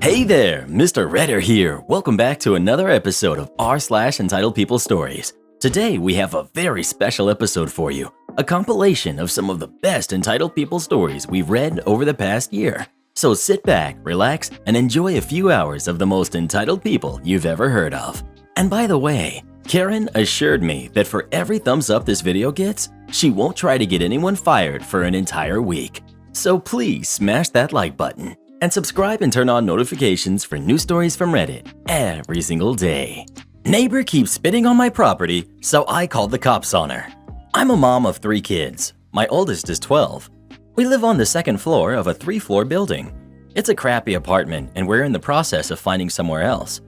Hey there, Mr. Redder here. Welcome back to another episode of r/Entitled People Stories. Today we have a very special episode for you, a compilation of some of the best entitled people stories we've read over the past year. So sit back, relax, and enjoy a few hours of the most entitled people you've ever heard of. And by the way, Karen assured me that for every thumbs up this video gets, she won't try to get anyone fired for an entire week. So please smash that like button and subscribe and turn on notifications for new stories from Reddit every single day. Neighbor keeps spitting on my property, so I called the cops on her. I'm a mom of 3 kids. My oldest is 12. We live on the 2nd floor of a 3-floor building. It's a crappy apartment and we're in the process of finding somewhere else.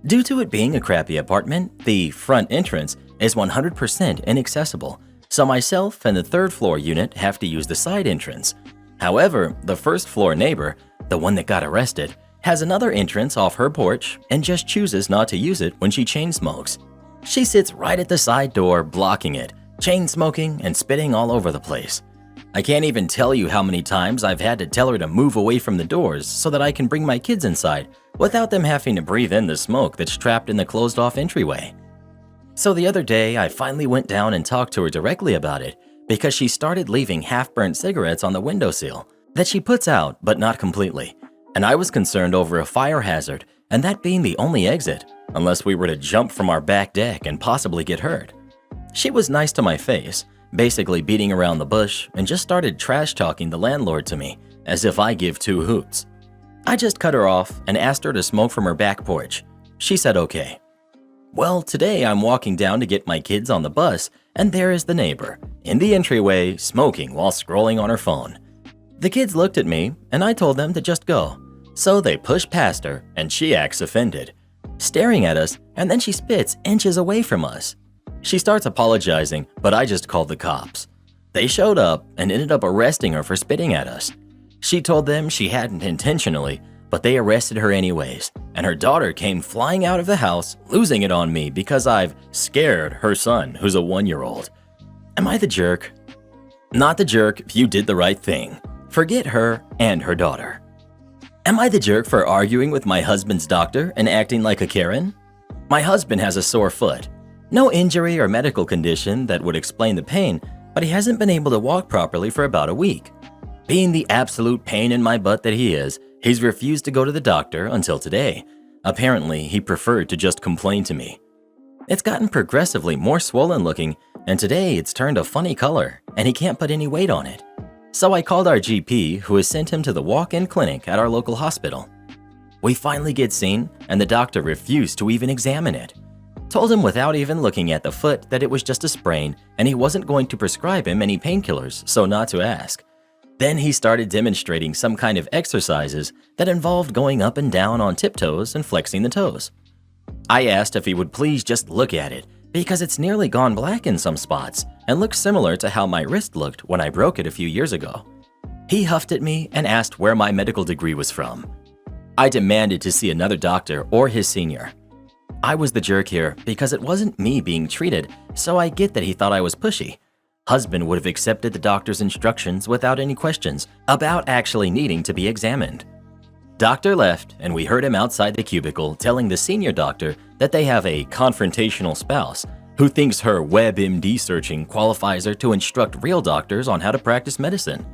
Due to it being a crappy apartment, the front entrance is 100% inaccessible, so myself and the 3rd floor unit have to use the side entrance. However, the 1st floor neighbor, the one that got arrested, has another entrance off her porch and just chooses not to use it when she chain smokes. She sits right at the side door blocking it, chain smoking and spitting all over the place. I can't even tell you how many times I've had to tell her to move away from the doors so that I can bring my kids inside without them having to breathe in the smoke that's trapped in the closed-off entryway. So the other day, I finally went down and talked to her directly about it because she started leaving half-burnt cigarettes on the windowsill that she puts out but not completely. And I was concerned over a fire hazard and that being the only exit, unless we were to jump from our back deck and possibly get hurt. She was nice to my face, basically beating around the bush, and just started trash-talking the landlord to me, as if I give 2 hoots. I just cut her off and asked her to smoke from her back porch. She said okay. Well, today I'm walking down to get my kids on the bus, and there is the neighbor, in the entryway, smoking while scrolling on her phone. The kids looked at me, and I told them to just go. So they push past her, and she acts offended, staring at us, and then she spits inches away from us. She starts apologizing, but I just called the cops. They showed up and ended up arresting her for spitting at us. She told them she hadn't intentionally, but they arrested her anyways, and her daughter came flying out of the house, losing it on me because I've scared her son, who's a 1-year-old. Am I the jerk? Not the jerk if you did the right thing. Forget her and her daughter. Am I the jerk for arguing with my husband's doctor and acting like a Karen? My husband has a sore foot. No injury or medical condition that would explain the pain, but he hasn't been able to walk properly for about a week. Being the absolute pain in my butt that he is, he's refused to go to the doctor until today. Apparently, he preferred to just complain to me. It's gotten progressively more swollen looking, and today it's turned a funny color, and he can't put any weight on it. So I called our GP, who has sent him to the walk-in clinic at our local hospital. We finally get seen, and the doctor refused to even examine it. Told him without even looking at the foot that it was just a sprain, and he wasn't going to prescribe him any painkillers, so not to ask. Then he started demonstrating some kind of exercises that involved going up and down on tiptoes and flexing the toes. I asked if he would please just look at it, because it's nearly gone black in some spots and looks similar to how my wrist looked when I broke it a few years ago. He huffed at me and asked where my medical degree was from. I demanded to see another doctor or his senior. I was the jerk here because it wasn't me being treated, so I get that he thought I was pushy. Husband would have accepted the doctor's instructions without any questions about actually needing to be examined. Doctor left, and we heard him outside the cubicle telling the senior doctor that they have a confrontational spouse who thinks her WebMD searching qualifies her to instruct real doctors on how to practice medicine.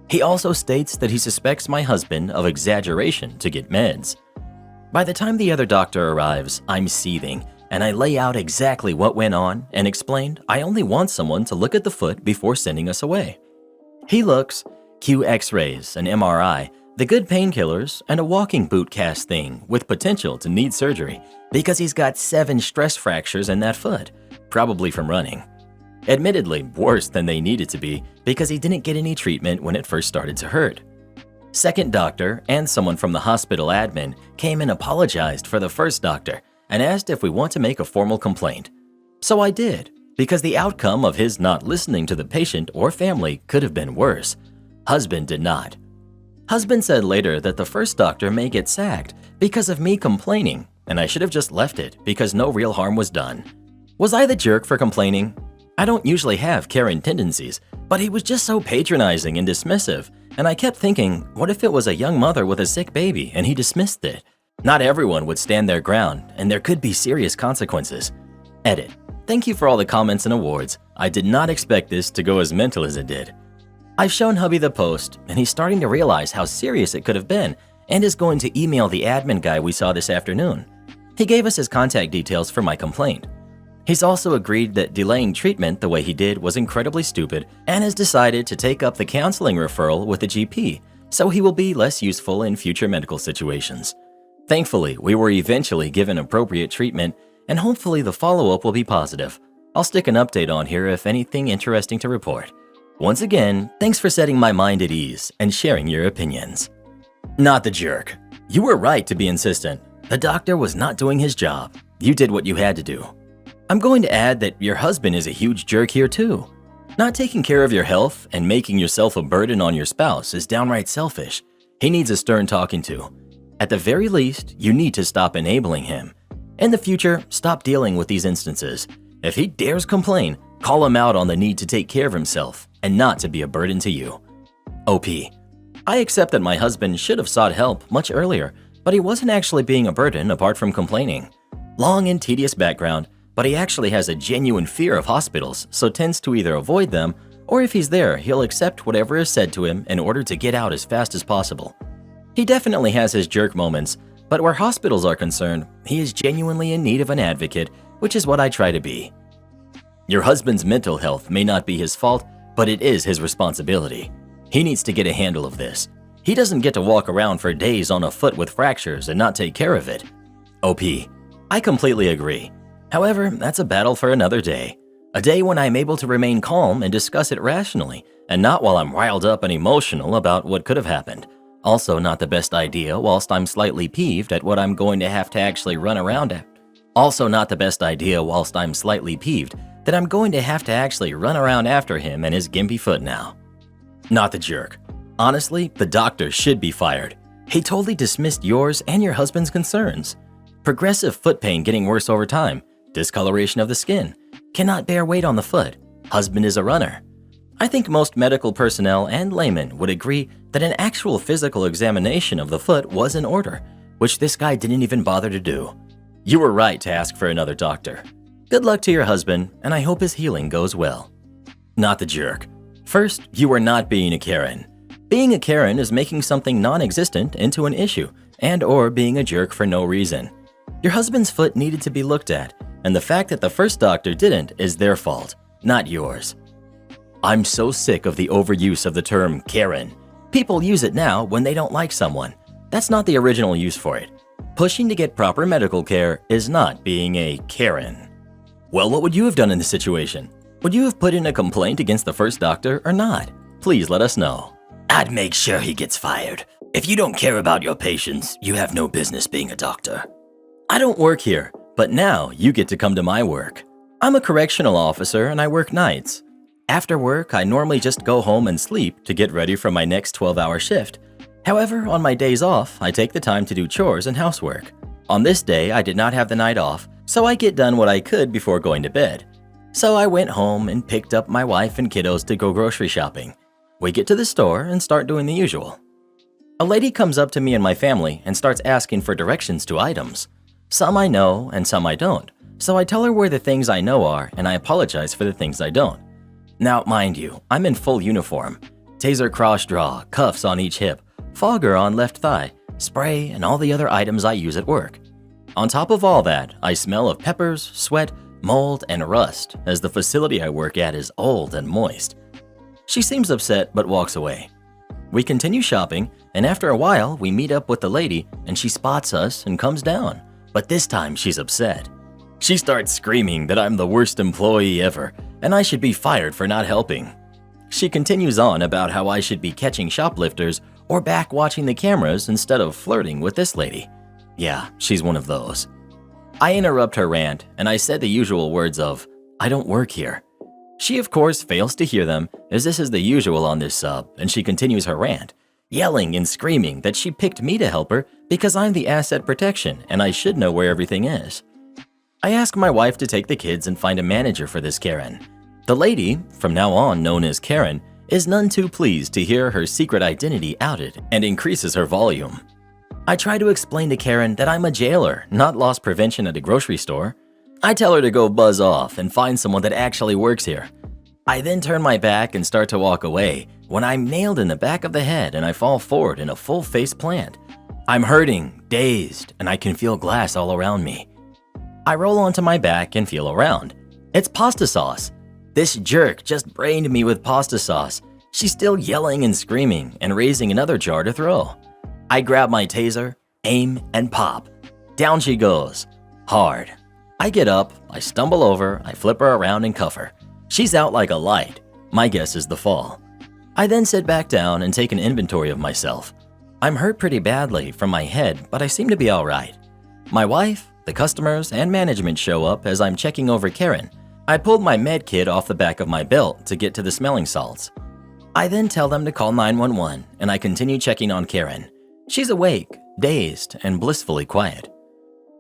He also states that he suspects my husband of exaggeration to get meds. By the time the other doctor arrives, I'm seething, and I lay out exactly what went on and explained I only want someone to look at the foot before sending us away. He looks, cue x-rays, an MRI, the good painkillers, and a walking boot cast thing with potential to need surgery because he's got 7 stress fractures in that foot, probably from running. Admittedly, worse than they needed to be because he didn't get any treatment when it first started to hurt. Second doctor and someone from the hospital admin came and apologized for the first doctor and asked if we want to make a formal complaint. So I did, because the outcome of his not listening to the patient or family could have been worse. Husband did not. Husband said later that the first doctor may get sacked because of me complaining, and I should have just left it because no real harm was done. Was I the jerk for complaining? I don't usually have Karen tendencies, But he was just so patronizing and dismissive, and I kept thinking, what if it was a young mother with a sick baby and he dismissed it? Not everyone would stand their ground, and there could be serious consequences. Edit. Thank you for all the comments and awards. I did not expect this to go as mental as it did. I've shown hubby the post, and he's starting to realize how serious it could have been, and is going to email the admin guy we saw this afternoon. He gave us his contact details for my complaint. He's also agreed that delaying treatment the way he did was incredibly stupid and has decided to take up the counseling referral with a GP, so he will be less useful in future medical situations. Thankfully, we were eventually given appropriate treatment, and hopefully the follow-up will be positive. I'll stick an update on here if anything interesting to report. Once again, thanks for setting my mind at ease and sharing your opinions. Not the jerk. You were right to be insistent. The doctor was not doing his job. You did what you had to do. I'm going to add that your husband is a huge jerk here too. Not taking care of your health and making yourself a burden on your spouse is downright selfish. He needs a stern talking to. At the very least, you need to stop enabling him. In the future, stop dealing with these instances. If he dares complain, call him out on the need to take care of himself and not to be a burden to you. OP. I accept that my husband should have sought help much earlier, but he wasn't actually being a burden apart from complaining. Long and tedious background, but he actually has a genuine fear of hospitals, so tends to either avoid them, or if he's there, he'll accept whatever is said to him in order to get out as fast as possible. He definitely has his jerk moments, but where hospitals are concerned, he is genuinely in need of an advocate, which is what I try to be. Your husband's mental health may not be his fault, but it is his responsibility. He needs to get a handle of this. He doesn't get to walk around for days on a foot with fractures and not take care of it. OP. I completely agree. However, that's a battle for another day. A day when I'm able to remain calm and discuss it rationally, and not while I'm riled up and emotional about what could have happened. Also not the best idea whilst I'm slightly peeved at what I'm going to have to actually run around at. Also not the best idea whilst I'm slightly peeved that I'm going to have to actually run around after him and his gimpy foot now. Not the jerk. Honestly, the doctor should be fired. He totally dismissed yours and your husband's concerns. Progressive foot pain getting worse over time. Discoloration of the skin. Cannot bear weight on the foot. Husband is a runner. I think most medical personnel and laymen would agree that an actual physical examination of the foot was in order, which this guy didn't even bother to do. You were right to ask for another doctor. Good luck to your husband, and I hope his healing goes well. Not the jerk. First, you are not being a Karen. Being a Karen is making something non-existent into an issue, and/or being a jerk for no reason. Your husband's foot needed to be looked at, and the fact that the first doctor didn't is their fault, not yours. I'm so sick of the overuse of the term Karen. People use it now when they don't like someone. That's not the original use for it. Pushing to get proper medical care is not being a Karen. Well, what would you have done in this situation? Would you have put in a complaint against the first doctor or not? Please let us know. I'd make sure he gets fired. If you don't care about your patients, you have no business being a doctor. I don't work here, but now you get to come to my work. I'm a correctional officer and I work nights. After work, I normally just go home and sleep to get ready for my next 12-hour shift. However, on my days off, I take the time to do chores and housework. On this day, I did not have the night off, so I get done what I could before going to bed. So I went home and picked up my wife and kiddos to go grocery shopping. We get to the store and start doing the usual. A lady comes up to me and my family and starts asking for directions to items. Some I know and some I don't, so I tell her where the things I know are and I apologize for the things I don't. Now, mind you, I'm in full uniform. Taser cross draw, cuffs on each hip, fogger on left thigh, spray, and all the other items I use at work. On top of all that, I smell of peppers, sweat, mold, and rust as the facility I work at is old and moist. She seems upset but walks away. We continue shopping, and after a while, we meet up with the lady and she spots us and comes down, but this time she's upset. She starts screaming that I'm the worst employee ever and I should be fired for not helping. She continues on about how I should be catching shoplifters or back watching the cameras instead of flirting with this lady. Yeah, she's one of those. I interrupt her rant and I said the usual words of, "I don't work here." She of course fails to hear them, as this is the usual on this sub, and she continues her rant, yelling and screaming that she picked me to help her because I'm the asset protection and I should know where everything is. I ask my wife to take the kids and find a manager for this Karen. The lady, from now on known as Karen, is none too pleased to hear her secret identity outed and increases her volume. I try to explain to Karen that I'm a jailer, not loss prevention at a grocery store. I tell her to go buzz off and find someone that actually works here. I then turn my back and start to walk away when I'm nailed in the back of the head and I fall forward in a full face plant. I'm hurting, dazed, and I can feel glass all around me. I roll onto my back and feel around. It's pasta sauce. This jerk just brained me with pasta sauce. She's still yelling and screaming and raising another jar to throw. I grab my taser, aim, and pop. Down she goes. Hard. I get up, I stumble over, I flip her around and cuff her. She's out like a light. My guess is the fall. I then sit back down and take an inventory of myself. I'm hurt pretty badly from my head, but I seem to be all right. My wife, the customers, and management show up as I'm checking over Karen. I pulled my med kit off the back of my belt to get to the smelling salts. I then tell them to call 911, and I continue checking on Karen. She's awake, dazed, and blissfully quiet.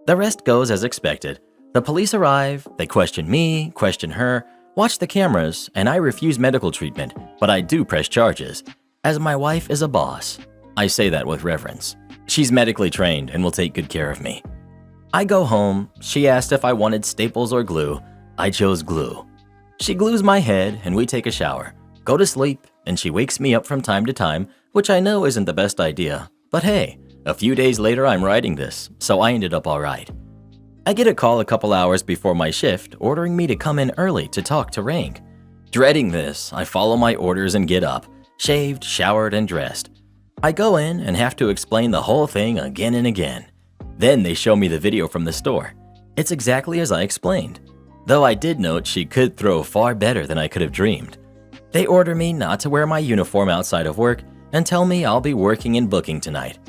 The rest goes as expected. The police arrive, they question me, question her, watch the cameras, and I refuse medical treatment, but I do press charges, as my wife is a boss. I say that with reverence. She's medically trained and will take good care of me. I go home. She asked if I wanted staples or glue. I chose glue. She glues my head and we take a shower, go to sleep, and she wakes me up from time to time, which I know isn't the best idea. But hey, a few days later I'm writing this, so I ended up all right. I get a call a couple hours before my shift ordering me to come in early to talk to rank. Dreading this, I follow my orders and get up, shaved, showered, and dressed. I go in and have to explain the whole thing again and again. Then they show me the video from the store. It's exactly as I explained, though I did note she could throw far better than I could have dreamed. They order me not to wear my uniform outside of work and tell me I'll be working in booking tonight.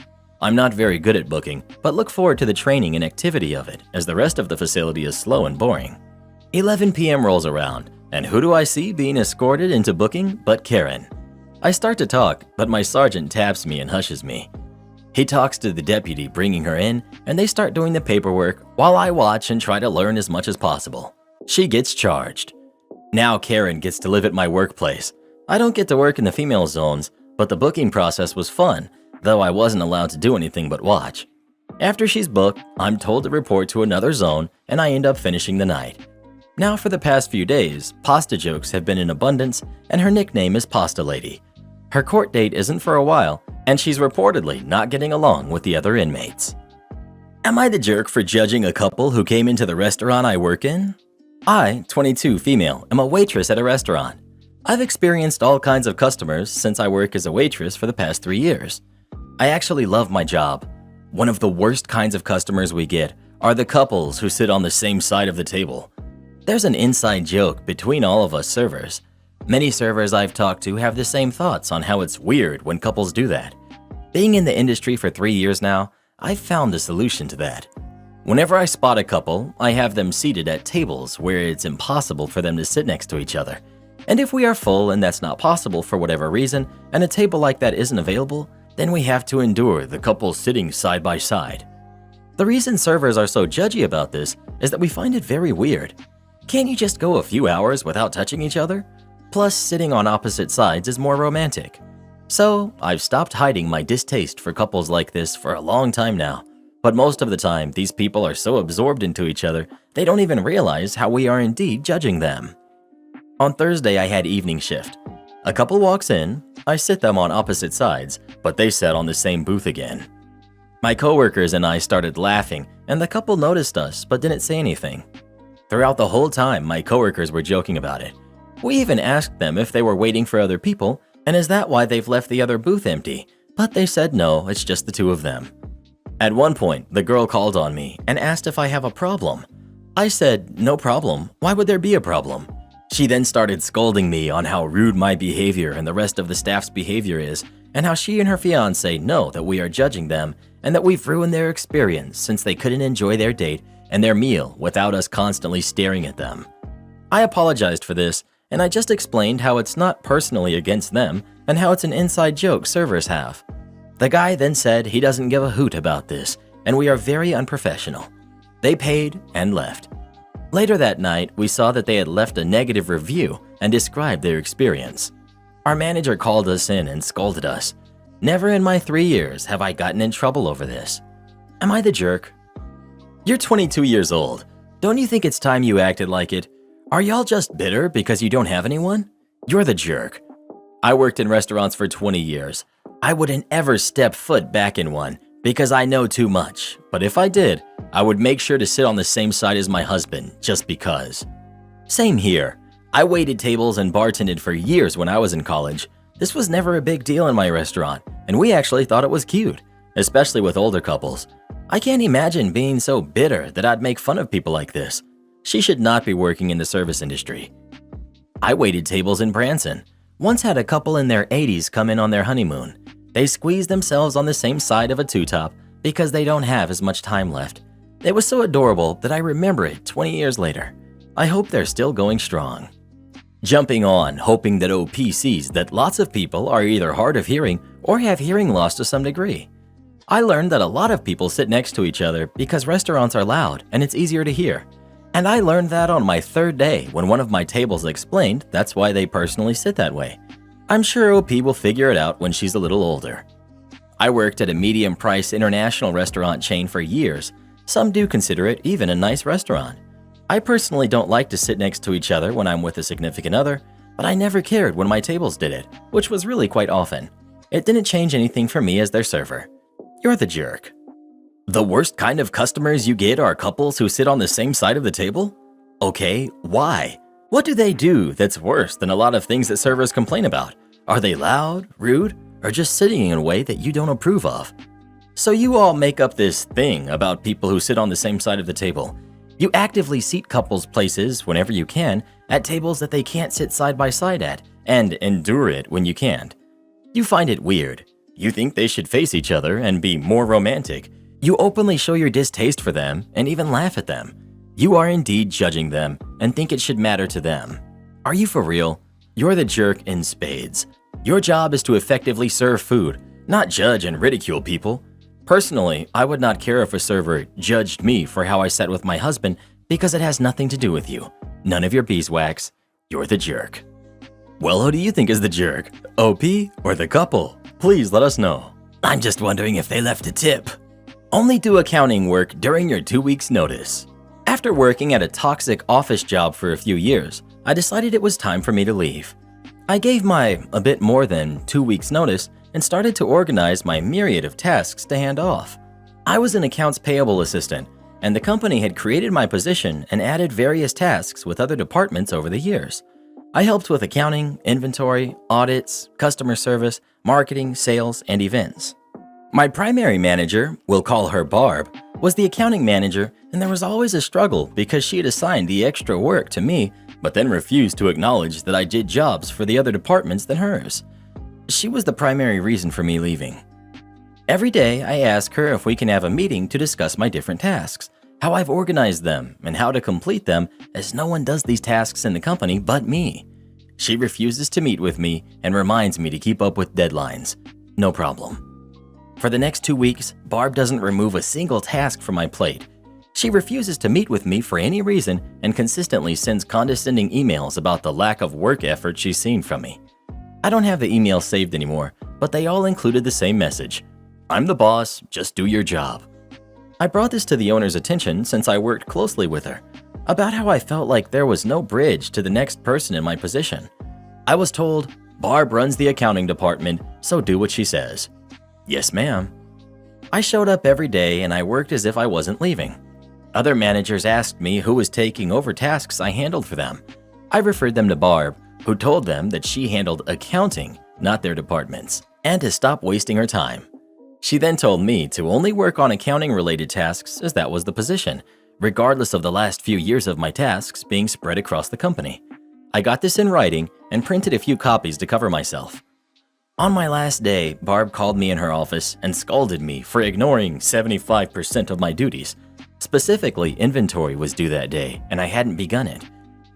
I'm not very good at booking, but look forward to the training and activity of it, as the rest of the facility is slow and boring. 11 p.m. rolls around, and who do I see being escorted into booking but Karen? I start to talk, but my sergeant taps me and hushes me. He talks to the deputy bringing her in, and they start doing the paperwork while I watch and try to learn as much as possible. She gets charged. Now Karen gets to live at my workplace. I don't get to work in the female zones, but the booking process was fun, though I wasn't allowed to do anything but watch. After she's booked, I'm told to report to another zone, and I end up finishing the night. Now for the past few days, pasta jokes have been in abundance, and her nickname is Pasta Lady. Her court date isn't for a while, and she's reportedly not getting along with the other inmates. Am I the jerk for judging a couple who came into the restaurant I work in? I, 22 female, am a waitress at a restaurant. I've experienced all kinds of customers since I work as a waitress for the past 3 years. I actually love my job. One of the worst kinds of customers we get are the couples who sit on the same side of the table. There's an inside joke between all of us servers. Many servers I've talked to have the same thoughts on how it's weird when couples do that. Being in the industry for 3 years now, I've found the solution to that. Whenever I spot a couple, I have them seated at tables where it's impossible for them to sit next to each other. And if we are full and that's not possible for whatever reason, and a table like that isn't available, then we have to endure the couple sitting side by side. The reason servers are so judgy about this is that we find it very weird. Can't you just go a few hours without touching each other? Plus, sitting on opposite sides is more romantic. So, I've stopped hiding my distaste for couples like this for a long time now. But most of the time, these people are so absorbed into each other, they don't even realize how we are indeed judging them. On Thursday, I had evening shift. A couple walks in, I sit them on opposite sides, but they sat on the same booth again. My coworkers and I started laughing, and the couple noticed us but didn't say anything. Throughout the whole time, my coworkers were joking about it. We even asked them if they were waiting for other people, and is that why they've left the other booth empty? But they said no, it's just the two of them. At one point, the girl called on me and asked if I have a problem. I said, no problem, why would there be a problem? She then started scolding me on how rude my behavior and the rest of the staff's behavior is, and how she and her fiancé know that we are judging them and that we've ruined their experience since they couldn't enjoy their date and their meal without us constantly staring at them. I apologized for this, and I just explained how it's not personally against them and how it's an inside joke servers have. The guy then said he doesn't give a hoot about this, and we are very unprofessional. They paid and left. Later that night, we saw that they had left a negative review and described their experience. Our manager called us in and scolded us. Never in my 3 years have I gotten in trouble over this. Am I the jerk? You're 22 years old. Don't you think it's time you acted like it? Are y'all just bitter because you don't have anyone? You're the jerk. I worked in restaurants for 20 years. I wouldn't ever step foot back in one because I know too much. But if I did, I would make sure to sit on the same side as my husband just because. Same here. I waited tables and bartended for years when I was in college. This was never a big deal in my restaurant, and we actually thought it was cute, especially with older couples. I can't imagine being so bitter that I'd make fun of people like this. She should not be working in the service industry. I waited tables in Branson. Once had a couple in their 80s come in on their honeymoon. They squeezed themselves on the same side of a two-top because they don't have as much time left. It was so adorable that I remember it 20 years later. I hope they're still going strong. Jumping on, hoping that OP sees that lots of people are either hard of hearing or have hearing loss to some degree. I learned that a lot of people sit next to each other because restaurants are loud and it's easier to hear. And I learned that on my 3rd day when one of my tables explained that's why they personally sit that way. I'm sure OP will figure it out when she's a little older. I worked at a medium-price international restaurant chain for years. Some do consider it even a nice restaurant. I personally don't like to sit next to each other when I'm with a significant other, but I never cared when my tables did it, which was really quite often. It didn't change anything for me as their server. You're the jerk. The worst kind of customers you get are couples who sit on the same side of the table? Okay, why? What do they do that's worse than a lot of things that servers complain about? Are they loud, rude, or just sitting in a way that you don't approve of? So you all make up this thing about people who sit on the same side of the table. You actively seat couples places whenever you can at tables that they can't sit side by side at, and endure it when you can't. You find it weird. You think they should face each other and be more romantic. You openly show your distaste for them and even laugh at them. You are indeed judging them and think it should matter to them. Are you for real? You're the jerk in spades. Your job is to effectively serve food, not judge and ridicule people. Personally, I would not care if a server judged me for how I sat with my husband because it has nothing to do with you. None of your beeswax. You're the jerk. Well, who do you think is the jerk? OP or the couple? Please let us know. I'm just wondering if they left a tip. Only do accounting work during your 2 weeks notice. After working at a toxic office job for a few years, I decided it was time for me to leave. I gave my a bit more than 2 weeks notice and started to organize my myriad of tasks to hand off. I was an accounts payable assistant, and the company had created my position and added various tasks with other departments over the years. I helped with accounting, inventory, audits, customer service, marketing, sales, and events. My primary manager, we'll call her Barb, was the accounting manager, and there was always a struggle because she had assigned the extra work to me, but then refused to acknowledge that I did jobs for the other departments than hers. She was the primary reason for me leaving. Every day, I ask her if we can have a meeting to discuss my different tasks, how I've organized them, and how to complete them, as no one does these tasks in the company but me. She refuses to meet with me and reminds me to keep up with deadlines. No problem. For the next 2 weeks, Barb doesn't remove a single task from my plate. She refuses to meet with me for any reason and consistently sends condescending emails about the lack of work effort she's seen from me. I don't have the emails saved anymore, but they all included the same message. I'm the boss, just do your job. I brought this to the owner's attention since I worked closely with her, about how I felt like there was no bridge to the next person in my position. I was told, Barb runs the accounting department, so do what she says. Yes, ma'am. I showed up every day and I worked as if I wasn't leaving. Other managers asked me who was taking over tasks I handled for them. I referred them to Barb, who told them that she handled accounting, not their departments, and to stop wasting her time. She then told me to only work on accounting-related tasks as that was the position, regardless of the last few years of my tasks being spread across the company. I got this in writing and printed a few copies to cover myself. On my last day, Barb called me in her office and scolded me for ignoring 75% of my duties. Specifically, inventory was due that day, and I hadn't begun it.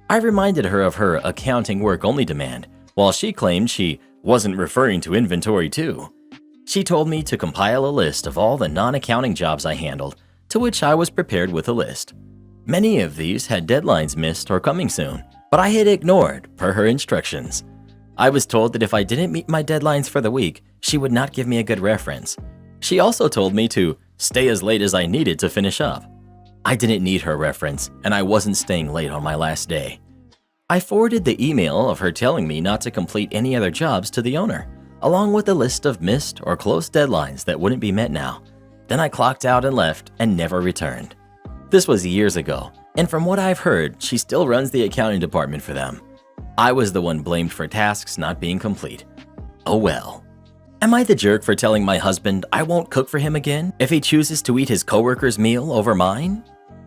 I reminded her of her accounting work-only demand, while she claimed she wasn't referring to inventory too. She told me to compile a list of all the non-accounting jobs I handled, to which I was prepared with a list. Many of these had deadlines missed or coming soon, but I had ignored per her instructions. I was told that if I didn't meet my deadlines for the week, she would not give me a good reference. She also told me to stay as late as I needed to finish up. I didn't need her reference, and I wasn't staying late on my last day. I forwarded the email of her telling me not to complete any other jobs to the owner, along with a list of missed or close deadlines that wouldn't be met now. Then I clocked out and left and never returned. This was years ago, and from what I've heard, she still runs the accounting department for them. I was the one blamed for tasks not being complete. Oh well. Am I the jerk for telling my husband I won't cook for him again if he chooses to eat his coworker's meal over mine?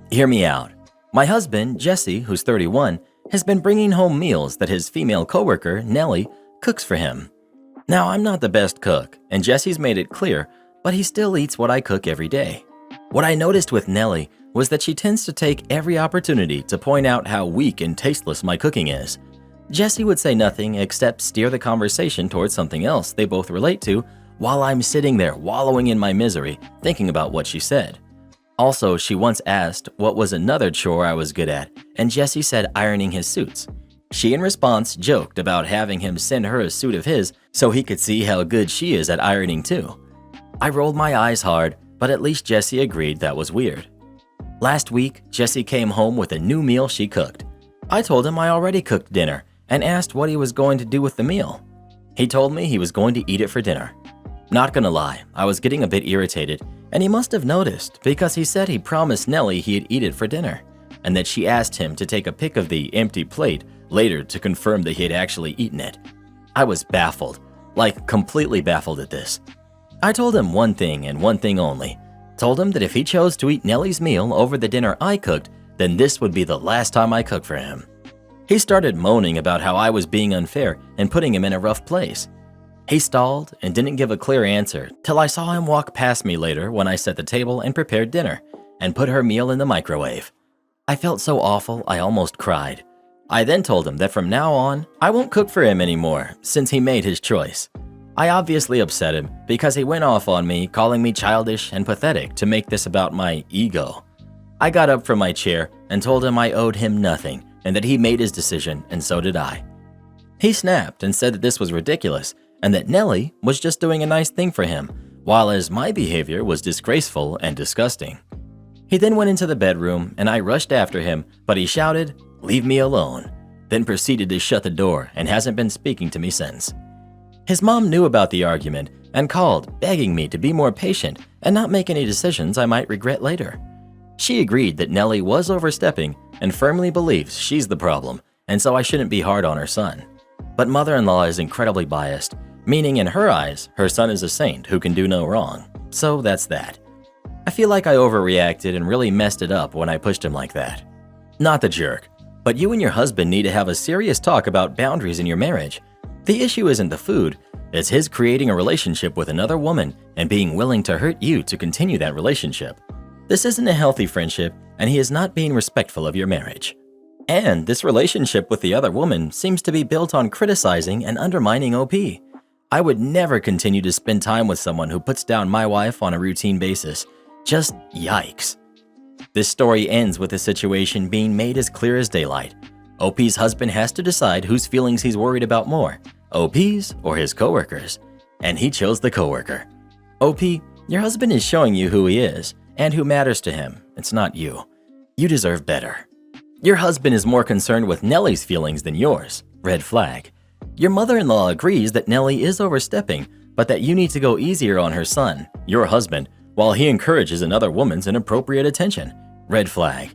Hear me out. My husband, Jesse, who's 31, has been bringing home meals that his female coworker, Nellie, cooks for him. Now, I'm not the best cook, and Jesse's made it clear, but he still eats what I cook every day. What I noticed with Nellie was that she tends to take every opportunity to point out how weak and tasteless my cooking is. Jesse would say nothing except steer the conversation towards something else they both relate to while I'm sitting there wallowing in my misery, thinking about what she said. Also, she once asked what was another chore I was good at, and Jesse said ironing his suits. She, in response, joked about having him send her a suit of his so he could see how good she is at ironing too. I rolled my eyes hard, but at least Jesse agreed that was weird. Last week, Jesse came home with a new meal she cooked. I told him I already cooked dinner and asked what he was going to do with the meal. He told me he was going to eat it for dinner. Not gonna lie, I was getting a bit irritated, and he must have noticed because he said he promised Nellie he'd eat it for dinner, and that she asked him to take a pic of the empty plate later to confirm that he had actually eaten it. I was baffled, like completely baffled at this. I told him one thing and one thing only. Told him that if he chose to eat Nellie's meal over the dinner I cooked, then this would be the last time I cooked for him. He started moaning about how I was being unfair and putting him in a rough place. He stalled and didn't give a clear answer till I saw him walk past me later when I set the table and prepared dinner and put her meal in the microwave. I felt so awful I almost cried. I then told him that from now on, I won't cook for him anymore since he made his choice. I obviously upset him because he went off on me, calling me childish and pathetic to make this about my ego. I got up from my chair and told him I owed him nothing and that he made his decision and so did I. He snapped and said that this was ridiculous and that Nellie was just doing a nice thing for him, while as my behavior was disgraceful and disgusting. He then went into the bedroom and I rushed after him, but he shouted, "Leave me alone," then proceeded to shut the door and hasn't been speaking to me since. His mom knew about the argument and called, begging me to be more patient and not make any decisions I might regret later. She agreed that Nellie was overstepping and firmly believes she's the problem, and so I shouldn't be hard on her son. But mother-in-law is incredibly biased, meaning in her eyes, her son is a saint who can do no wrong. So that's that. I feel like I overreacted and really messed it up when I pushed him like that. Not the jerk, but you and your husband need to have a serious talk about boundaries in your marriage. The issue isn't the food, it's his creating a relationship with another woman and being willing to hurt you to continue that relationship. This isn't a healthy friendship, and he is not being respectful of your marriage. And this relationship with the other woman seems to be built on criticizing and undermining OP. I would never continue to spend time with someone who puts down my wife on a routine basis. Just yikes. This story ends with the situation being made as clear as daylight. OP's husband has to decide whose feelings he's worried about more, OP's or his coworkers. And he chose the coworker. OP, your husband is showing you who he is and who matters to him. It's not you. You deserve better. Your husband is more concerned with Nellie's feelings than yours. Red flag. Your mother-in-law agrees that Nellie is overstepping, but that you need to go easier on her son, your husband, while he encourages another woman's inappropriate attention. Red flag.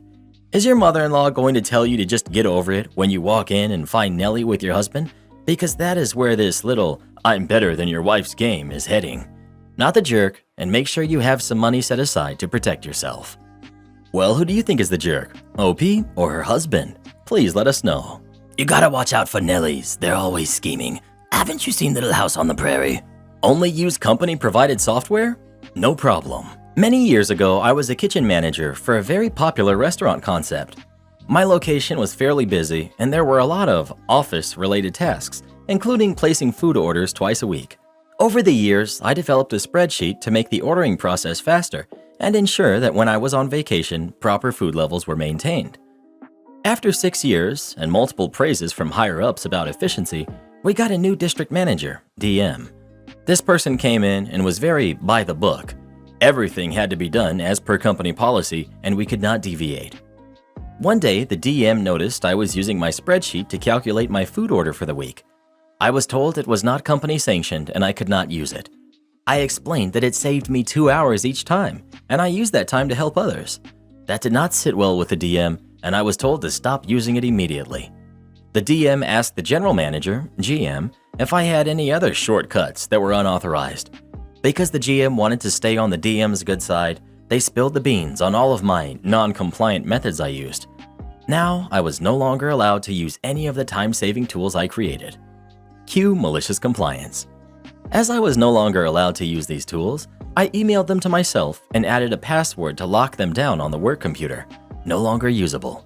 Is your mother-in-law going to tell you to just get over it when you walk in and find Nellie with your husband? Because that is where this little "I'm better than your wife's" game is heading. Not the jerk, and make sure you have some money set aside to protect yourself. Well, who do you think is the jerk? OP or her husband? Please let us know. You gotta watch out for Nellies, they're always scheming. Haven't you seen Little House on the Prairie? Only use company-provided software? No problem. Many years ago, I was a kitchen manager for a very popular restaurant concept. My location was fairly busy, and there were a lot of office-related tasks, including placing food orders twice a week. Over the years, I developed a spreadsheet to make the ordering process faster and ensure that when I was on vacation, proper food levels were maintained. After 6 years and multiple praises from higher-ups about efficiency, we got a new district manager, DM. This person came in and was very by the book. Everything had to be done as per company policy, and we could not deviate. One day, the DM noticed I was using my spreadsheet to calculate my food order for the week. I was told it was not company sanctioned and I could not use it. I explained that it saved me 2 hours each time, and I used that time to help others. That did not sit well with the DM, and I was told to stop using it immediately. The DM asked the general manager, GM, if I had any other shortcuts that were unauthorized. Because the GM wanted to stay on the DM's good side, they spilled the beans on all of my non-compliant methods I used. Now, I was no longer allowed to use any of the time-saving tools I created. Cue malicious compliance. As I was no longer allowed to use these tools, I emailed them to myself and added a password to lock them down on the work computer. No longer usable.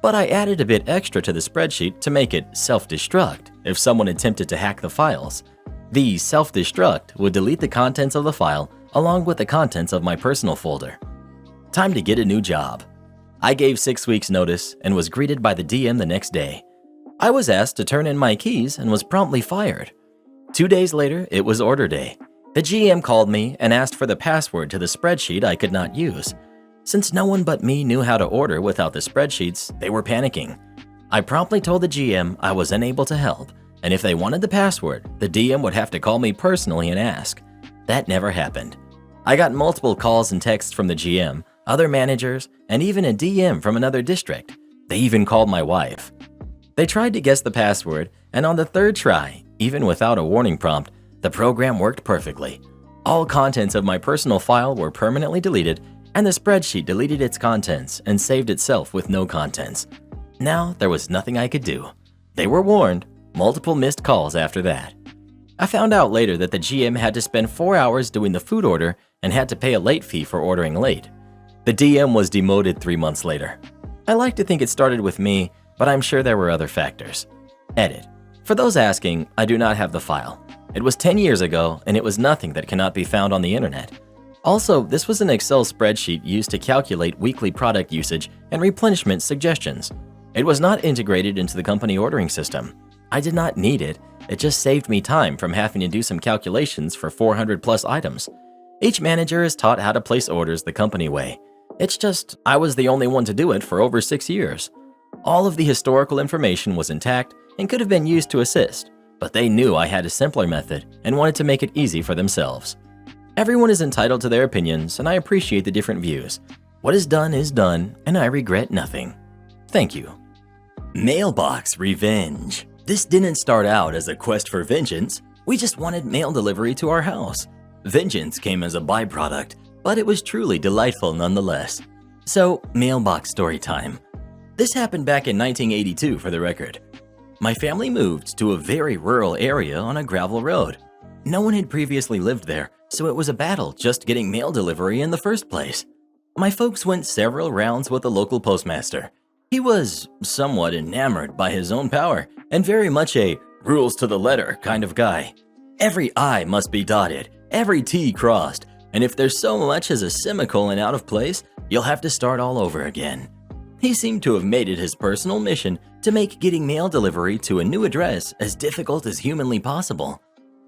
But I added a bit extra to the spreadsheet to make it self-destruct if someone attempted to hack the files. The self-destruct would delete the contents of the file along with the contents of my personal folder. Time to get a new job. I gave 6 weeks notice and was greeted by the DM the next day. I was asked to turn in my keys and was promptly fired. 2 days later, it was order day. The GM called me and asked for the password to the spreadsheet I could not use. Since no one but me knew how to order without the spreadsheets, they were panicking. I promptly told the GM I was unable to help, and if they wanted the password, the DM would have to call me personally and ask. That never happened. I got multiple calls and texts from the GM, other managers, and even a DM from another district. They even called my wife. They tried to guess the password, and on the third try, even without a warning prompt, the program worked perfectly. All contents of my personal file were permanently deleted, and the spreadsheet deleted its contents and saved itself with no contents. Now, there was nothing I could do. They were warned, multiple missed calls after that. I found out later that the GM had to spend 4 hours doing the food order and had to pay a late fee for ordering late. The DM was demoted 3 months later. I like to think it started with me, but I'm sure there were other factors. Edit. For those asking, I do not have the file. It was 10 years ago, and it was nothing that cannot be found on the internet. Also, this was an Excel spreadsheet used to calculate weekly product usage and replenishment suggestions. It was not integrated into the company ordering system. I did not need it. It just saved me time from having to do some calculations for 400 plus items. Each manager is taught how to place orders the company way. It's just, I was the only one to do it for over 6 years. All of the historical information was intact and could have been used to assist, but they knew I had a simpler method and wanted to make it easy for themselves. Everyone is entitled to their opinions, and I appreciate the different views. What is done, and I regret nothing. Thank you. Mailbox Revenge. This didn't start out as a quest for vengeance. We just wanted mail delivery to our house. Vengeance came as a byproduct, but it was truly delightful nonetheless. So, mailbox story time. This happened back in 1982 for the record. My family moved to a very rural area on a gravel road. No one had previously lived there, so it was a battle just getting mail delivery in the first place. My folks went several rounds with the local postmaster. He was somewhat enamored by his own power and very much a rules to the letter kind of guy. Every I must be dotted, every T crossed, and if there's so much as a semicolon out of place, you'll have to start all over again. He seemed to have made it his personal mission to make getting mail delivery to a new address as difficult as humanly possible.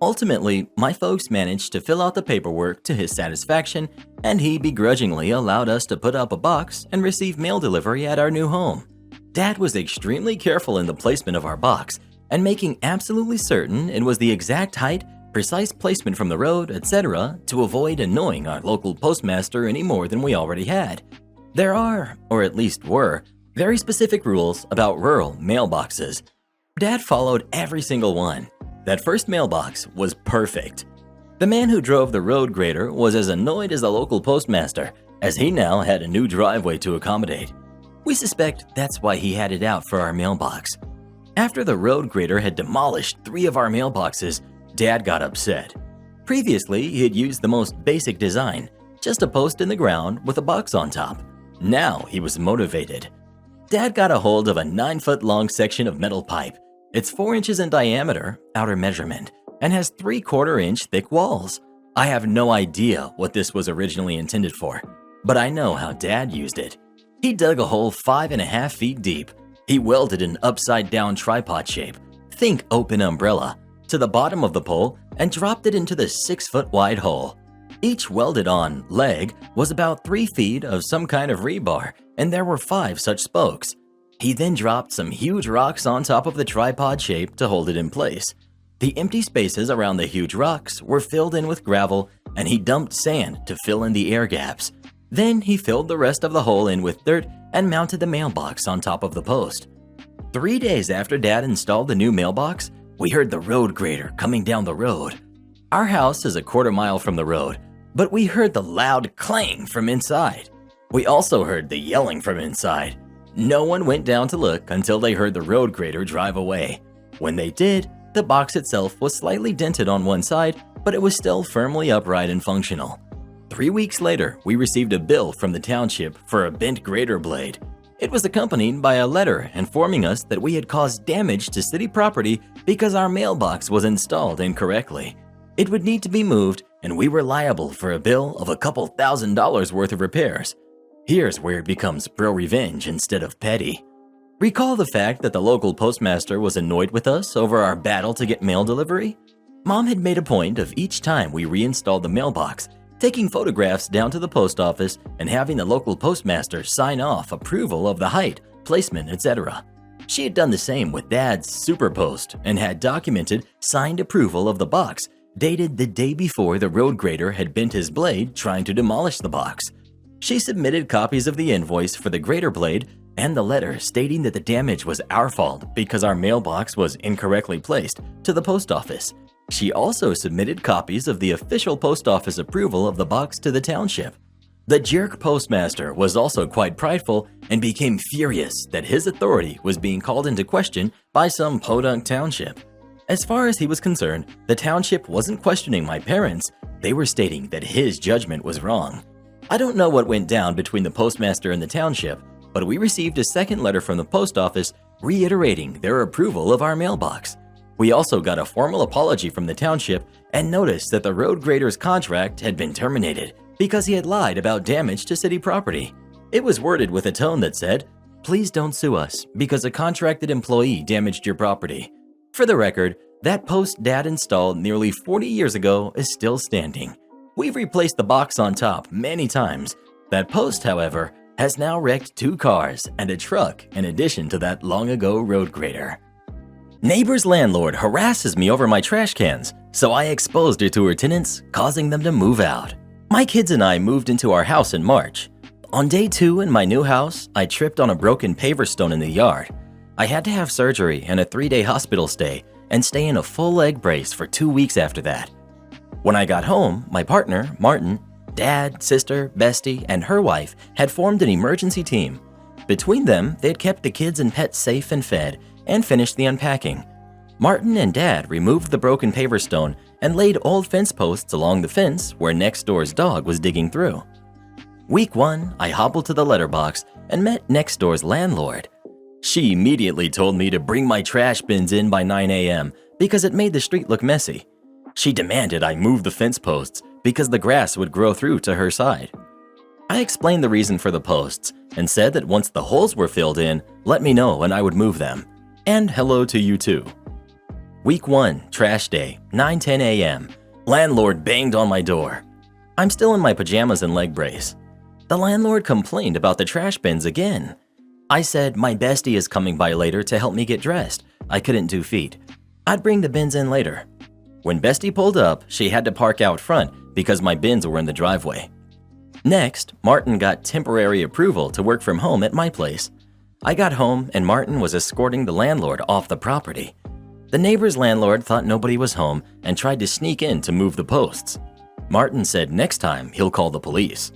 Ultimately, my folks managed to fill out the paperwork to his satisfaction, and he begrudgingly allowed us to put up a box and receive mail delivery at our new home. Dad was extremely careful in the placement of our box and making absolutely certain it was the exact height, precise placement from the road, etc. to avoid annoying our local postmaster any more than we already had. There are, or at least were, very specific rules about rural mailboxes. Dad followed every single one. That first mailbox was perfect. The man who drove the road grader was as annoyed as the local postmaster, as he now had a new driveway to accommodate. We suspect that's why he had it out for our mailbox. After the road grader had demolished 3 of our mailboxes, Dad got upset. Previously, he had used the most basic design, just a post in the ground with a box on top. Now he was motivated. Dad got a hold of a 9-foot-long section of metal pipe. It's 4 inches in diameter, outer measurement, and has 3/4 inch thick walls. I have no idea what this was originally intended for. but I know how Dad used it. He dug a hole 5.5 feet deep. He welded an upside-down tripod shape, think open umbrella, to the bottom of the pole and dropped it into the 6-foot wide hole. Each welded-on leg was about 3 feet of some kind of rebar, and there were 5 such spokes. He then dropped some huge rocks on top of the tripod shape to hold it in place. The empty spaces around the huge rocks were filled in with gravel, and he dumped sand to fill in the air gaps. Then he filled the rest of the hole in with dirt and mounted the mailbox on top of the post. 3 days after Dad installed the new mailbox, we heard the road grader coming down the road. Our house is a quarter mile from the road, but we heard the loud clang from inside. We also heard the yelling from inside. No one went down to look until they heard the road grader drive away. When they did, the box itself was slightly dented on one side, but it was still firmly upright and functional. 3 weeks later, we received a bill from the township for a bent grader blade. It was accompanied by a letter informing us that we had caused damage to city property because our mailbox was installed incorrectly. It would need to be moved, and we were liable for a bill of a couple $1,000s worth of repairs. Here's where it becomes bro revenge instead of petty. Recall the fact that the local postmaster was annoyed with us over our battle to get mail delivery? Mom had made a point of each time we reinstalled the mailbox, taking photographs down to the post office and having the local postmaster sign off approval of the height, placement, etc. She had done the same with Dad's Superpost and had documented signed approval of the box, dated the day before the road grader had bent his blade trying to demolish the box. She submitted copies of the invoice for the grader blade and the letter stating that the damage was our fault because our mailbox was incorrectly placed to the post office. She also submitted copies of the official post office approval of the box to the township. The jerk postmaster was also quite prideful and became furious that his authority was being called into question by some podunk township. As far as he was concerned, the township wasn't questioning my parents, they were stating that his judgment was wrong. I don't know what went down between the postmaster and the township, but we received a second letter from the post office reiterating their approval of our mailbox. We also got a formal apology from the township and noticed that the road grader's contract had been terminated because he had lied about damage to city property. It was worded with a tone that said, "Please don't sue us because a contracted employee damaged your property." For the record, that post Dad installed nearly 40 years ago is still standing. We've replaced the box on top many times. That post, however, has now wrecked 2 cars and a truck in addition to that long-ago road grader. Neighbor's landlord harasses me over my trash cans, so I exposed her to her tenants, causing them to move out. My kids and I moved into our house in March. On day 2 in my new house, I tripped on a broken paver stone in the yard. I had to have surgery and a 3-day hospital stay and stay in a full leg brace for 2 weeks after that. When I got home, my partner, Martin, dad, sister, bestie, and her wife had formed an emergency team. Between them, they had kept the kids and pets safe and fed and finished the unpacking. Martin and Dad removed the broken paver stone and laid old fence posts along the fence where next door's dog was digging through. Week 1, I hobbled to the letterbox and met next door's landlord. She immediately told me to bring my trash bins in by 9 a.m. because it made the street look messy. She demanded I move the fence posts because the grass would grow through to her side. I explained the reason for the posts and said that once the holes were filled in, let me know and I would move them. And hello to you too. Week 1, trash day, 9:10 a.m. Landlord banged on my door. I'm still in my pajamas and leg brace. The landlord complained about the trash bins again. I said my bestie is coming by later to help me get dressed. I couldn't do feet. I'd bring the bins in later. When bestie pulled up, she had to park out front because my bins were in the driveway. Next, Martin got temporary approval to work from home at my place. I got home and Martin was escorting the landlord off the property. The neighbor's landlord thought nobody was home and tried to sneak in to move the posts. Martin said next time he'll call the police.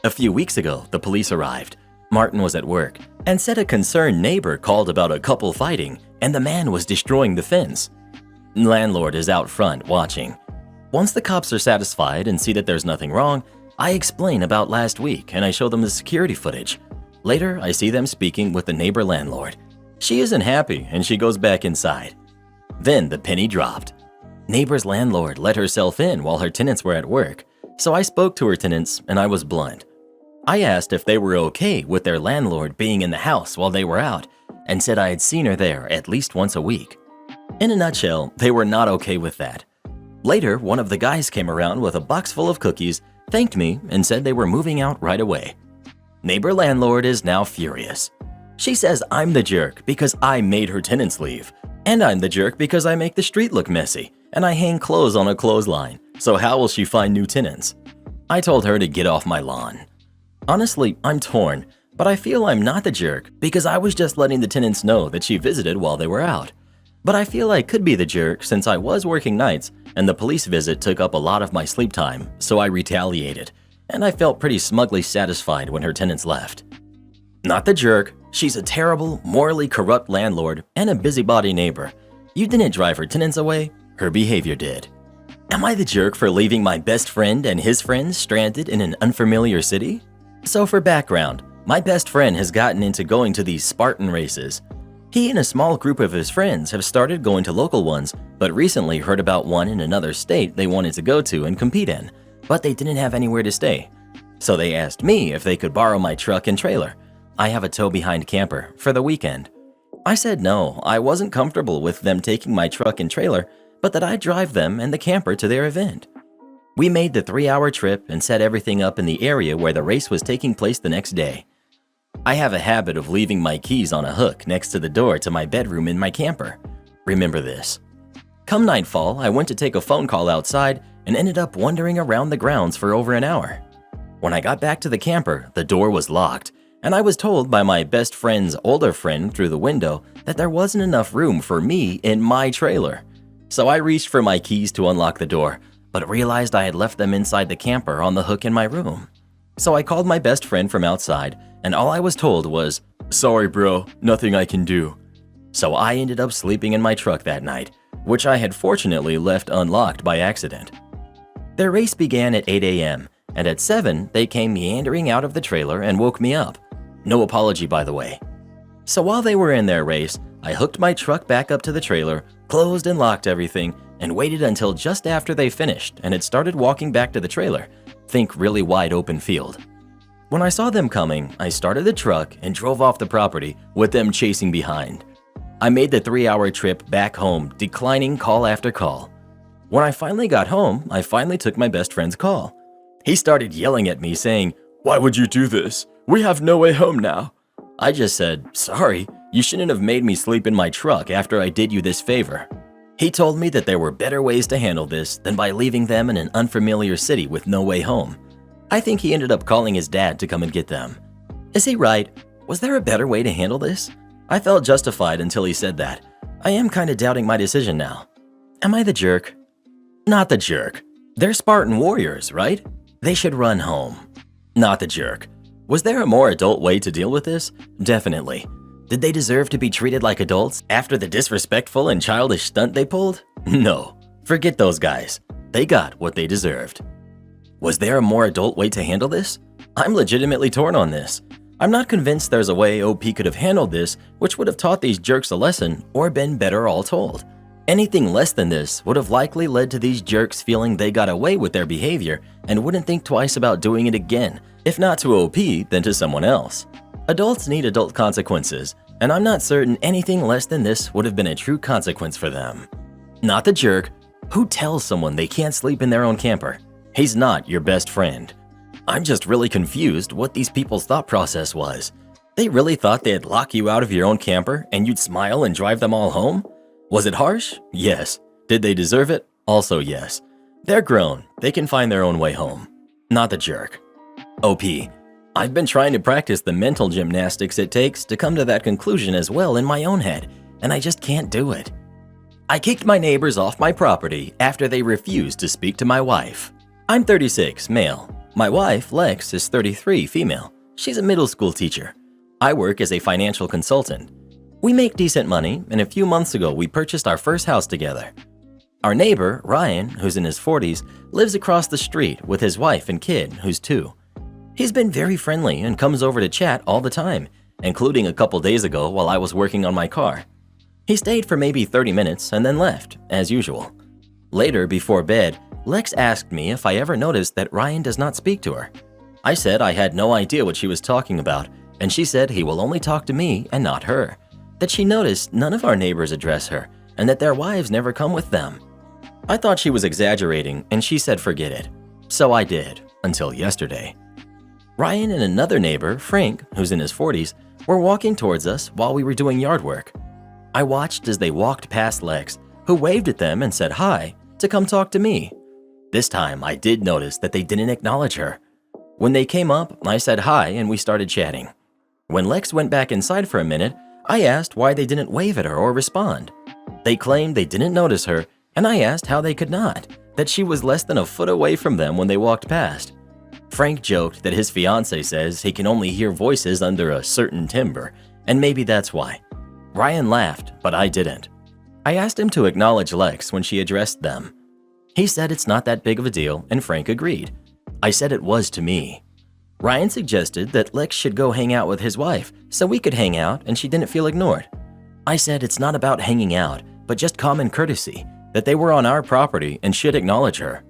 A few weeks ago, the police arrived. Martin was at work and said a concerned neighbor called about a couple fighting and the man was destroying the fence. Landlord is out front watching. Once the cops are satisfied and see that there's nothing wrong, I explain about last week and I show them the security footage. Later, I see them speaking with the neighbor landlord. She isn't happy and she goes back inside. Then the penny dropped. Neighbor's landlord let herself in while her tenants were at work, so I spoke to her tenants and I was blunt. I asked if they were okay with their landlord being in the house while they were out, and said I had seen her there at least once a week. In a nutshell, they were not okay with that. Later, one of the guys came around with a box full of cookies, thanked me, and said they were moving out right away. Neighbor landlord is now furious. She says I'm the jerk because I made her tenants leave, and I'm the jerk because I make the street look messy, and I hang clothes on a clothesline, so how will she find new tenants? I told her to get off my lawn. Honestly, I'm torn, but I feel I'm not the jerk because I was just letting the tenants know that she visited while they were out. But I feel I could be the jerk since I was working nights and the police visit took up a lot of my sleep time, so I retaliated, and I felt pretty smugly satisfied when her tenants left. Not the jerk, she's a terrible, morally corrupt landlord and a busybody neighbor. You didn't drive her tenants away, her behavior did. Am I the jerk for leaving my best friend and his friends stranded in an unfamiliar city? So for background, my best friend has gotten into going to these Spartan races. He and a small group of his friends have started going to local ones, but recently heard about one in another state they wanted to go to and compete in, but they didn't have anywhere to stay. So they asked me if they could borrow my truck and trailer. I have a tow-behind camper for the weekend. I said no, I wasn't comfortable with them taking my truck and trailer, but that I'd drive them and the camper to their event. We made the 3-hour trip and set everything up in the area where the race was taking place the next day. I have a habit of leaving my keys on a hook next to the door to my bedroom in my camper. Remember this. Come nightfall, I went to take a phone call outside and ended up wandering around the grounds for over an hour. When I got back to the camper, the door was locked, and I was told by my best friend's older friend through the window that there wasn't enough room for me in my trailer. So I reached for my keys to unlock the door, but realized I had left them inside the camper on the hook in my room. So I called my best friend from outside, and all I was told was, "Sorry bro, nothing I can do." So I ended up sleeping in my truck that night, which I had fortunately left unlocked by accident. Their race began at 8 a.m., and at 7 they came meandering out of the trailer and woke me up. No apology, by the way. So while they were in their race, I hooked my truck back up to the trailer, closed and locked everything, and waited until just after they finished and had started walking back to the trailer. Think really wide open field. When I saw them coming, I started the truck and drove off the property with them chasing behind. I made the 3-hour trip back home, declining call after call. When I finally got home, I finally took my best friend's call. He started yelling at me saying, "Why would you do this? We have no way home now." I just said, "Sorry, you shouldn't have made me sleep in my truck after I did you this favor." He told me that there were better ways to handle this than by leaving them in an unfamiliar city with no way home. I think he ended up calling his dad to come and get them. Is he right? Was there a better way to handle this? I felt justified until he said that. I am kind of doubting my decision now. Am I the jerk? Not the jerk. They're Spartan warriors, right? They should run home. Not the jerk. Was there a more adult way to deal with this? Definitely. Did they deserve to be treated like adults after the disrespectful and childish stunt they pulled? No. Forget those guys. They got what they deserved. Was there a more adult way to handle this? I'm legitimately torn on this. I'm not convinced there's a way OP could have handled this which would have taught these jerks a lesson or been better all told. Anything less than this would have likely led to these jerks feeling they got away with their behavior and wouldn't think twice about doing it again, if not to OP, then to someone else. Adults need adult consequences, and I'm not certain anything less than this would have been a true consequence for them. Not the jerk. Who tells someone they can't sleep in their own camper? He's not your best friend. I'm just really confused what these people's thought process was. They really thought they'd lock you out of your own camper and you'd smile and drive them all home? Was it harsh? Yes. Did they deserve it? Also yes. They're grown. They can find their own way home. Not the jerk. OP. I've been trying to practice the mental gymnastics it takes to come to that conclusion as well in my own head, and I just can't do it. I kicked my neighbors off my property after they refused to speak to my wife. I'm 36, male. My wife, Lex, is 33, female. She's a middle school teacher. I work as a financial consultant. We make decent money, and a few months ago we purchased our first house together. Our neighbor, Ryan, who's in his 40s, lives across the street with his wife and kid, who's 2. He's been very friendly and comes over to chat all the time, including a couple days ago while I was working on my car. He stayed for maybe 30 minutes and then left, as usual. Later, before bed, Lex asked me if I ever noticed that Ryan does not speak to her. I said I had no idea what she was talking about, and she said he will only talk to me and not her, that she noticed none of our neighbors address her, and that their wives never come with them. I thought she was exaggerating, and she said forget it. So I did, until yesterday. Ryan and another neighbor, Frank, who's in his 40s, were walking towards us while we were doing yard work. I watched as they walked past Lex, who waved at them and said hi, to come talk to me. This time, I did notice that they didn't acknowledge her. When they came up, I said hi and we started chatting. When Lex went back inside for a minute, I asked why they didn't wave at her or respond. They claimed they didn't notice her, and I asked how they could not, that she was less than a foot away from them when they walked past. Frank joked that his fiancé says he can only hear voices under a certain timbre, and maybe that's why. Ryan laughed, but I didn't. I asked him to acknowledge Lex when she addressed them. He said it's not that big of a deal, and Frank agreed. I said it was to me. Ryan suggested that Lex should go hang out with his wife so we could hang out and she didn't feel ignored. I said it's not about hanging out, but just common courtesy, that they were on our property and should acknowledge her.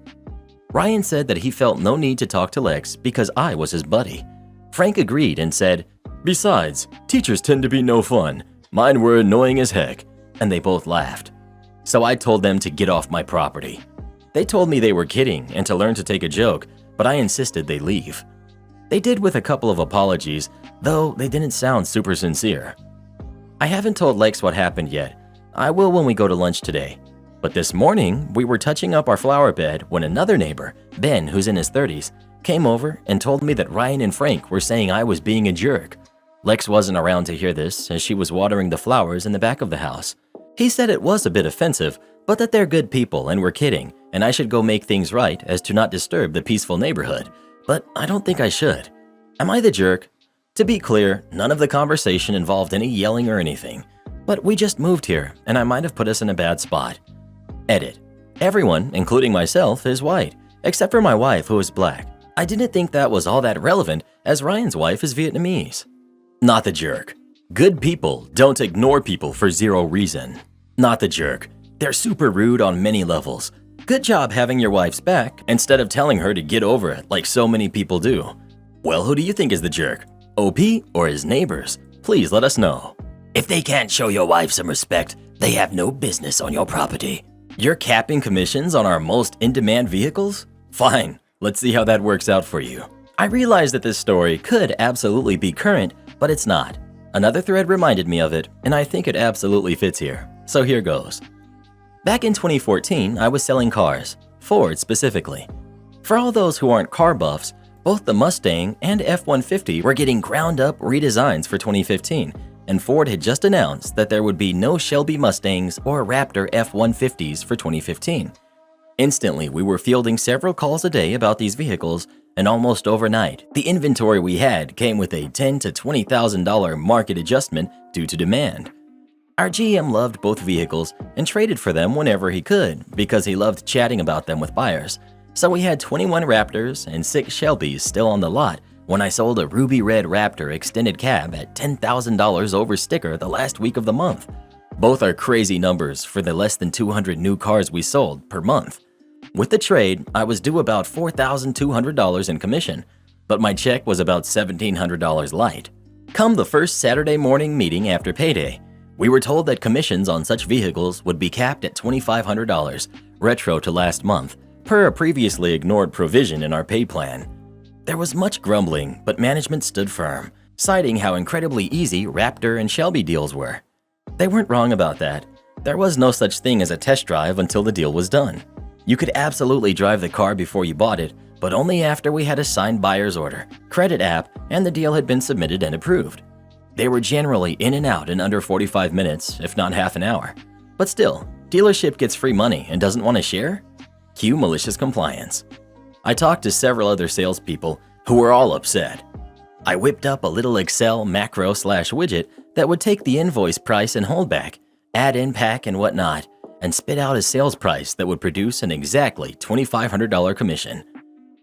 Ryan said that he felt no need to talk to Lex because I was his buddy. Frank agreed and said, "Besides, teachers tend to be no fun. Mine were annoying as heck," and they both laughed. So I told them to get off my property. They told me they were kidding and to learn to take a joke, but I insisted they leave. They did with a couple of apologies, though they didn't sound super sincere. I haven't told Lex what happened yet. I will when we go to lunch today. But this morning, we were touching up our flower bed when another neighbor, Ben, who's in his 30s, came over and told me that Ryan and Frank were saying I was being a jerk. Lex wasn't around to hear this as she was watering the flowers in the back of the house. He said it was a bit offensive, but that they're good people and were kidding, and I should go make things right as to not disturb the peaceful neighborhood. But I don't think I should. Am I the jerk? To be clear, none of the conversation involved any yelling or anything. But we just moved here, and I might have put us in a bad spot. Edit. Everyone, including myself, is white, except for my wife, who is black. I didn't think that was all that relevant, as Ryan's wife is Vietnamese. Not the jerk. Good people don't ignore people for zero reason. Not the jerk. They're super rude on many levels. Good job having your wife's back instead of telling her to get over it like so many people do. Well, who do you think is the jerk? OP or his neighbors? Please let us know. If they can't show your wife some respect, they have no business on your property. You're capping commissions on our most in-demand vehicles? Fine, let's see how that works out for you. I realize that this story could absolutely be current, but it's not. Another thread reminded me of it, and I think it absolutely fits here. So here goes. Back in 2014, I was selling cars, Ford specifically. For all those who aren't car buffs, both the Mustang and F-150 were getting ground-up redesigns for 2015, and Ford had just announced that there would be no Shelby Mustangs or Raptor F-150s for 2015. Instantly, we were fielding several calls a day about these vehicles, and almost overnight, the inventory we had came with a $10,000 to $20,000 market adjustment due to demand. Our GM loved both vehicles and traded for them whenever he could because he loved chatting about them with buyers. So we had 21 Raptors and 6 Shelbys still on the lot when I sold a ruby red Raptor extended cab at $10,000 over sticker the last week of the month. Both are crazy numbers for the less than 200 new cars we sold per month. With the trade, I was due about $4,200 in commission, but my check was about $1,700 light. Come the first Saturday morning meeting after payday, we were told that commissions on such vehicles would be capped at $2,500, retro to last month, per a previously ignored provision in our pay plan. There was much grumbling, but management stood firm, citing how incredibly easy Raptor and Shelby deals were. They weren't wrong about that. There was no such thing as a test drive until the deal was done. You could absolutely drive the car before you bought it, but only after we had a signed buyer's order, credit app, and the deal had been submitted and approved. They were generally in and out in under 45 minutes, if not half an hour. But still, dealership gets free money and doesn't want to share? Cue malicious compliance. I talked to several other salespeople who were all upset. I whipped up a little Excel macro/widget that would take the invoice price and holdback, add in pack and whatnot, and spit out a sales price that would produce an exactly $2,500 commission.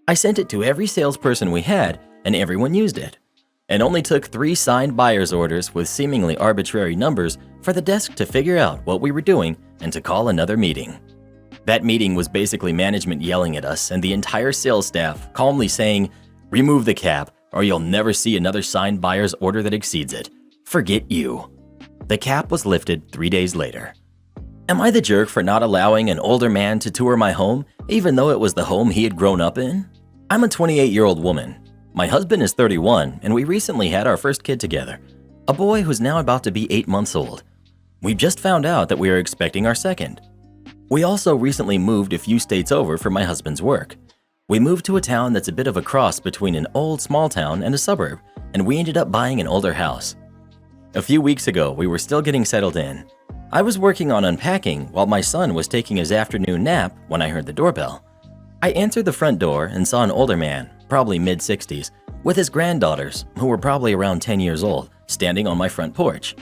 I sent it to every salesperson we had, and everyone used it. It only took 3 signed buyer's orders with seemingly arbitrary numbers for the desk to figure out what we were doing and to call another meeting. That meeting was basically management yelling at us and the entire sales staff calmly saying, Remove the cap, or you'll never see another signed buyer's order that exceeds it. Forget you." The cap was lifted 3 days later. Am I the jerk for not allowing an older man to tour my home, even though it was the home he had grown up in? I'm a 28-year-old woman. My husband is 31, and we recently had our first kid together, a boy who's now about to be 8 months old. We've just found out that we are expecting our second. We also recently moved a few states over for my husband's work. We moved to a town that's a bit of a cross between an old small town and a suburb, and we ended up buying an older house. A few weeks ago, we were still getting settled in. I was working on unpacking while my son was taking his afternoon nap when I heard the doorbell. I answered the front door and saw an older man, probably mid-60s, with his granddaughters, who were probably around 10 years old, standing on my front porch.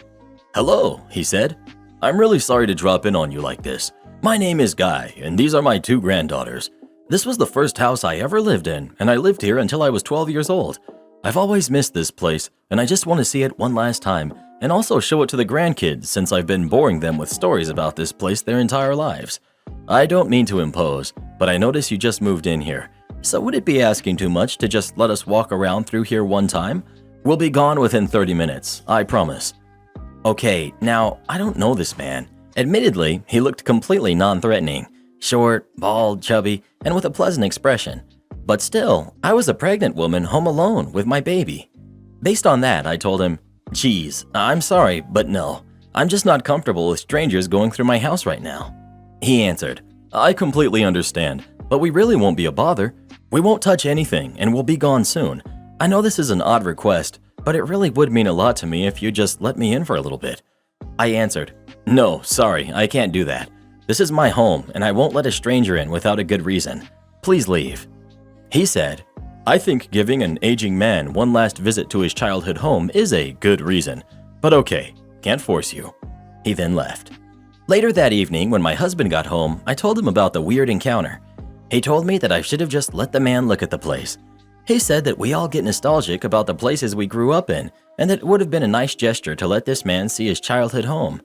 "Hello," he said. "I'm really sorry to drop in on you like this. My name is Guy, and these are my 2 granddaughters. This was the first house I ever lived in, and I lived here until I was 12 years old. I've always missed this place, and I just want to see it one last time, and also show it to the grandkids since I've been boring them with stories about this place their entire lives. I don't mean to impose, but I notice you just moved in here. So would it be asking too much to just let us walk around through here one time? We'll be gone within 30 minutes, I promise." Okay, now, I don't know this man. Admittedly, he looked completely non-threatening. Short, bald, chubby, and with a pleasant expression. But still, I was a pregnant woman home alone with my baby. Based on that, I told him, "Geez, I'm sorry, but no. I'm just not comfortable with strangers going through my house right now." He answered, "I completely understand, but we really won't be a bother. We won't touch anything, and we'll be gone soon. I know this is an odd request, but it really would mean a lot to me if you just let me in for a little bit." I answered, "No, sorry, I can't do that. This is my home, and I won't let a stranger in without a good reason. Please leave." He said, "I think giving an aging man one last visit to his childhood home is a good reason, but okay, can't force you." He then left. Later that evening, when my husband got home, I told him about the weird encounter. He told me that I should have just let the man look at the place. He said that we all get nostalgic about the places we grew up in, and that it would have been a nice gesture to let this man see his childhood home.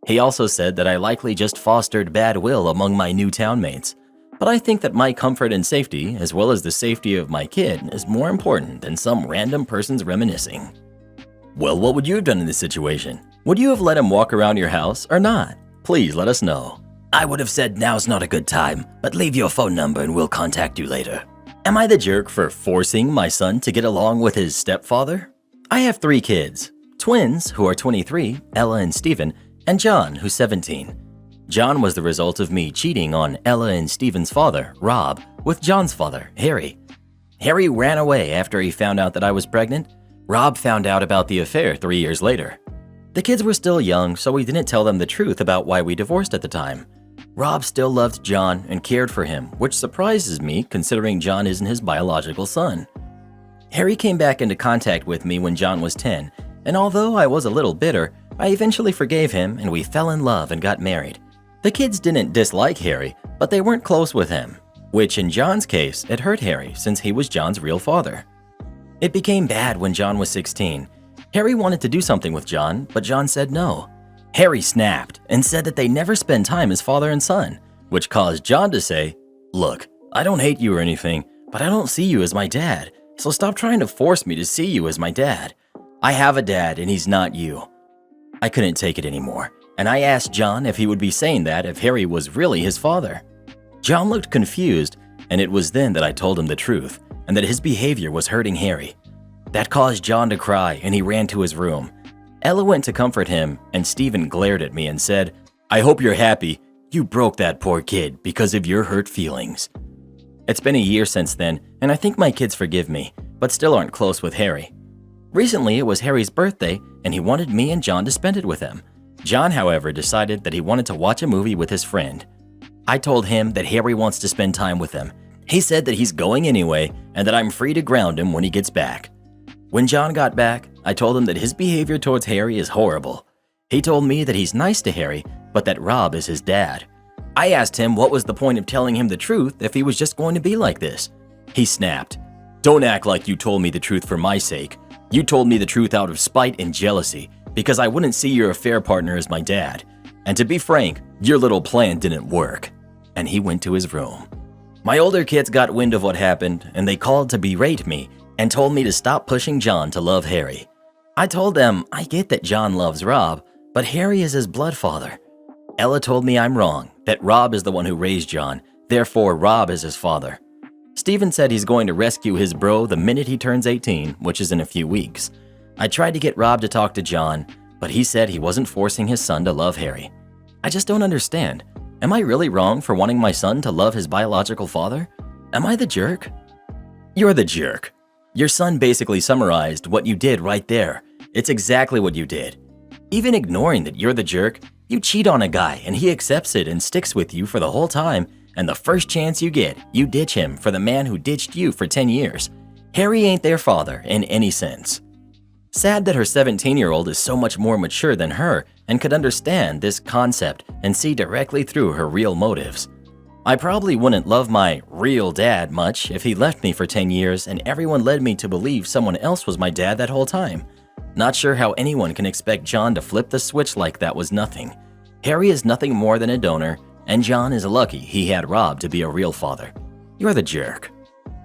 He also said that I likely just fostered bad will among my new townmates. But I think that my comfort and safety, as well as the safety of my kid, is more important than some random person's reminiscing. Well, what would you have done in this situation? Would you have let him walk around your house or not? Please let us know. I would have said now's not a good time, but leave your phone number and we'll contact you later. Am I the jerk for forcing my son to get along with his stepfather? I have 3 kids, twins who are 23, Ella and Steven, and John, who's 17. John was the result of me cheating on Ella and Steven's father, Rob, with John's father, Harry. Harry ran away after he found out that I was pregnant. Rob found out about the affair 3 years later. The kids were still young, so we didn't tell them the truth about why we divorced at the time. Rob still loved John and cared for him, which surprises me considering John isn't his biological son. Harry came back into contact with me when John was 10, and although I was a little bitter, I eventually forgave him and we fell in love and got married. The kids didn't dislike Harry, but they weren't close with him, which in John's case, it hurt Harry since he was John's real father. It became bad when John was 16. Harry wanted to do something with John, but John said no. Harry snapped and said that they never spend time as father and son, which caused John to say, "Look, I don't hate you or anything, but I don't see you as my dad, so stop trying to force me to see you as my dad. I have a dad and he's not you." I couldn't take it anymore, and I asked John if he would be saying that if Harry was really his father. John looked confused, and it was then that I told him the truth, and that his behavior was hurting Harry. That caused John to cry, and he ran to his room. Ella went to comfort him, and Steven glared at me and said, "I hope you're happy. You broke that poor kid because of your hurt feelings." It's been a year since then, and I think my kids forgive me, but still aren't close with Harry. Recently, it was Harry's birthday, and he wanted me and John to spend it with him. John, however, decided that he wanted to watch a movie with his friend. I told him that Harry wants to spend time with him. He said that he's going anyway, and that I'm free to ground him when he gets back. When John got back, I told him that his behavior towards Harry is horrible. He told me that he's nice to Harry, but that Rob is his dad. I asked him what was the point of telling him the truth if he was just going to be like this. He snapped, "Don't act like you told me the truth for my sake. You told me the truth out of spite and jealousy, because I wouldn't see your affair partner as my dad. And to be frank, your little plan didn't work." And he went to his room. My older kids got wind of what happened, and they called to berate me, and told me to stop pushing John to love Harry. I told them I get that John loves Rob, but Harry is his blood father. Ella told me I'm wrong, that Rob is the one who raised John, therefore Rob is his father. Steven said he's going to rescue his bro the minute he turns 18, which is in a few weeks. I tried to get Rob to talk to John, but he said he wasn't forcing his son to love Harry. I just don't understand. Am I really wrong for wanting my son to love his biological father? Am I the jerk? You're the jerk. Your son basically summarized what you did right there. It's exactly what you did. Even ignoring that you're the jerk, you cheat on a guy and he accepts it and sticks with you for the whole time, and the first chance you get, you ditch him for the man who ditched you for 10 years. Harry ain't their father in any sense. Sad that her 17-year-old is so much more mature than her and could understand this concept and see directly through her real motives. I probably wouldn't love my real dad much if he left me for 10 years and everyone led me to believe someone else was my dad that whole time. Not sure how anyone can expect John to flip the switch like that was nothing. Harry is nothing more than a donor, and John is lucky he had Rob to be a real father. You're the jerk.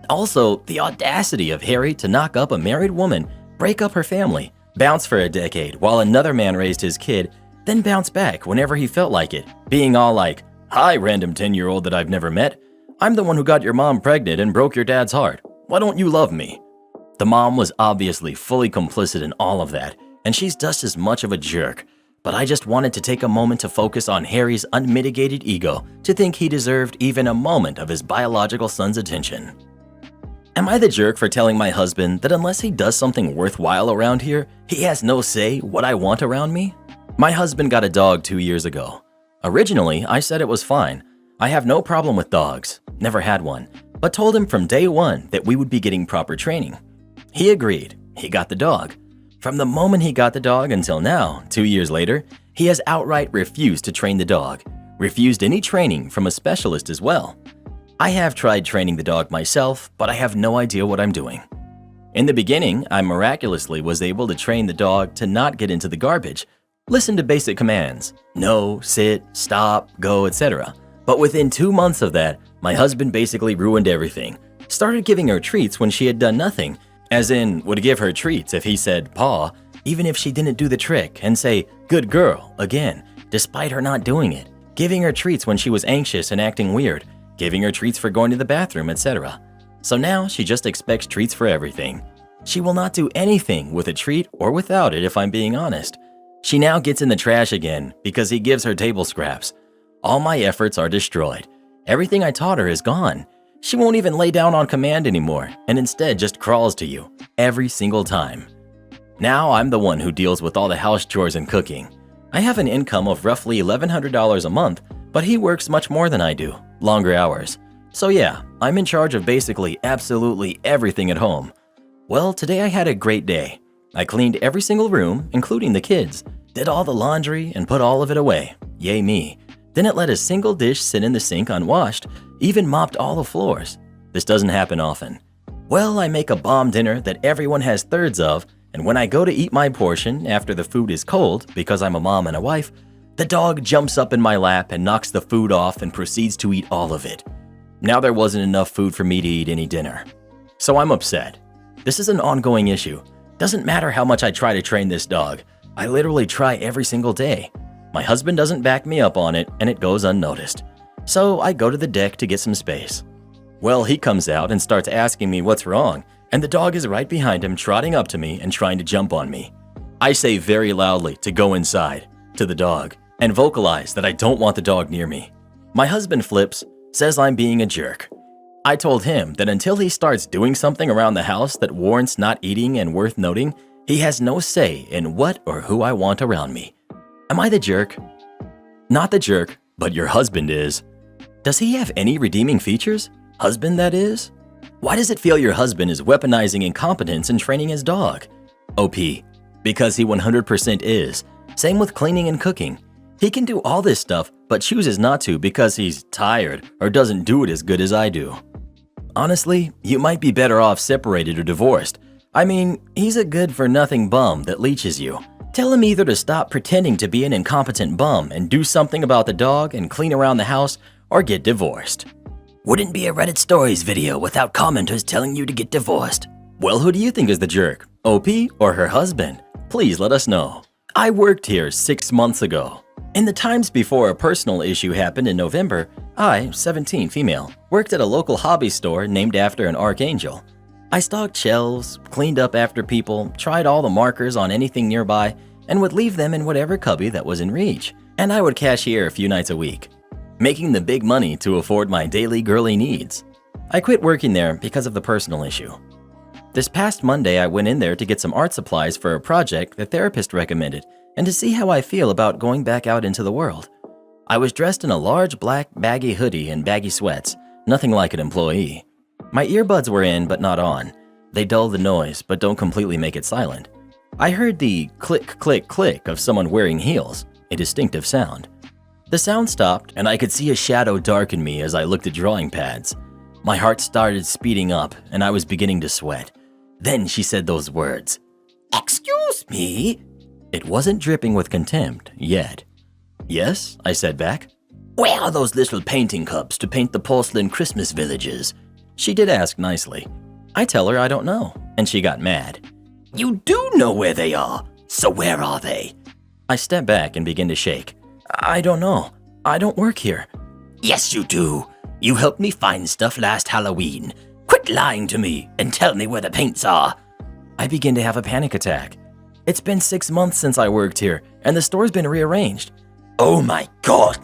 Also, the audacity of Harry to knock up a married woman, break up her family, bounce for a decade while another man raised his kid, then bounce back whenever he felt like it, being all like, "Hi, random 10-year-old that I've never met. I'm the one who got your mom pregnant and broke your dad's heart. Why don't you love me?" The mom was obviously fully complicit in all of that, and she's just as much of a jerk. But I just wanted to take a moment to focus on Harry's unmitigated ego to think he deserved even a moment of his biological son's attention. Am I the jerk for telling my husband that unless he does something worthwhile around here, he has no say what I want around me? My husband got a dog 2 years ago. Originally, I said it was fine. I have no problem with dogs, never had one, but told him from day one that we would be getting proper training. He agreed. He got the dog. From the moment he got the dog until now, 2 years later, he has outright refused to train the dog, refused any training from a specialist as well. I have tried training the dog myself, but I have no idea what I'm doing. In the beginning, I miraculously was able to train the dog to not get into the garbage, listen to basic commands, no, sit, stop, go, etc. But within 2 months of that, my husband basically ruined everything, started giving her treats when she had done nothing, as in would give her treats if he said paw, even if she didn't do the trick, and say good girl again, despite her not doing it, giving her treats when she was anxious and acting weird, giving her treats for going to the bathroom, etc. So now she just expects treats for everything. She will not do anything with a treat or without it if I'm being honest. She now gets in the trash again because he gives her table scraps. All my efforts are destroyed. Everything I taught her is gone. She won't even lay down on command anymore and instead just crawls to you every single time. Now I'm the one who deals with all the house chores and cooking. I have an income of roughly $1,100 a month, but he works much more than I do, longer hours. So yeah, I'm in charge of basically absolutely everything at home. Well, today I had a great day. I cleaned every single room, including the kids, did all the laundry and put all of it away. Yay me. Didn't let a single dish sit in the sink unwashed, even mopped all the floors. This doesn't happen often. Well, I make a bomb dinner that everyone has thirds of, and when I go to eat my portion after the food is cold, because I'm a mom and a wife, the dog jumps up in my lap and knocks the food off and proceeds to eat all of it. Now there wasn't enough food for me to eat any dinner. So I'm upset. This is an ongoing issue. Doesn't matter how much I try to train this dog. I literally try every single day. My husband doesn't back me up on it, and it goes unnoticed. So I go to the deck to get some space. Well, he comes out and starts asking me what's wrong, and the dog is right behind him trotting up to me and trying to jump on me. I say very loudly to go inside, to the dog, and vocalize that I don't want the dog near me. My husband flips, says I'm being a jerk. I told him that until he starts doing something around the house that warrants not eating and worth noting, he has no say in what or who I want around me. Am I the jerk? Not the jerk, but your husband is. Does he have any redeeming features? Husband, that is? Why does it feel your husband is weaponizing incompetence in training his dog? OP, because he 100% is. Same with cleaning and cooking. He can do all this stuff, but chooses not to because he's tired or doesn't do it as good as I do. Honestly, you might be better off separated or divorced. I mean, he's a good-for-nothing bum that leeches you. Tell him either to stop pretending to be an incompetent bum and do something about the dog and clean around the house, or get divorced. Wouldn't be a Reddit Stories video without commenters telling you to get divorced. Well, who do you think is the jerk? OP or her husband? Please let us know. I worked here 6 months ago. In the times before a personal issue happened in November, I, 17 female, worked at a local hobby store named after an archangel. I stocked shelves, cleaned up after people, tried all the markers on anything nearby, and would leave them in whatever cubby that was in reach. And I would cashier a few nights a week, making the big money to afford my daily girly needs. I quit working there because of the personal issue. This past Monday, I went in there to get some art supplies for a project the therapist recommended and to see how I feel about going back out into the world. I was dressed in a large black baggy hoodie and baggy sweats, nothing like an employee. My earbuds were in but not on. They dull the noise but don't completely make it silent. I heard the click, click, click of someone wearing heels, a distinctive sound. The sound stopped and I could see a shadow darken me as I looked at drawing pads. My heart started speeding up and I was beginning to sweat. Then she said those words, "Excuse me?" It wasn't dripping with contempt yet. "Yes," I said back. "Where are those little painting cups to paint the porcelain Christmas villages?" She did ask nicely. I tell her I don't know, and she got mad. "You do know where they are, so where are they?" I stepped back and began to shake. "I don't know. I don't work here." "Yes, you do. You helped me find stuff last Halloween. Quit lying to me and tell me where the paints are." I began to have a panic attack. It's been 6 months since I worked here, and the store's been rearranged. "Oh my God,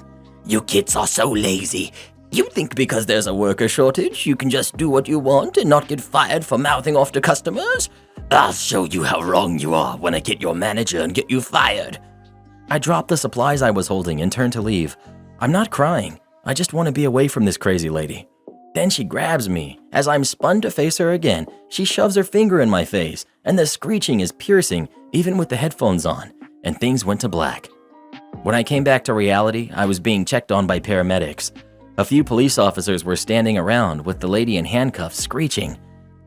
you kids are so lazy. You think because there's a worker shortage, you can just do what you want and not get fired for mouthing off to customers? I'll show you how wrong you are when I get your manager and get you fired." I dropped the supplies I was holding and turned to leave. I'm not crying. I just want to be away from this crazy lady. Then she grabs me. As I'm spun to face her again, she shoves her finger in my face, and the screeching is piercing even with the headphones on, and things went to black. When I came back to reality, I was being checked on by paramedics. A few police officers were standing around with the lady in handcuffs screeching,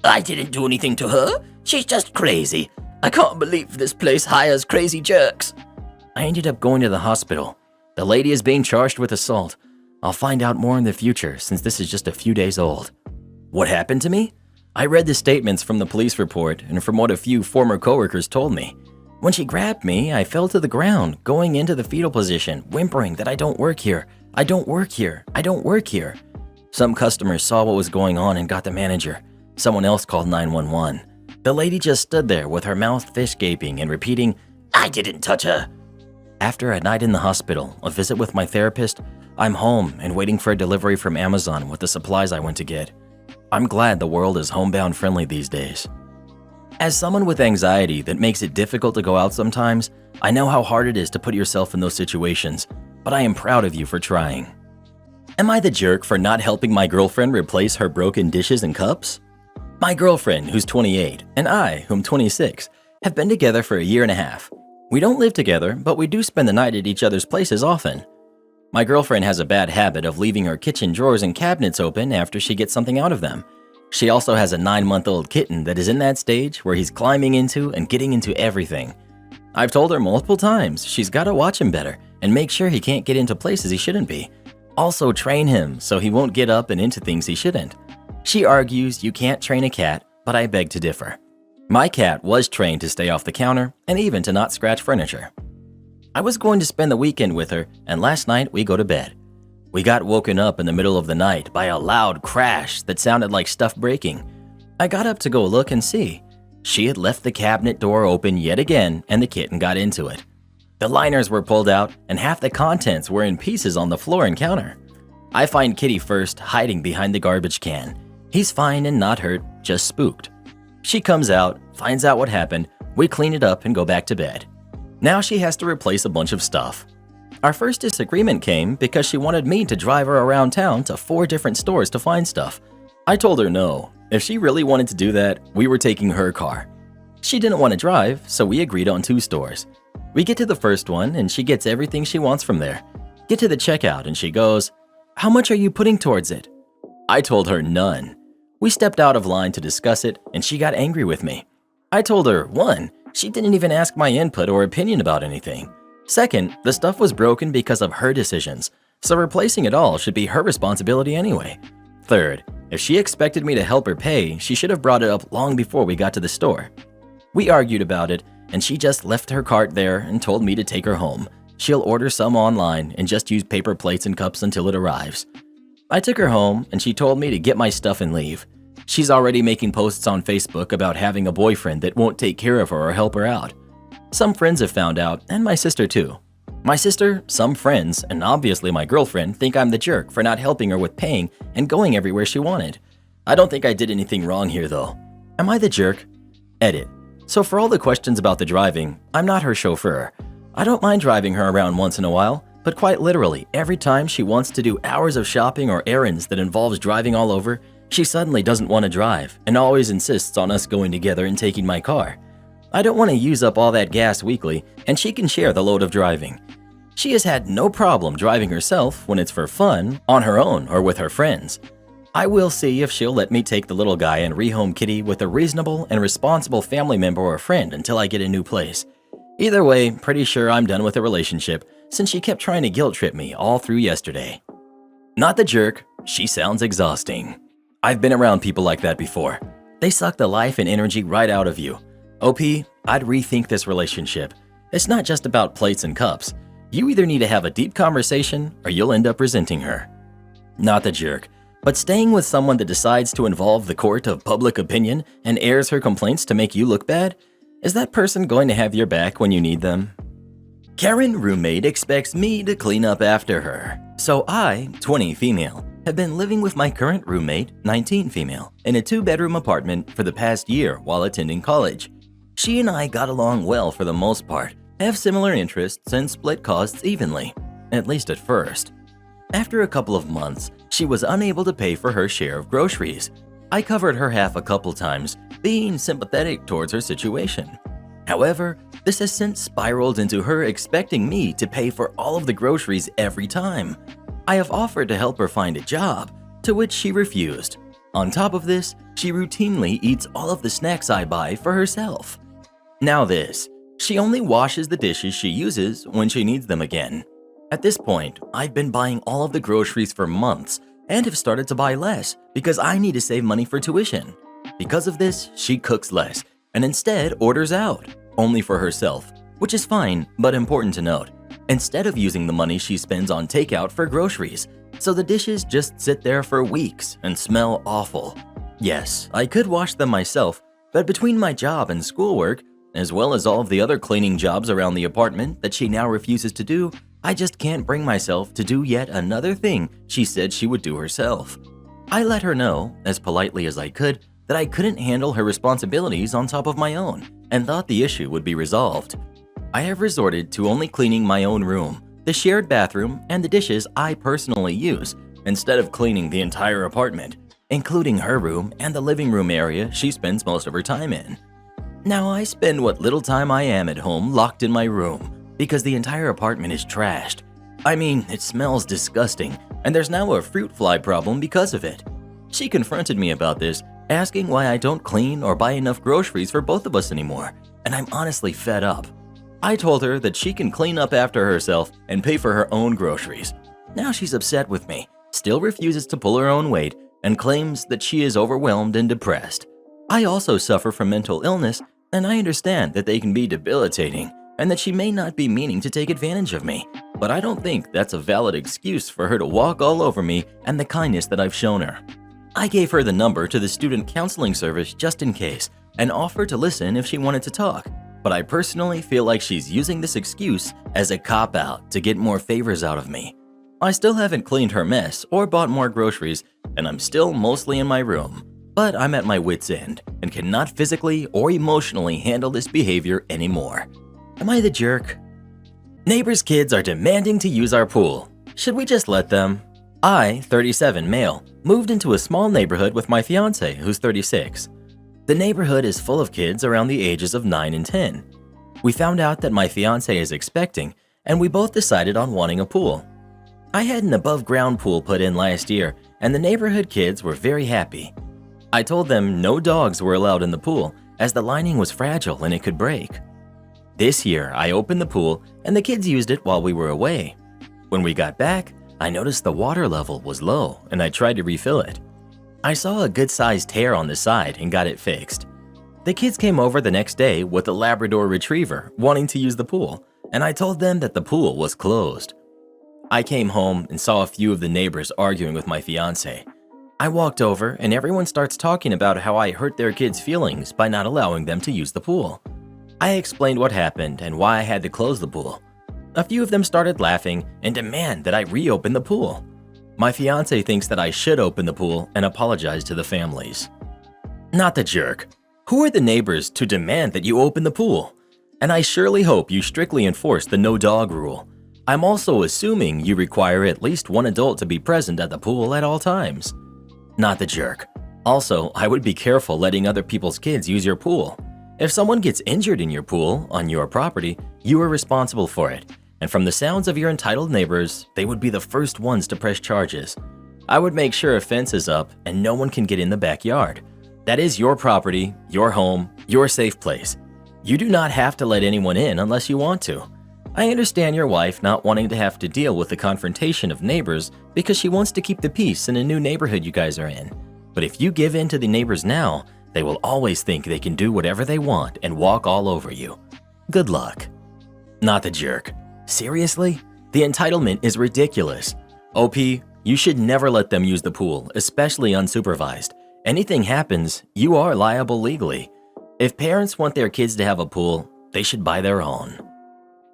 "I didn't do anything to her. She's just crazy. I can't believe this place hires crazy jerks." I ended up going to the hospital. The lady is being charged with assault. I'll find out more in the future since this is just a few days old. What happened to me? I read the statements from the police report and from what a few former coworkers told me. When she grabbed me, I fell to the ground, going into the fetal position, whimpering that I don't work here. I don't work here. I don't work here. Some customers saw what was going on and got the manager. Someone else called 911. The lady just stood there with her mouth fish gaping and repeating, "I didn't touch her." After a night in the hospital, a visit with my therapist, I'm home and waiting for a delivery from Amazon with the supplies I went to get. I'm glad the world is homebound friendly these days. As someone with anxiety that makes it difficult to go out sometimes, I know how hard it is to put yourself in those situations, but I am proud of you for trying. Am I the jerk for not helping my girlfriend replace her broken dishes and cups? My girlfriend, who's 28, and I, whom 26, have been together for a year and a half. We don't live together, but we do spend the night at each other's places often. My girlfriend has a bad habit of leaving her kitchen drawers and cabinets open after she gets something out of them. She also has a 9-month-old kitten that is in that stage where he's climbing into and getting into everything. I've told her multiple times she's got to watch him better and make sure he can't get into places he shouldn't be. Also train him so he won't get up and into things he shouldn't. She argues you can't train a cat, but I beg to differ. My cat was trained to stay off the counter and even to not scratch furniture. I was going to spend the weekend with her, and last night we go to bed. We got woken up in the middle of the night by a loud crash that sounded like stuff breaking. I got up to go look and see. She had left the cabinet door open yet again, and the kitten got into it. The liners were pulled out, and half the contents were in pieces on the floor and counter. I find Kitty first, hiding behind the garbage can. He's fine and not hurt, just spooked. She comes out, finds out what happened, we clean it up and go back to bed. Now she has to replace a bunch of stuff. Our first disagreement came because she wanted me to drive her around town to 4 different stores to find stuff. I told her no. If she really wanted to do that, we were taking her car. She didn't want to drive, so we agreed on 2 stores. We get to the first one and she gets everything she wants from there. Get to the checkout and she goes, "How much are you putting towards it?" I told her none. We stepped out of line to discuss it and she got angry with me. I told her, 1, she didn't even ask my input or opinion about anything. 2nd, the stuff was broken because of her decisions, so replacing it all should be her responsibility anyway. 3rd, If she expected me to help her pay, she should have brought it up long before we got to the store. We argued about it, and she just left her cart there and told me to take her home. She'll order some online and just use paper plates and cups until it arrives. I took her home, and she told me to get my stuff and leave. She's already making posts on Facebook about having a boyfriend that won't take care of her or help her out. Some friends have found out, and my sister too. My sister, some friends, and obviously my girlfriend think I'm the jerk for not helping her with paying and going everywhere she wanted. I don't think I did anything wrong here though. Am I the jerk? Edit. So for all the questions about the driving, I'm not her chauffeur. I don't mind driving her around once in a while, but quite literally, every time she wants to do hours of shopping or errands that involves driving all over, she suddenly doesn't want to drive and always insists on us going together and taking my car. I don't want to use up all that gas weekly, and she can share the load of driving. She has had no problem driving herself when it's for fun, on her own, or with her friends. I will see if she'll let me take the little guy and rehome Kitty with a reasonable and responsible family member or friend until I get a new place. Either way, pretty sure I'm done with the relationship since she kept trying to guilt trip me all through yesterday. Not the jerk, she sounds exhausting. I've been around people like that before. They suck the life and energy right out of you. OP, I'd rethink this relationship. It's not just about plates and cups. You either need to have a deep conversation or you'll end up resenting her. Not the jerk, but staying with someone that decides to involve the court of public opinion and airs her complaints to make you look bad? Is that person going to have your back when you need them? Karen roommate expects me to clean up after her. So I, 20 female, have been living with my current roommate, 19 female, in a 2-bedroom apartment for the past year while attending college. She and I got along well for the most part, have similar interests, and split costs evenly, at least at first. After a couple of months, she was unable to pay for her share of groceries. I covered her half a couple times, being sympathetic towards her situation. However, this has since spiraled into her expecting me to pay for all of the groceries every time. I have offered to help her find a job, to which she refused. On top of this, she routinely eats all of the snacks I buy for herself. Now this, she only washes the dishes she uses when she needs them again. At this point, I've been buying all of the groceries for months and have started to buy less because I need to save money for tuition. Because of this, she cooks less and instead orders out, only for herself, which is fine but important to note. Instead of using the money she spends on takeout for groceries, so the dishes just sit there for weeks and smell awful. Yes, I could wash them myself, but between my job and schoolwork, as well as all of the other cleaning jobs around the apartment that she now refuses to do, I just can't bring myself to do yet another thing she said she would do herself. I let her know, as politely as I could, that I couldn't handle her responsibilities on top of my own, and thought the issue would be resolved. I have resorted to only cleaning my own room, the shared bathroom, and the dishes I personally use, instead of cleaning the entire apartment, including her room and the living room area she spends most of her time in. Now I spend what little time I am at home locked in my room, because the entire apartment is trashed. I mean, it smells disgusting, and there's now a fruit fly problem because of it. She confronted me about this, asking why I don't clean or buy enough groceries for both of us anymore, and I'm honestly fed up. I told her that she can clean up after herself and pay for her own groceries. Now she's upset with me, still refuses to pull her own weight, and claims that she is overwhelmed and depressed. I also suffer from mental illness, and I understand that they can be debilitating and that she may not be meaning to take advantage of me, but I don't think that's a valid excuse for her to walk all over me and the kindness that I've shown her. I gave her the number to the student counseling service just in case and offered to listen if she wanted to talk, but I personally feel like she's using this excuse as a cop-out to get more favors out of me. I still haven't cleaned her mess or bought more groceries, and I'm still mostly in my room. But I'm at my wit's end and cannot physically or emotionally handle this behavior anymore. Am I the jerk? Neighbors' kids are demanding to use our pool. Should we just let them? I, 37 male, moved into a small neighborhood with my fiance, who's 36. The neighborhood is full of kids around the ages of 9 and 10. We found out that my fiance is expecting, and we both decided on wanting a pool. I had an above-ground pool put in last year, and the neighborhood kids were very happy. I told them no dogs were allowed in the pool as the lining was fragile and it could break. This year, I opened the pool and the kids used it while we were away. When we got back, I noticed the water level was low and I tried to refill it. I saw a good-sized tear on the side and got it fixed. The kids came over the next day with a Labrador Retriever wanting to use the pool, and I told them that the pool was closed. I came home and saw a few of the neighbors arguing with my fiance. I walked over and everyone starts talking about how I hurt their kids' feelings by not allowing them to use the pool. I explained what happened and why I had to close the pool. A few of them started laughing and demand that I reopen the pool. My fiance thinks that I should open the pool and apologize to the families. Not the jerk. Who are the neighbors to demand that you open the pool? And I surely hope you strictly enforce the no dog rule. I'm also assuming you require at least one adult to be present at the pool at all times. Not the jerk. Also, I would be careful letting other people's kids use your pool. If someone gets injured in your pool on your property, you are responsible for it. And from the sounds of your entitled neighbors, they would be the first ones to press charges. I would make sure a fence is up and no one can get in the backyard. That is your property, your home, your safe place. You do not have to let anyone in unless you want to. I understand your wife not wanting to have to deal with the confrontation of neighbors because she wants to keep the peace in a new neighborhood you guys are in. But if you give in to the neighbors now, they will always think they can do whatever they want and walk all over you. Good luck. Not the jerk. Seriously? The entitlement is ridiculous. OP, you should never let them use the pool, especially unsupervised. Anything happens, you are liable legally. If parents want their kids to have a pool, they should buy their own.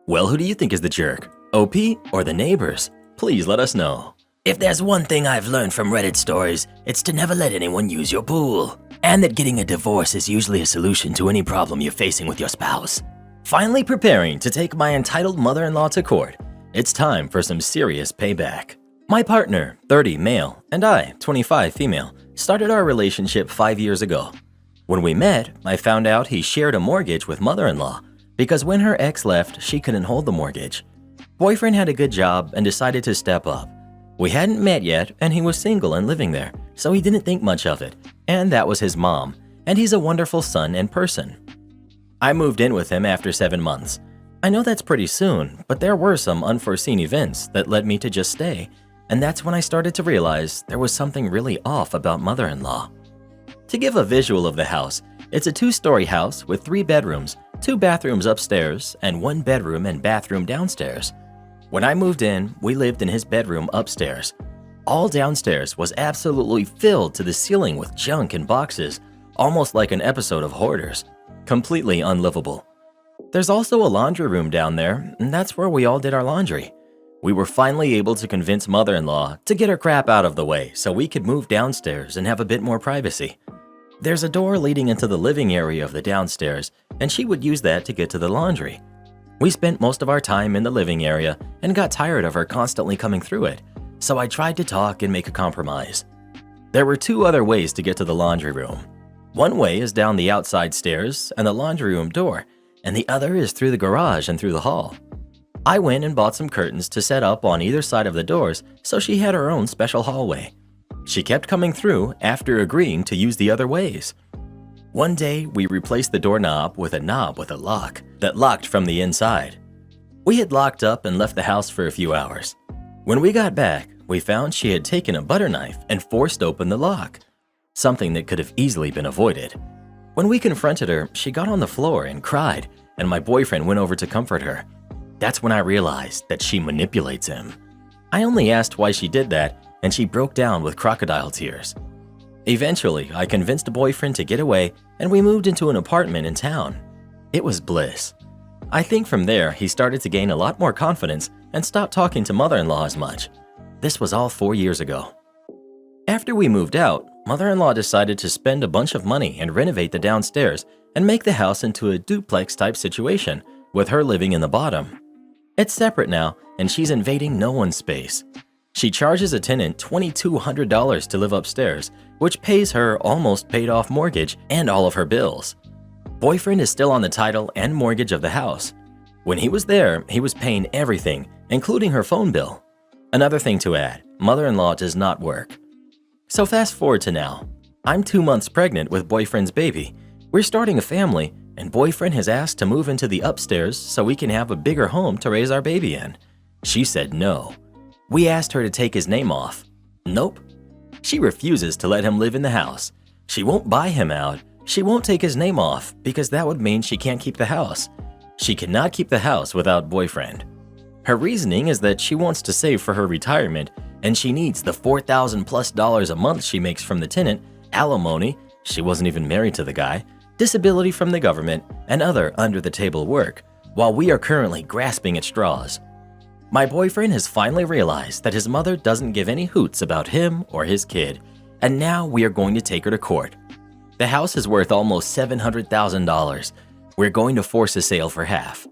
Well, who do you think is the jerk? OP or the neighbors? Please let us know. If there's one thing I've learned from Reddit stories, it's to never let anyone use your pool. And that getting a divorce is usually a solution to any problem you're facing with your spouse. Finally preparing to take my entitled mother-in-law to court, it's time for some serious payback. My partner, 30 male, and I, 25 female, started our relationship 5 years ago. When we met, I found out he shared a mortgage with mother-in-law because when her ex left, she couldn't hold the mortgage. Boyfriend had a good job and decided to step up. We hadn't met yet and he was single and living there, so he didn't think much of it. And that was his mom, and he's a wonderful son and person. I moved in with him after 7 months. I know that's pretty soon, but there were some unforeseen events that led me to just stay, and that's when I started to realize there was something really off about mother-in-law. To give a visual of the house, it's a 2-story house with 3 bedrooms, 2 bathrooms upstairs, and 1 bedroom and bathroom downstairs. When I moved in, we lived in his bedroom upstairs. All downstairs was absolutely filled to the ceiling with junk and boxes, almost like an episode of Hoarders. Completely unlivable. There's also a laundry room down there, and that's where we all did our laundry. We were finally able to convince mother-in-law to get her crap out of the way so we could move downstairs and have a bit more privacy. There's a door leading into the living area of the downstairs, and she would use that to get to the laundry. We spent most of our time in the living area and got tired of her constantly coming through it, so I tried to talk and make a compromise. There were 2 other ways to get to the laundry room. One way is down the outside stairs and the laundry room door, and the other is through the garage and through the hall. I went and bought some curtains to set up on either side of the doors so she had her own special hallway. She kept coming through after agreeing to use the other ways. One day, we replaced the doorknob with a knob with a lock that locked from the inside. We had locked up and left the house for a few hours. When we got back, we found she had taken a butter knife and forced open the lock, something that could have easily been avoided. When we confronted her, she got on the floor and cried, and my boyfriend went over to comfort her. That's when I realized that she manipulates him. I only asked why she did that, and she broke down with crocodile tears. Eventually, I convinced a boyfriend to get away, and we moved into an apartment in town. It was bliss. I think from there, he started to gain a lot more confidence and stopped talking to mother-in-law as much. This was all 4 years ago. After we moved out, mother-in-law decided to spend a bunch of money and renovate the downstairs and make the house into a duplex-type situation, with her living in the bottom. It's separate now, and she's invading no one's space. She charges a tenant $2,200 to live upstairs, which pays her almost paid-off mortgage and all of her bills. Boyfriend is still on the title and mortgage of the house. When he was there, he was paying everything, including her phone bill. Another thing to add, mother-in-law does not work. So fast forward to now. I'm 2 months pregnant with boyfriend's baby. We're starting a family, and boyfriend has asked to move into the upstairs so we can have a bigger home to raise our baby in. She said no. We asked her to take his name off. Nope. She refuses to let him live in the house. She won't buy him out. She won't take his name off because that would mean she can't keep the house. She cannot keep the house without boyfriend. Her reasoning is that she wants to save for her retirement and she needs the $4,000+ a month she makes from the tenant, alimony, she wasn't even married to the guy, disability from the government, and other under-the-table work, while we are currently grasping at straws. My boyfriend has finally realized that his mother doesn't give any hoots about him or his kid, and now we are going to take her to court. The house is worth almost $700,000. We're going to force a sale for half.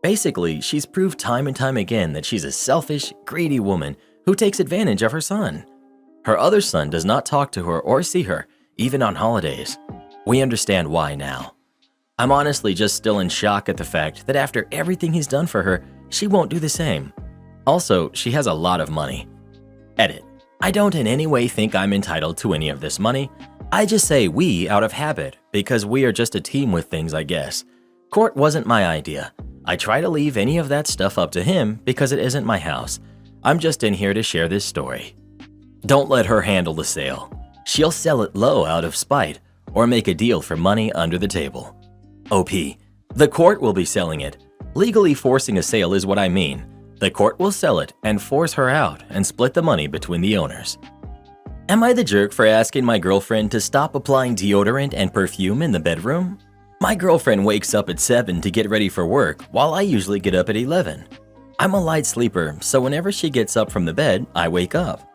Basically, she's proved time and time again that she's a selfish, greedy woman who takes advantage of her son. Her other son does not talk to her or see her, even on holidays. We understand why now. I'm honestly just still in shock at the fact that after everything he's done for her, she won't do the same. Also, she has a lot of money. Edit. I don't in any way think I'm entitled to any of this money. I just say we out of habit because we are just a team with things, I guess. Court wasn't my idea. I try to leave any of that stuff up to him because it isn't my house. I'm just in here to share this story. Don't let her handle the sale. She'll sell it low out of spite or make a deal for money under the table. OP. The court will be selling it. Legally forcing a sale is what I mean. The court will sell it and force her out and split the money between the owners. Am I the jerk for asking my girlfriend to stop applying deodorant and perfume in the bedroom? My girlfriend wakes up at 7 to get ready for work while I usually get up at 11. I'm a light sleeper, so whenever she gets up from the bed, I wake up.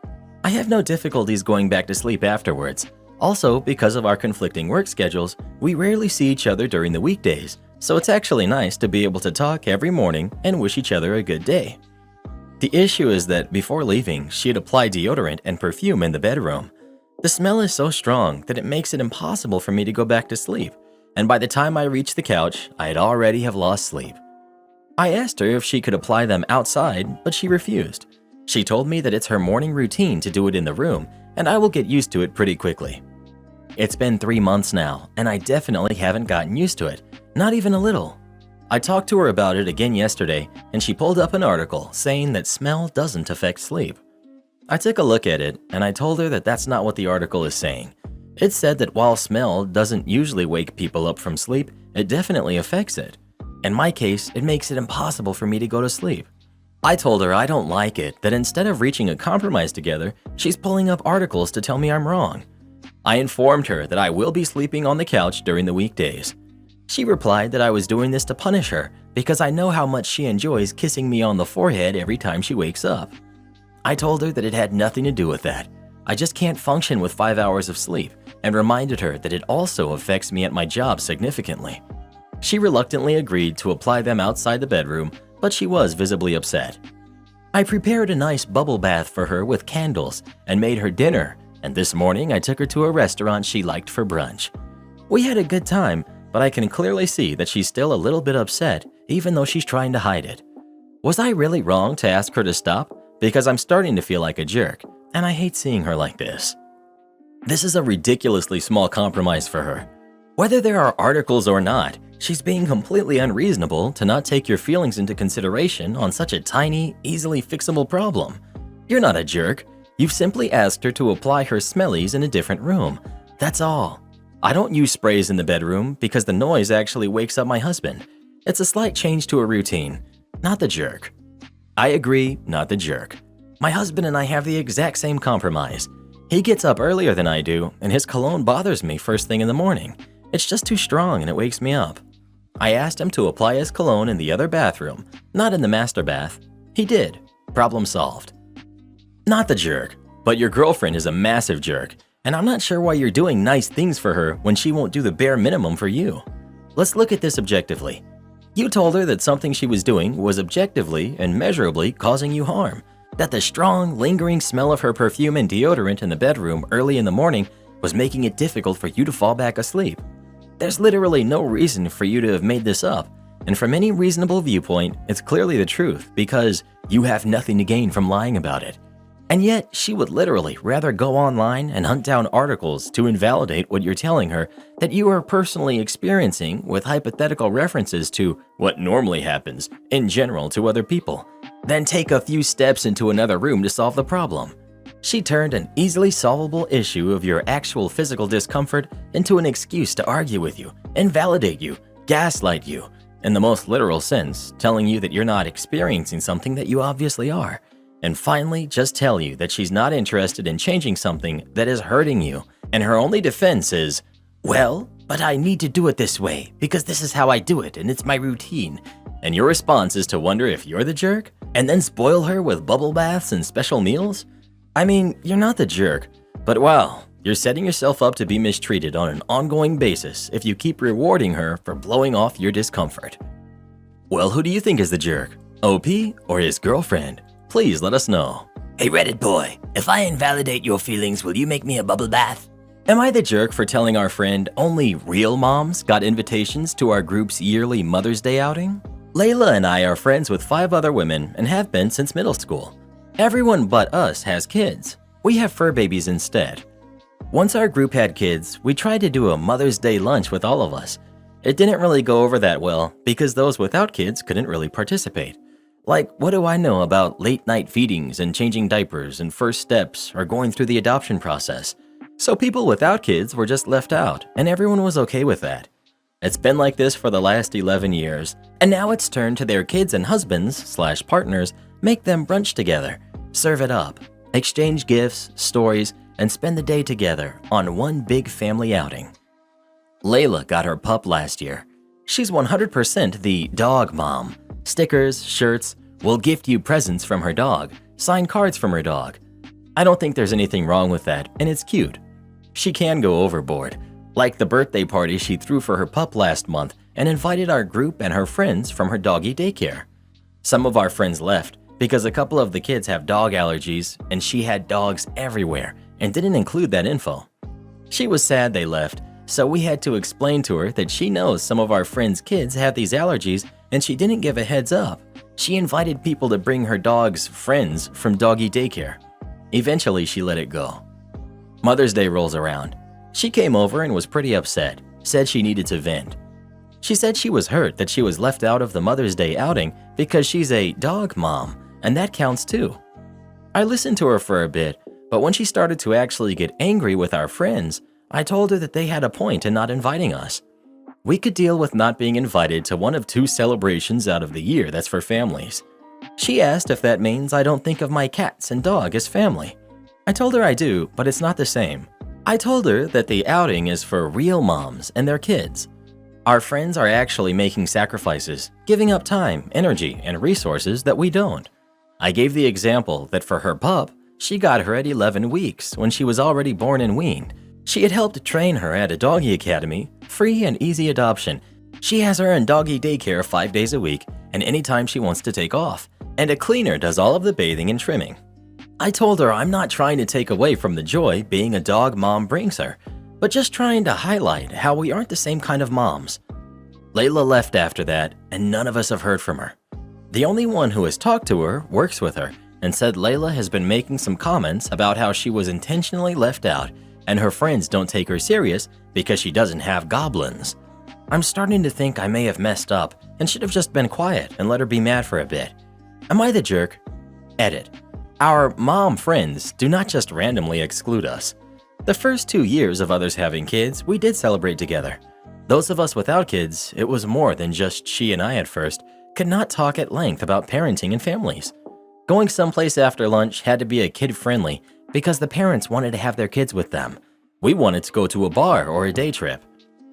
I have no difficulties going back to sleep afterwards. Also, because of our conflicting work schedules, we rarely see each other during the weekdays, so it's actually nice to be able to talk every morning and wish each other a good day. The issue is that before leaving, she'd apply deodorant and perfume in the bedroom. The smell is so strong that it makes it impossible for me to go back to sleep, and by the time I reached the couch, I had already have lost sleep. I asked her if she could apply them outside, but she refused. She told me that it's her morning routine to do it in the room, and I will get used to it pretty quickly. It's been 3 months now, and I definitely haven't gotten used to it, not even a little. I talked to her about it again yesterday, and she pulled up an article saying that smell doesn't affect sleep. I took a look at it, and I told her that that's not what the article is saying. It said that while smell doesn't usually wake people up from sleep, it definitely affects it. In my case, it makes it impossible for me to go to sleep. I told her I don't like it that instead of reaching a compromise together, she's pulling up articles to tell me I'm wrong. I informed her that I will be sleeping on the couch during the weekdays. She replied that I was doing this to punish her because I know how much she enjoys kissing me on the forehead every time she wakes up. I told her that it had nothing to do with that. I just can't function with 5 hours of sleep and reminded her that it also affects me at my job significantly. She reluctantly agreed to apply them outside the bedroom, but she was visibly upset. I prepared a nice bubble bath for her with candles and made her dinner, and this morning I took her to a restaurant she liked for brunch. We had a good time, but I can clearly see that she's still a little bit upset, even though she's trying to hide it. Was I really wrong to ask her to stop? Because I'm starting to feel like a jerk, and I hate seeing her like this. This is a ridiculously small compromise for her. Whether there are articles or not, she's being completely unreasonable to not take your feelings into consideration on such a tiny, easily fixable problem. You're not a jerk. You've simply asked her to apply her smellies in a different room. That's all. I don't use sprays in the bedroom because the noise actually wakes up my husband. It's a slight change to a routine. Not the jerk. I agree, not the jerk. My husband and I have the exact same compromise. He gets up earlier than I do, and his cologne bothers me first thing in the morning. It's just too strong and it wakes me up. I asked him to apply his cologne in the other bathroom, not in the master bath. He did. Problem solved. Not the jerk, but your girlfriend is a massive jerk, and I'm not sure why you're doing nice things for her when she won't do the bare minimum for you. Let's look at this objectively. You told her that something she was doing was objectively and measurably causing you harm, that the strong, lingering smell of her perfume and deodorant in the bedroom early in the morning was making it difficult for you to fall back asleep. There's literally no reason for you to have made this up, and from any reasonable viewpoint, it's clearly the truth because you have nothing to gain from lying about it. And yet, she would literally rather go online and hunt down articles to invalidate what you're telling her that you are personally experiencing with hypothetical references to what normally happens in general to other people, then take a few steps into another room to solve the problem. She turned an easily solvable issue of your actual physical discomfort into an excuse to argue with you, invalidate you, gaslight you, in the most literal sense, telling you that you're not experiencing something that you obviously are, and finally just tell you that she's not interested in changing something that is hurting you, and her only defense is, well, but I need to do it this way because this is how I do it and it's my routine. And your response is to wonder if you're the jerk and then spoil her with bubble baths and special meals? I mean, you're not the jerk, but wow, you're setting yourself up to be mistreated on an ongoing basis if you keep rewarding her for blowing off your discomfort. Well, who do you think is the jerk? OP or his girlfriend? Please let us know. Hey Reddit boy, if I invalidate your feelings, will you make me a bubble bath? Am I the jerk for telling our friend only real moms got invitations to our group's yearly Mother's Day outing? Layla and I are friends with 5 other women and have been since middle school. Everyone but us has kids. We have fur babies instead. Once our group had kids, we tried to do a Mother's Day lunch with all of us. It didn't really go over that well because those without kids couldn't really participate. Like, what do I know about late night feedings and changing diapers and first steps or going through the adoption process? So people without kids were just left out, and everyone was okay with that. It's been like this for the last 11 years, and now it's turned to their kids and husbands/partners make them brunch together, serve it up, exchange gifts, stories, and spend the day together on one big family outing. Layla got her pup last year. She's 100% the dog mom. Stickers, shirts, will gift you presents from her dog, sign cards from her dog. I don't think there's anything wrong with that, and it's cute. She can go overboard, like the birthday party she threw for her pup last month and invited our group and her friends from her doggy daycare. Some of our friends left because a couple of the kids have dog allergies and she had dogs everywhere and didn't include that info. She was sad they left, so we had to explain to her that she knows some of our friends' kids have these allergies and she didn't give a heads up. She invited people to bring her dog's friends from doggy daycare. Eventually, she let it go. Mother's Day rolls around. She came over and was pretty upset, said she needed to vent. She said she was hurt that she was left out of the Mother's Day outing because she's a dog mom, and that counts too. I listened to her for a bit, but when she started to actually get angry with our friends, I told her that they had a point in not inviting us. We could deal with not being invited to one of 2 celebrations out of the year that's for families. She asked if that means I don't think of my cats and dog as family. I told her I do, but it's not the same. I told her that the outing is for real moms and their kids. Our friends are actually making sacrifices, giving up time, energy, and resources that we don't. I gave the example that for her pup, she got her at 11 weeks when she was already born and weaned. She had helped train her at a doggy academy, free and easy adoption. She has her in doggy daycare 5 days a week and anytime she wants to take off, and a cleaner does all of the bathing and trimming. I told her I'm not trying to take away from the joy being a dog mom brings her, but just trying to highlight how we aren't the same kind of moms. Layla left after that, and none of us have heard from her. The only one who has talked to her works with her and said Layla has been making some comments about how she was intentionally left out and her friends don't take her serious because she doesn't have goblins. I'm starting to think I may have messed up and should have just been quiet and let her be mad for a bit. Am I the jerk? Edit. Our mom friends do not just randomly exclude us. The first 2 years of others having kids, we did celebrate together. Those of us without kids, it was more than just she and I at first, could not talk at length about parenting and families. Going someplace after lunch had to be a kid-friendly because the parents wanted to have their kids with them. We wanted to go to a bar or a day trip.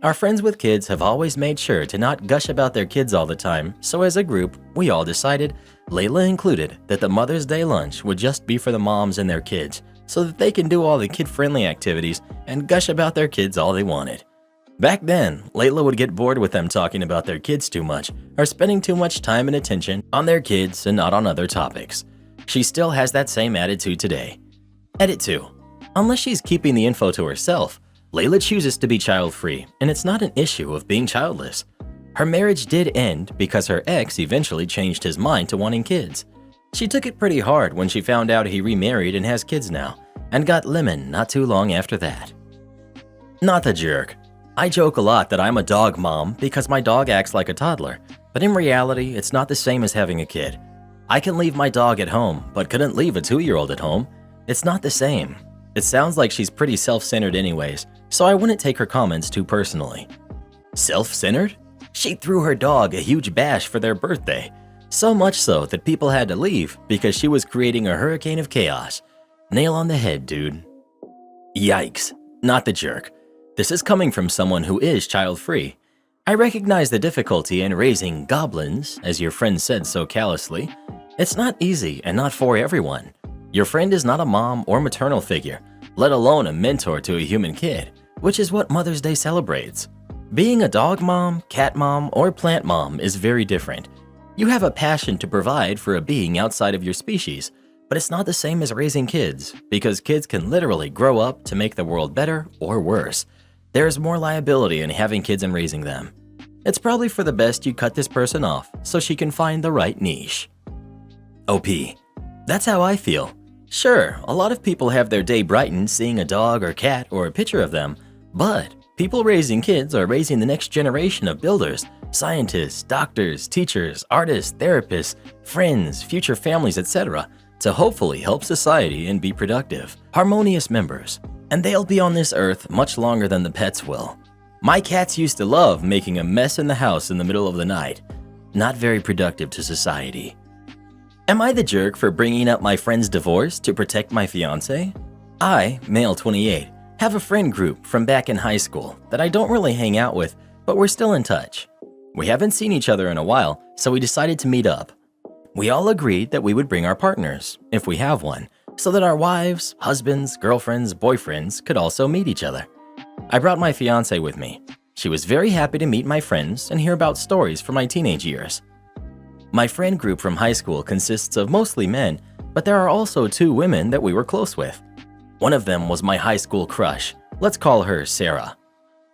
Our friends with kids have always made sure to not gush about their kids all the time, so as a group, we all decided, Layla included, that the Mother's Day lunch would just be for the moms and their kids, so that they can do all the kid-friendly activities and gush about their kids all they wanted. Back then, Layla would get bored with them talking about their kids too much, or spending too much time and attention on their kids and not on other topics. She still has that same attitude today. Edit 2. Unless she's keeping the info to herself, Layla chooses to be child-free, and it's not an issue of being childless. Her marriage did end because her ex eventually changed his mind to wanting kids. She took it pretty hard when she found out he remarried and has kids now, and got lemon not too long after that. Not the jerk. I joke a lot that I'm a dog mom because my dog acts like a toddler, but in reality, it's not the same as having a kid. I can leave my dog at home, but couldn't leave a 2-year-old at home. It's not the same. It sounds like she's pretty self-centered anyways, so I wouldn't take her comments too personally. Self-centered? She threw her dog a huge bash for their birthday. So much so that people had to leave because she was creating a hurricane of chaos. Nail on the head, dude. Yikes, not the jerk. This is coming from someone who is child-free. I recognize the difficulty in raising goblins, as your friend said so callously. It's not easy and not for everyone. Your friend is not a mom or maternal figure, let alone a mentor to a human kid, which is what Mother's Day celebrates. Being a dog mom, cat mom, or plant mom is very different. You have a passion to provide for a being outside of your species, but it's not the same as raising kids, because kids can literally grow up to make the world better or worse. There's more liability in having kids and raising them. It's probably for the best you cut this person off so she can find the right niche. OP. That's how I feel. Sure, a lot of people have their day brightened seeing a dog or cat or a picture of them, but people raising kids are raising the next generation of builders, scientists, doctors, teachers, artists, therapists, friends, future families, etc., to hopefully help society and be productive, harmonious members. And they'll be on this earth much longer than the pets will. My cats used to love making a mess in the house in the middle of the night. Not very productive to society. Am I the jerk for bringing up my friend's divorce to protect my fiance? I, male 28, have a friend group from back in high school that I don't really hang out with, but we're still in touch. We haven't seen each other in a while, so we decided to meet up. We all agreed that we would bring our partners, if we have one, so that our wives, husbands, girlfriends, boyfriends could also meet each other. I brought my fiance with me. She was very happy to meet my friends and hear about stories from my teenage years. My friend group from high school consists of mostly men, but there are also 2 women that we were close with. One of them was my high school crush. Let's call her Sarah.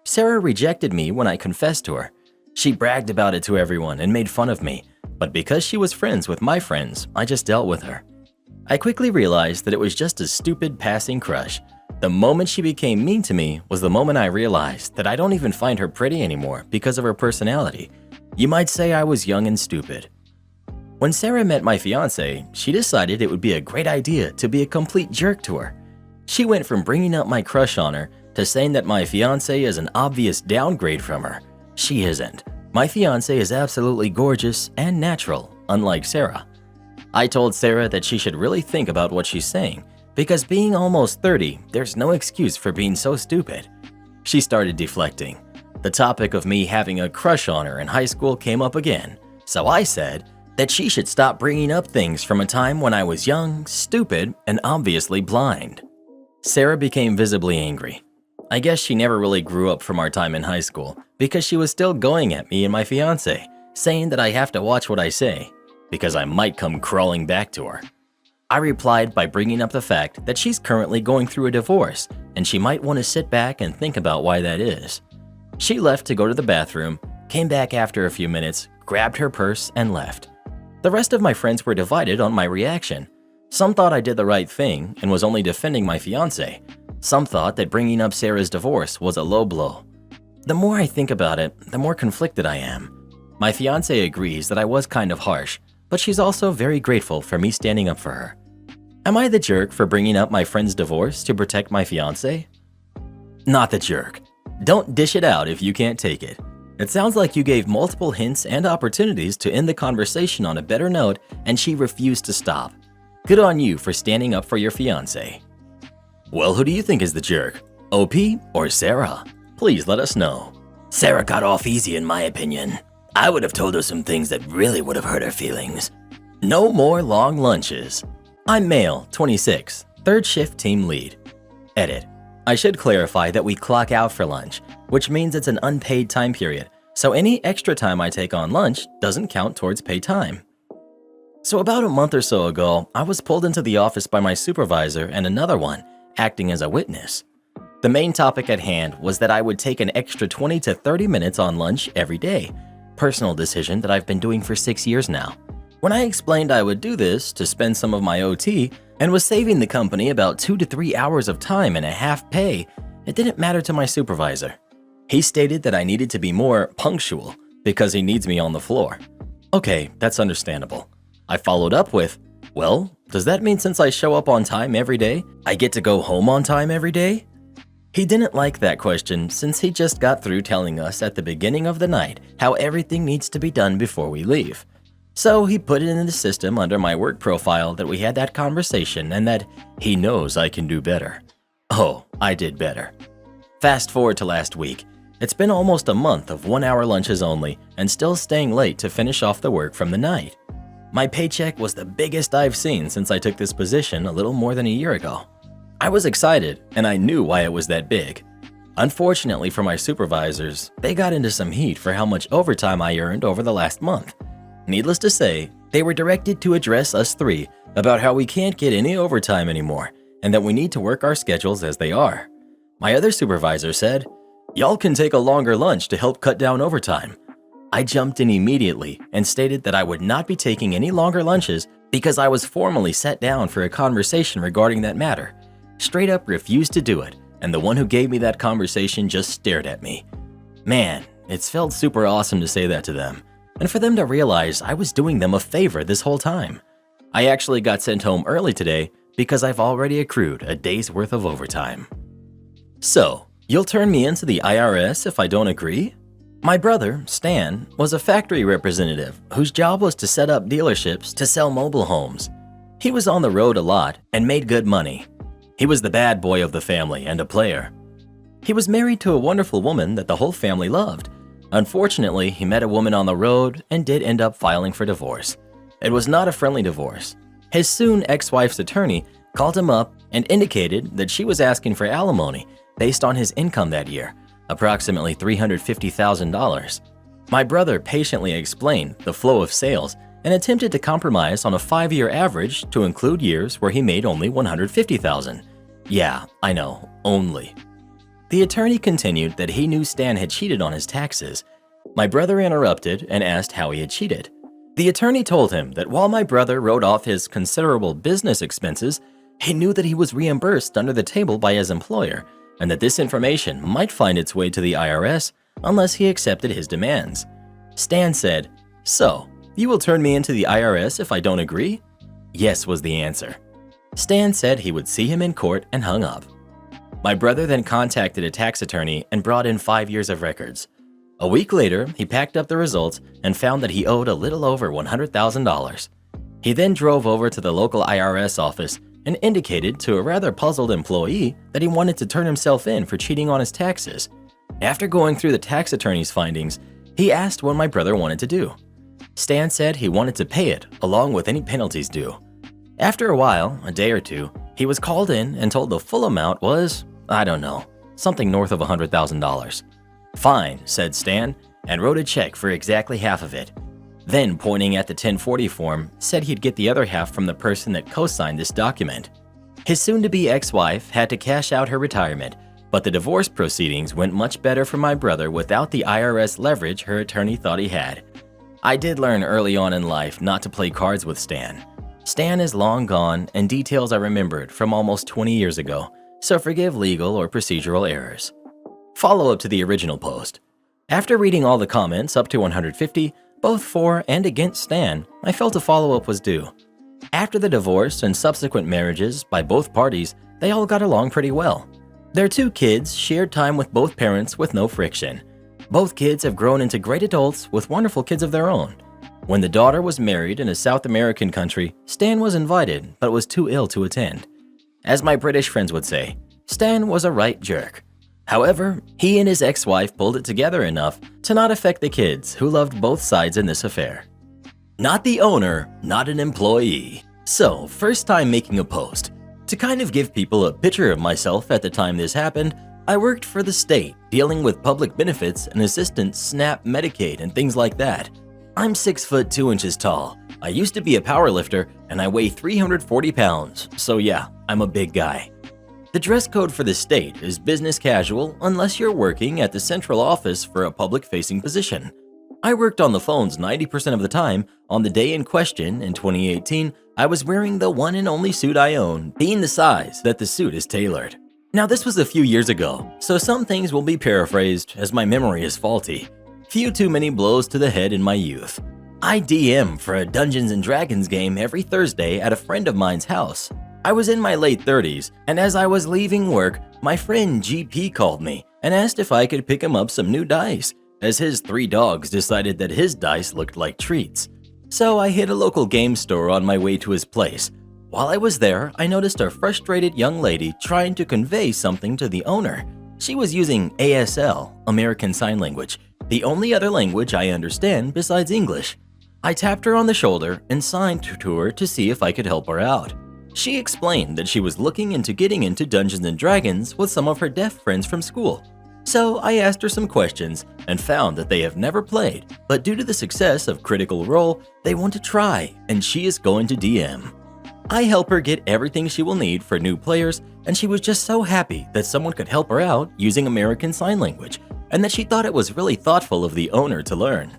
Sarah rejected me when I confessed to her. She bragged about it to everyone and made fun of me, but because she was friends with my friends, I just dealt with her. I quickly realized that it was just a stupid passing crush. The moment she became mean to me was the moment I realized that I don't even find her pretty anymore because of her personality. You might say I was young and stupid. When Sarah met my fiance, she decided it would be a great idea to be a complete jerk to her. She went from bringing up my crush on her to saying that my fiance is an obvious downgrade from her. She isn't. My fiance is absolutely gorgeous and natural, unlike Sarah. I told Sarah that she should really think about what she's saying, because being almost 30, there's no excuse for being so stupid. She started deflecting. The topic of me having a crush on her in high school came up again, so I said that she should stop bringing up things from a time when I was young, stupid, and obviously blind. Sarah became visibly angry. I guess she never really grew up from our time in high school because she was still going at me and my fiance, saying that I have to watch what I say, because I might come crawling back to her. I replied by bringing up the fact that she's currently going through a divorce and she might want to sit back and think about why that is. She left to go to the bathroom, came back after a few minutes, grabbed her purse, and left. The rest of my friends were divided on my reaction. Some thought I did the right thing and was only defending my fiance. Some thought that bringing up Sarah's divorce was a low blow. The more I think about it, the more conflicted I am. My fiance agrees that I was kind of harsh, but she's also very grateful for me standing up for her. Am I the jerk for bringing up my friend's divorce to protect my fiance? Not the jerk. Don't dish it out if you can't take it. It sounds like you gave multiple hints and opportunities to end the conversation on a better note, and she refused to stop. Good on you for standing up for your fiance. Well, who do you think is the jerk? OP or Sarah? Please let us know. Sarah got off easy in my opinion. I would have told her some things that really would have hurt her feelings. No more long lunches. I'm male, 26, third shift team lead. Edit. I should clarify that we clock out for lunch, which means it's an unpaid time period, so any extra time I take on lunch doesn't count towards paid time. So about a month or so ago, I was pulled into the office by my supervisor and another one, acting as a witness. The main topic at hand was that I would take an extra 20 to 30 minutes on lunch every day, personal decision that I've been doing for 6 years now. When I explained I would do this to spend some of my OT and was saving the company about 2 to 3 hours of time and a half pay, it didn't matter to my supervisor. He stated that I needed to be more punctual because he needs me on the floor. Okay, that's understandable. I followed up with, well, Does that mean since I show up on time every day, I get to go home on time every day? He didn't like that question since he just got through telling us at the beginning of the night how everything needs to be done before we leave. So he put it in the system under my work profile that we had that conversation and that he knows I can do better. Oh, I did better. Fast forward to last week. It's been almost a month of 1-hour lunches only and still staying late to finish off the work from the night. My paycheck was the biggest I've seen since I took this position a little more than a year ago. I was excited, and I knew why it was that big. Unfortunately for my supervisors, they got into some heat for how much overtime I earned over the last month. Needless to say, they were directed to address us three about how we can't get any overtime anymore and that we need to work our schedules as they are. My other supervisor said, "Y'all can take a longer lunch to help cut down overtime." I jumped in immediately and stated that I would not be taking any longer lunches because I was formally set down for a conversation regarding that matter. Straight up refused to do it, and the one who gave me that conversation just stared at me. Man, it's felt super awesome to say that to them, and for them to realize I was doing them a favor this whole time. I actually got sent home early today because I've already accrued a day's worth of overtime. So, you'll turn me into the IRS if I don't agree? My brother, Stan, was a factory representative whose job was to set up dealerships to sell mobile homes. He was on the road a lot and made good money. He was the bad boy of the family and a player. He was married to a wonderful woman that the whole family loved. Unfortunately, he met a woman on the road and did end up filing for divorce. It was not a friendly divorce. His soon ex-wife's attorney called him up and indicated that she was asking for alimony based on his income that year, approximately $350,000. My brother patiently explained the flow of sales and attempted to compromise on a 5-year average to include years where he made only $150,000. Yeah, I know, only. The attorney continued that he knew Stan had cheated on his taxes. My brother interrupted and asked how he had cheated. The attorney told him that while my brother wrote off his considerable business expenses, he knew that he was reimbursed under the table by his employer and that this information might find its way to the IRS unless he accepted his demands. Stan said, "So, you will turn me into the IRS if I don't agree?" Yes was the answer. Stan said he would see him in court and hung up. My brother then contacted a tax attorney and brought in 5 years of records. A week later, he packed up the results and found that he owed a little over $100,000. He then drove over to the local IRS office and indicated to a rather puzzled employee that he wanted to turn himself in for cheating on his taxes. After going through the tax attorney's findings, he asked what my brother wanted to do. Stan said he wanted to pay it along with any penalties due. After a while, a day or two, he was called in and told the full amount was, I don't know, something north of $100,000. "Fine," said Stan, and wrote a check for exactly half of it. Then, pointing at the 1040 form, said he'd get the other half from the person that co-signed this document. His soon-to-be ex-wife had to cash out her retirement, but the divorce proceedings went much better for my brother without the IRS leverage her attorney thought he had. I did learn early on in life not to play cards with Stan. Stan is long gone, and details I remembered from almost 20 years ago, so forgive legal or procedural errors. Follow-up to the original post. After reading all the comments up to 150, both for and against Stan, I felt a follow-up was due. After the divorce and subsequent marriages by both parties, they all got along pretty well. Their 2 kids shared time with both parents with no friction. Both kids have grown into great adults with wonderful kids of their own. When the daughter was married in a South American country, Stan was invited but was too ill to attend. As my British friends would say, Stan was a right jerk. However, he and his ex-wife pulled it together enough to not affect the kids who loved both sides in this affair. Not the owner, not an employee. So, first time making a post. To kind of give people a picture of myself at the time this happened, I worked for the state, dealing with public benefits and assistance, SNAP, Medicaid, and things like that. I'm 6 foot 2 inches tall. I used to be a powerlifter, and I weigh 340 pounds, so yeah, I'm a big guy. The dress code for the state is business casual unless you're working at the central office for a public-facing position. I worked on the phones 90% of the time. On the day in question, in 2018, I was wearing the one and only suit I own, being the size that the suit is tailored. Now this was a few years ago, so some things will be paraphrased as my memory is faulty. Few too many blows to the head in my youth. I DM for a Dungeons & Dragons game every Thursday at a friend of mine's house. I was in my late 30s, and as I was leaving work, my friend GP called me and asked if I could pick him up some new dice, as his 3 dogs decided that his dice looked like treats. So I hit a local game store on my way to his place. While I was there, I noticed a frustrated young lady trying to convey something to the owner. She was using ASL, American Sign Language, the only other language I understand besides English. I tapped her on the shoulder and signed to her to see if I could help her out. She explained that she was looking into getting into Dungeons & Dragons with some of her deaf friends from school. So I asked her some questions and found that they have never played, but due to the success of Critical Role, they want to try, and she is going to DM. I help her get everything she will need for new players, and she was just so happy that someone could help her out using American Sign Language, and that she thought it was really thoughtful of the owner to learn.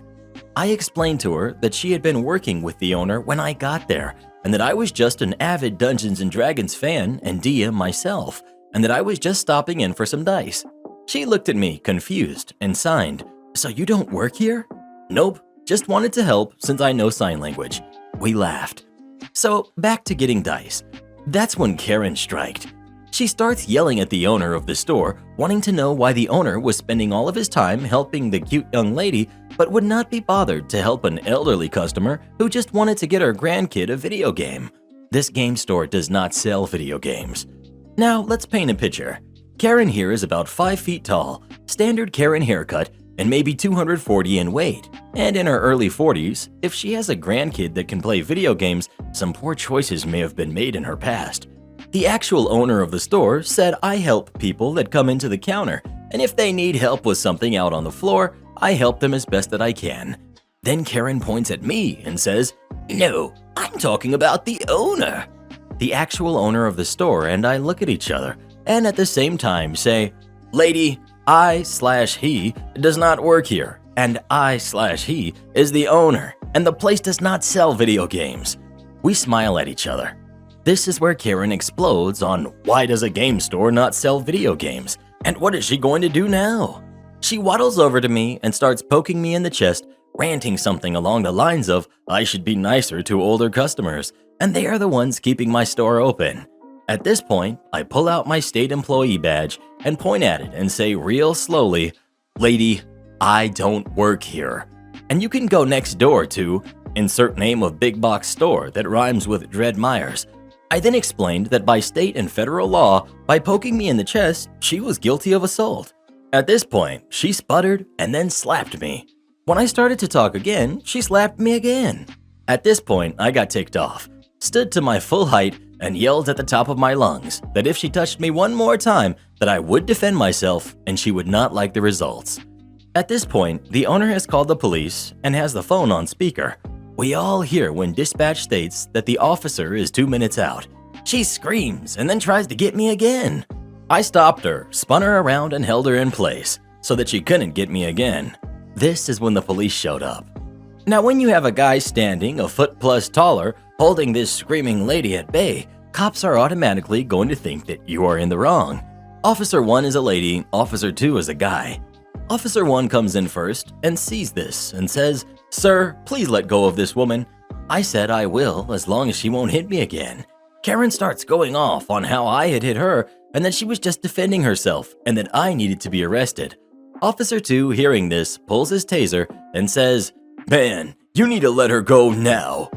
I explained to her that she had been working with the owner when I got there, and that I was just an avid Dungeons & Dragons fan and DM myself, and that I was just stopping in for some dice. She looked at me confused and signed, "So you don't work here?" "Nope, just wanted to help since I know sign language." We laughed. So back to getting dice. That's when Karen striked. She starts yelling at the owner of the store, wanting to know why the owner was spending all of his time helping the cute young lady, but would not be bothered to help an elderly customer who just wanted to get her grandkid a video game. This game store does not sell video games. Now let's paint a picture. Karen here is about 5 feet tall, standard Karen haircut, and maybe 240 in weight. And in her early 40s, if she has a grandkid that can play video games, some poor choices may have been made in her past. The actual owner of the store said I help people that come into the counter, and if they need help with something out on the floor, I help them as best that I can. Then Karen points at me and says, "No, I'm talking about the owner." The actual owner of the store and I look at each other, and at the same time say, "Lady, I/he does not work here, and I/he is the owner, and the place does not sell video games." We smile at each other. This is where Karen explodes on why does a game store not sell video games, and what is she going to do now? She waddles over to me and starts poking me in the chest, ranting something along the lines of I should be nicer to older customers, and they are the ones keeping my store open. At this point, I pull out my state employee badge and point at it and say real slowly, "Lady, I don't work here, and you can go next door to insert name of big box store that rhymes with Dred Myers." I then explained that by state and federal law, by poking me in the chest, she was guilty of assault. At this point, she sputtered and then slapped me. When I started to talk again, she slapped me again. At this point, I got ticked off, stood to my full height, and yelled at the top of my lungs that if she touched me one more time, that I would defend myself and she would not like the results. At this point, the owner has called the police and has the phone on speaker. We all hear when dispatch states that the officer is 2 minutes out. She screams and then tries to get me again. I stopped her, spun her around, and held her in place so that she couldn't get me again. This is when the police showed up. Now, when you have a guy standing a foot plus taller holding this screaming lady at bay, cops are automatically going to think that you are in the wrong. Officer 1 is a lady, Officer 2 is a guy. Officer 1 comes in first and sees this and says, "Sir, please let go of this woman." I said I will as long as she won't hit me again. Karen starts going off on how I had hit her and that she was just defending herself and that I needed to be arrested. Officer 2, hearing this, pulls his taser and says, "Man, you need to let her go now."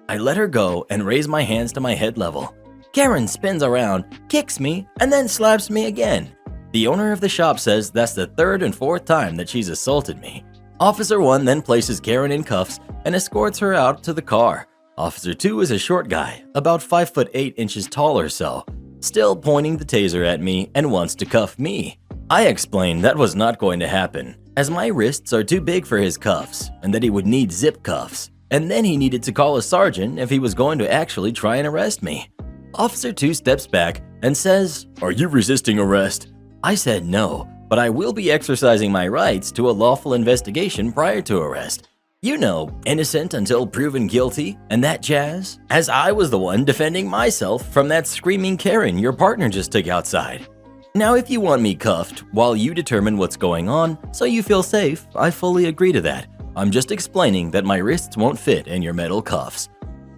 I let her go and raise my hands to my head level. Karen spins around, kicks me, and then slaps me again. The owner of the shop says that's the 3rd and 4th time that she's assaulted me. Officer 1 then places Karen in cuffs and escorts her out to the car. Officer 2 is a short guy, about 5'8" tall or so, still pointing the taser at me and wants to cuff me. I explained that was not going to happen, as my wrists are too big for his cuffs and that he would need zip cuffs, and then he needed to call a sergeant if he was going to actually try and arrest me. Officer 2 steps back and says, "Are you resisting arrest?" I said no, but I will be exercising my rights to a lawful investigation prior to arrest. You know, innocent until proven guilty and that jazz, as I was the one defending myself from that screaming Karen your partner just took outside. Now, if you want me cuffed while you determine what's going on so you feel safe, I fully agree to that. I'm just explaining that my wrists won't fit in your metal cuffs.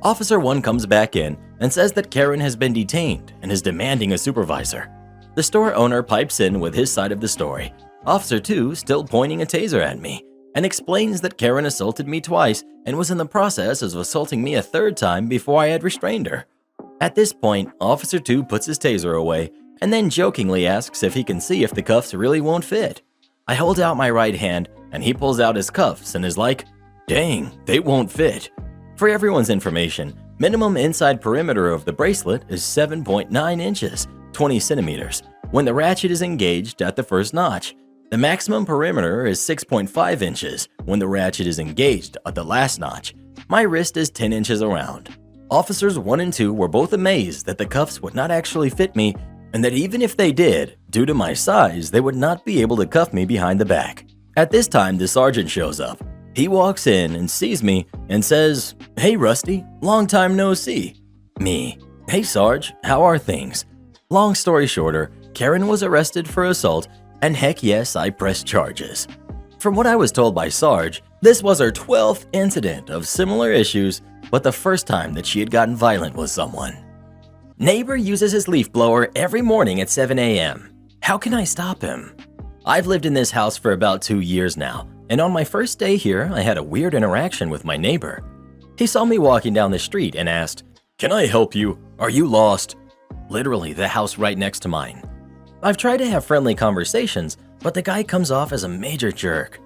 Officer 1 comes back in and says that Karen has been detained and is demanding a supervisor. The store owner pipes in with his side of the story. Officer 2 still pointing a taser at me and explains that Karen assaulted me twice and was in the process of assaulting me a third time before I had restrained her. At this point, Officer 2 puts his taser away and then jokingly asks if he can see if the cuffs really won't fit. I hold out my right hand and he pulls out his cuffs and is like, "Dang, they won't fit." For everyone's information, minimum inside perimeter of the bracelet is 7.9 inches, 20 centimeters, when the ratchet is engaged at the first notch. The maximum perimeter is 6.5 inches when the ratchet is engaged at the last notch. My wrist is 10 inches around. Officers 1 and 2 were both amazed that the cuffs would not actually fit me and that even if they did, due to my size, they would not be able to cuff me behind the back. At this time, the sergeant shows up. He walks in and sees me and says, "Hey Rusty, long time no see." Me, "Hey Sarge, how are things?" Long story shorter, Karen was arrested for assault and heck yes, I pressed charges. From what I was told by Sarge, this was her 12th incident of similar issues, but the first time that she had gotten violent with someone. Neighbor uses his leaf blower every morning at 7 a.m. How can I stop him? I've lived in this house for about 2 years now, and on my first day here, I had a weird interaction with my neighbor. He saw me walking down the street and asked, "Can I help you? Are you lost?" Literally the house right next to mine. I've tried to have friendly conversations, but the guy comes off as a major jerk.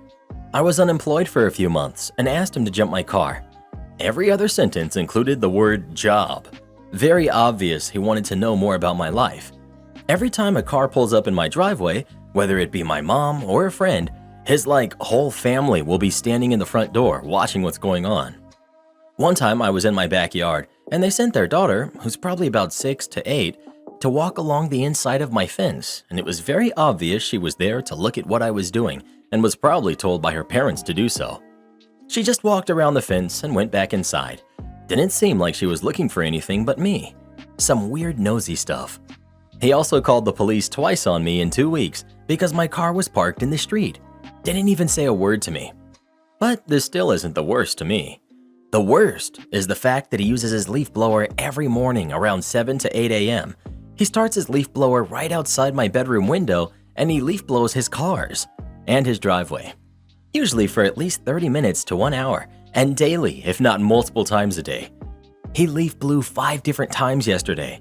I was unemployed for a few months and asked him to jump my car. Every other sentence included the word job. Very obvious he wanted to know more about my life. Every time a car pulls up in my driveway, whether it be my mom or a friend, his whole family will be standing in the front door watching what's going on. One time I was in my backyard and they sent their daughter, who's probably about 6 to 8, to walk along the inside of my fence, and it was very obvious she was there to look at what I was doing and was probably told by her parents to do so. She just walked around the fence and went back inside. Didn't seem like she was looking for anything but me. Some weird nosy stuff. He also called the police twice on me in 2 weeks because my car was parked in the street. Didn't even say a word to me. But this still isn't the worst to me. The worst is the fact that he uses his leaf blower every morning around 7 to 8 a.m. He starts his leaf blower right outside my bedroom window and he leaf blows his cars and his driveway. Usually for at least 30 minutes to 1 hour and daily, if not multiple times a day. He leaf blew 5 different times yesterday.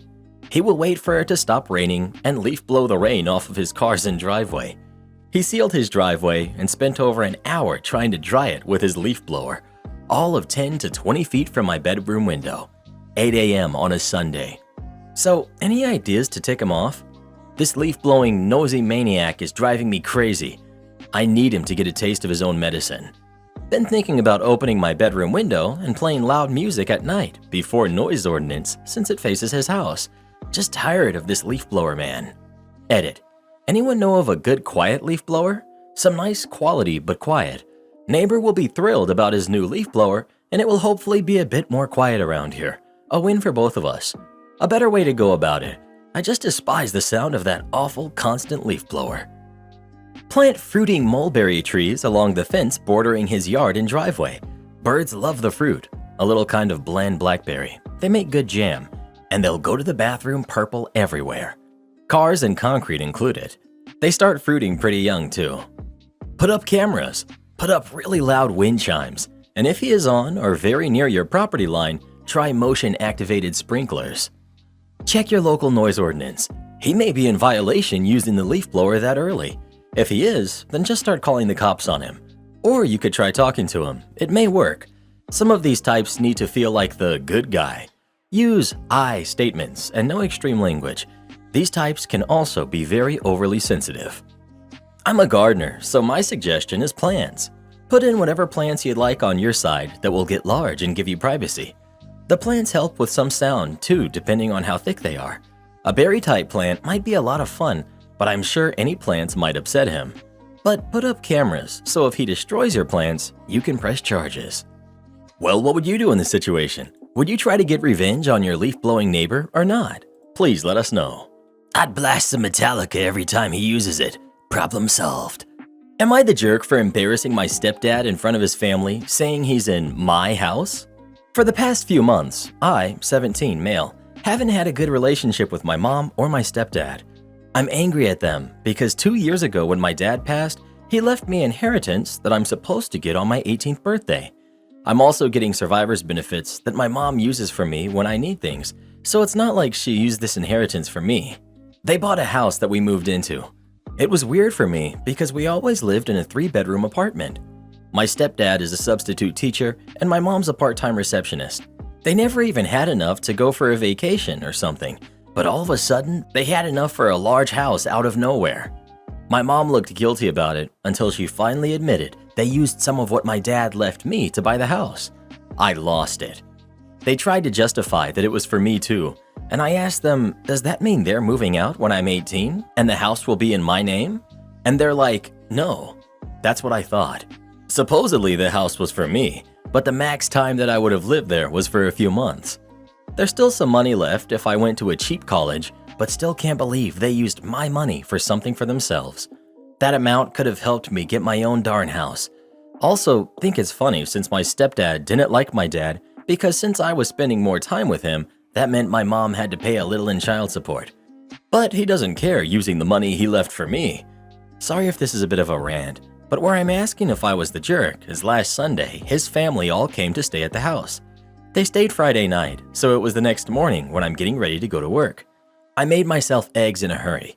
He will wait for it to stop raining and leaf blow the rain off of his cars and driveway. He sealed his driveway and spent over an hour trying to dry it with his leaf blower, all of 10 to 20 feet from my bedroom window, 8 a.m. on a Sunday. So, any ideas to tick him off? This leaf-blowing, nosy maniac is driving me crazy. I need him to get a taste of his own medicine. Been thinking about opening my bedroom window and playing loud music at night before noise ordinance since it faces his house. Just tired of this leaf blower man. Edit. Anyone know of a good quiet leaf blower? Some nice quality but quiet. Neighbor will be thrilled about his new leaf blower and it will hopefully be a bit more quiet around here. A win for both of us. A better way to go about it. I just despise the sound of that awful constant leaf blower. Plant fruiting mulberry trees along the fence bordering his yard and driveway. Birds love the fruit, a little kind of bland blackberry. They make good jam, and they'll go to the bathroom purple everywhere. Cars and concrete included. They start fruiting pretty young too. Put up cameras. Put up really loud wind chimes. And if he is on or very near your property line, try motion-activated sprinklers. Check your local noise ordinance. He may be in violation using the leaf blower that early. If he is, then just start calling the cops on him. Or you could try talking to him. It may work. Some of these types need to feel like the good guy. Use I statements and no extreme language. These types can also be very overly sensitive. I'm a gardener, so my suggestion is plants. Put in whatever plants you'd like on your side that will get large and give you privacy. The plants help with some sound too, depending on how thick they are. A berry-type plant might be a lot of fun, but I'm sure any plants might upset him. But put up cameras, so if he destroys your plants, you can press charges. Well, what would you do in this situation? Would you try to get revenge on your leaf-blowing neighbor or not? Please let us know. I'd blast some Metallica every time he uses it. Problem solved. Am I the jerk for embarrassing my stepdad in front of his family, saying he's in my house? For the past few months, I, 17, male, haven't had a good relationship with my mom or my stepdad. I'm angry at them because 2 years ago when my dad passed, he left me inheritance that I'm supposed to get on my 18th birthday. I'm also getting survivor's benefits that my mom uses for me when I need things, so it's not like she used this inheritance for me. They bought a house that we moved into. It was weird for me because we always lived in a 3-bedroom apartment. My stepdad is a substitute teacher and my mom's a part-time receptionist. They never even had enough to go for a vacation or something, but all of a sudden, they had enough for a large house out of nowhere. My mom looked guilty about it until she finally admitted they used some of what my dad left me to buy the house. I lost it. They tried to justify that it was for me too, and I asked them, does that mean they're moving out when I'm 18 and the house will be in my name? And they're like, no. That's what I thought. Supposedly the house was for me, but the max time that I would have lived there was for a few months. There's still some money left if I went to a cheap college, but still can't believe they used my money for something for themselves. That amount could have helped me get my own darn house. Also, think it's funny since my stepdad didn't like my dad because since I was spending more time with him, that meant my mom had to pay a little in child support. But he doesn't care using the money he left for me. Sorry if this is a bit of a rant, but where I'm asking if I was the jerk is last Sunday, his family all came to stay at the house. They stayed Friday night, so it was the next morning when I'm getting ready to go to work. I made myself eggs in a hurry.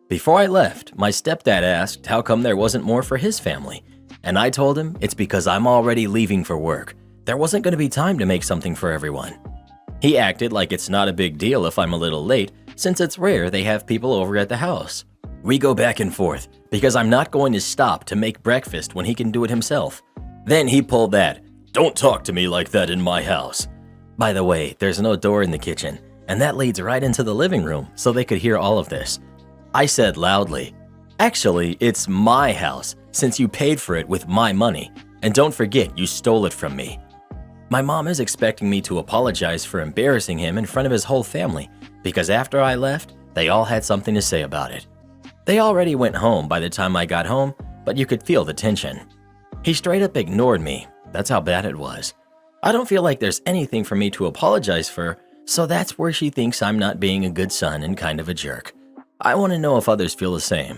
Before I left, my stepdad asked how come there wasn't more for his family, and I told him it's because I'm already leaving for work. There wasn't going to be time to make something for everyone. He acted like it's not a big deal if I'm a little late, since it's rare they have people over at the house. We go back and forth, because I'm not going to stop to make breakfast when he can do it himself. Then he pulled that, "Don't talk to me like that in my house." By the way, there's no door in the kitchen, and that leads right into the living room, so they could hear all of this. I said loudly, "Actually, it's my house, since you paid for it with my money, and don't forget you stole it from me." My mom is expecting me to apologize for embarrassing him in front of his whole family, because after I left, they all had something to say about it. They already went home by the time I got home, but you could feel the tension. He straight up ignored me. That's how bad it was. I don't feel like there's anything for me to apologize for, so that's where she thinks I'm not being a good son and kind of a jerk. I want to know if others feel the same.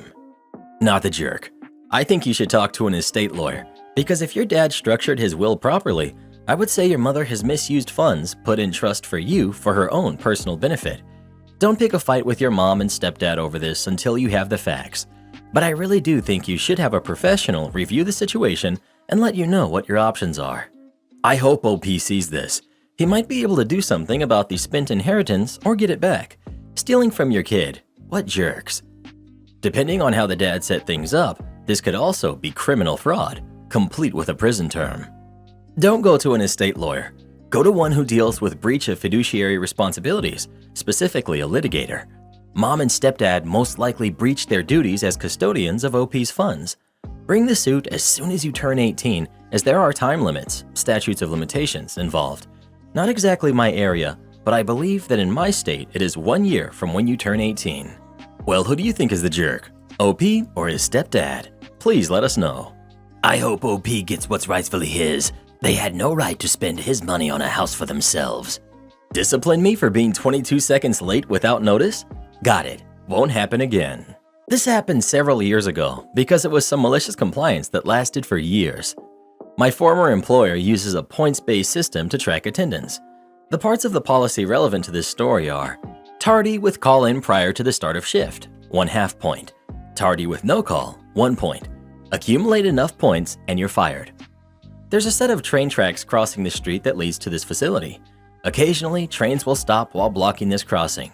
Not the jerk. I think you should talk to an estate lawyer, because if your dad structured his will properly, I would say your mother has misused funds put in trust for you for her own personal benefit. Don't pick a fight with your mom and stepdad over this until you have the facts. But I really do think you should have a professional review the situation and let you know what your options are. I hope OP sees this. He might be able to do something about the spent inheritance or get it back. Stealing from your kid. What jerks. Depending on how the dad set things up, this could also be criminal fraud, complete with a prison term. Don't go to an estate lawyer. Go to one who deals with breach of fiduciary responsibilities, specifically a litigator. Mom and stepdad most likely breached their duties as custodians of OP's funds. Bring the suit as soon as you turn 18, as there are time limits, statutes of limitations, involved. Not exactly my area, but I believe that in my state it is 1 year from when you turn 18. Well, who do you think is the jerk? OP or his stepdad? Please let us know. I hope OP gets what's rightfully his. They had no right to spend his money on a house for themselves. Discipline me for being 22 seconds late without notice? Got it. Won't happen again. This happened several years ago because it was some malicious compliance that lasted for years. My former employer uses a points-based system to track attendance. The parts of the policy relevant to this story are tardy with call-in prior to the start of shift, 1/2 point. Tardy with no call, 1 point. Accumulate enough points and you're fired. There's a set of train tracks crossing the street that leads to this facility. Occasionally, trains will stop while blocking this crossing.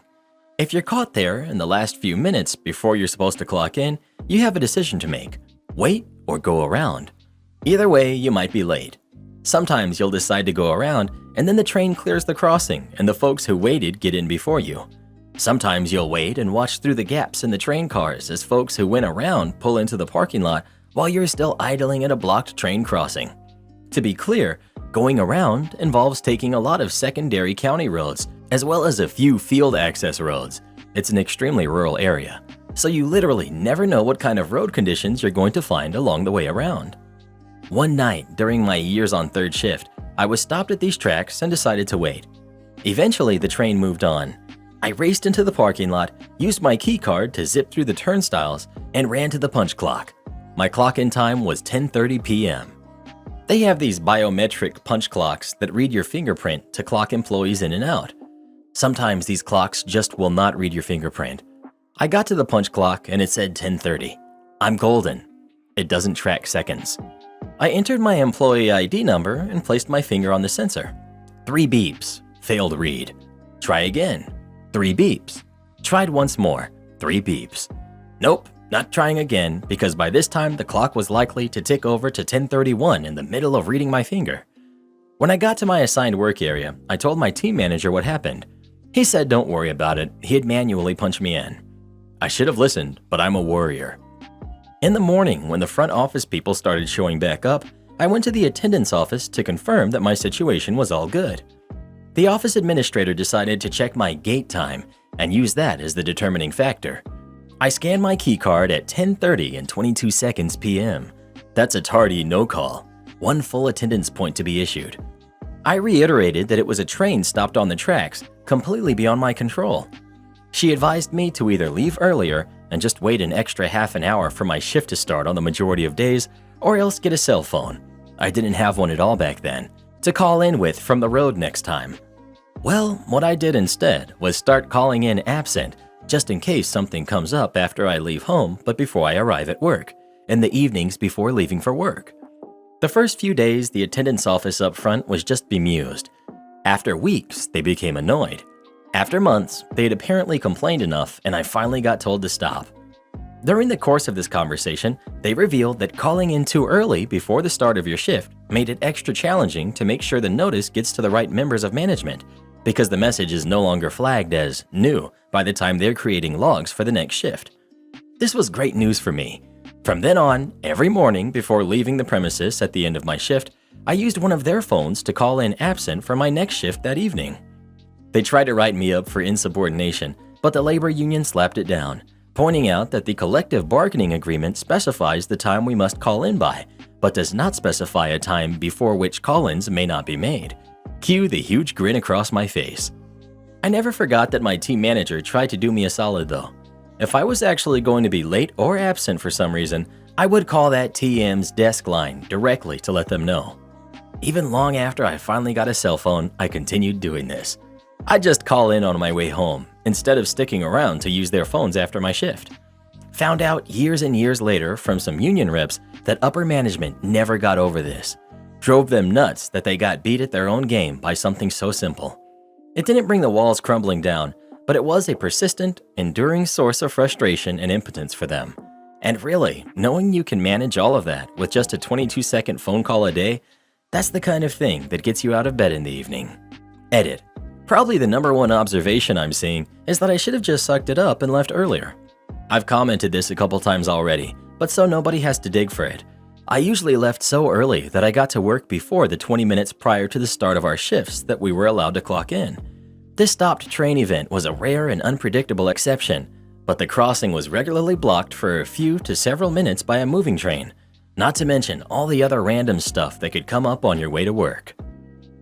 If you're caught there in the last few minutes before you're supposed to clock in, you have a decision to make. Wait or go around. Either way, you might be late. Sometimes you'll decide to go around and then the train clears the crossing and the folks who waited get in before you. Sometimes you'll wait and watch through the gaps in the train cars as folks who went around pull into the parking lot while you're still idling at a blocked train crossing. To be clear, going around involves taking a lot of secondary county roads, as well as a few field access roads. It's an extremely rural area. so you literally never know what kind of road conditions you're going to find along the way around. One night during my years on third shift, I was stopped at these tracks and decided to wait. Eventually, the train moved on. I raced into the parking lot, used my key card to zip through the turnstiles, and ran to the punch clock. My clock-in time was 10:30 p.m. They have these biometric punch clocks that read your fingerprint to clock employees in and out. Sometimes these clocks just will not read your fingerprint. I got to the punch clock and it said 10:30. I'm golden. It doesn't track seconds. I entered my employee ID number and placed my finger on the sensor. 3 beeps. Failed read. Try again. 3 beeps. Tried once more. 3 beeps. Nope, not trying again because by this time the clock was likely to tick over to 10:31 in the middle of reading my finger. When I got to my assigned work area, I told my team manager what happened. He said don't worry about it, he'd manually punch me in. I should have listened, but I'm a warrior. In the morning, when the front office people started showing back up, I went to the attendance office to confirm that my situation was all good. The office administrator decided to check my gate time and use that as the determining factor. I scanned my key card at 10:30 and 22 seconds p.m. That's a tardy no call, 1 full attendance point to be issued. I reiterated that it was a train stopped on the tracks, completely beyond my control. She advised me to either leave earlier and just wait an extra half an hour for my shift to start on the majority of days, or else get a cell phone. I didn't have one at all back then, to call in with from the road next time. Well, what I did instead was start calling in absent, just in case something comes up after I leave home but before I arrive at work, in the evenings before leaving for work. The first few days, the attendance office up front was just bemused. After weeks, they became annoyed. After months, they had apparently complained enough and I finally got told to stop. During the course of this conversation, they revealed that calling in too early before the start of your shift made it extra challenging to make sure the notice gets to the right members of management, because the message is no longer flagged as new by the time they're creating logs for the next shift. This was great news for me. From then on, every morning before leaving the premises at the end of my shift, I used one of their phones to call in absent for my next shift that evening. They tried to write me up for insubordination, but the labor union slapped it down, pointing out that the collective bargaining agreement specifies the time we must call in by, but does not specify a time before which call-ins may not be made. Cue the huge grin across my face. I never forgot that my team manager tried to do me a solid though. If I was actually going to be late or absent for some reason, I would call that TM's desk line directly to let them know. Even long after I finally got a cell phone, I continued doing this. I'd just call in on my way home, instead of sticking around to use their phones after my shift. Found out years and years later from some union reps that upper management never got over this. Drove them nuts that they got beat at their own game by something so simple. It didn't bring the walls crumbling down, but it was a persistent, enduring source of frustration and impotence for them. And really, knowing you can manage all of that with just a 22-second phone call a day, that's the kind of thing that gets you out of bed in the evening. Edit. Probably the #1 observation I'm seeing is that I should have just sucked it up and left earlier. I've commented this a couple times already, but so nobody has to dig for it. I usually left so early that I got to work before the 20 minutes prior to the start of our shifts that we were allowed to clock in. This stopped train event was a rare and unpredictable exception, but the crossing was regularly blocked for a few to several minutes by a moving train, not to mention all the other random stuff that could come up on your way to work.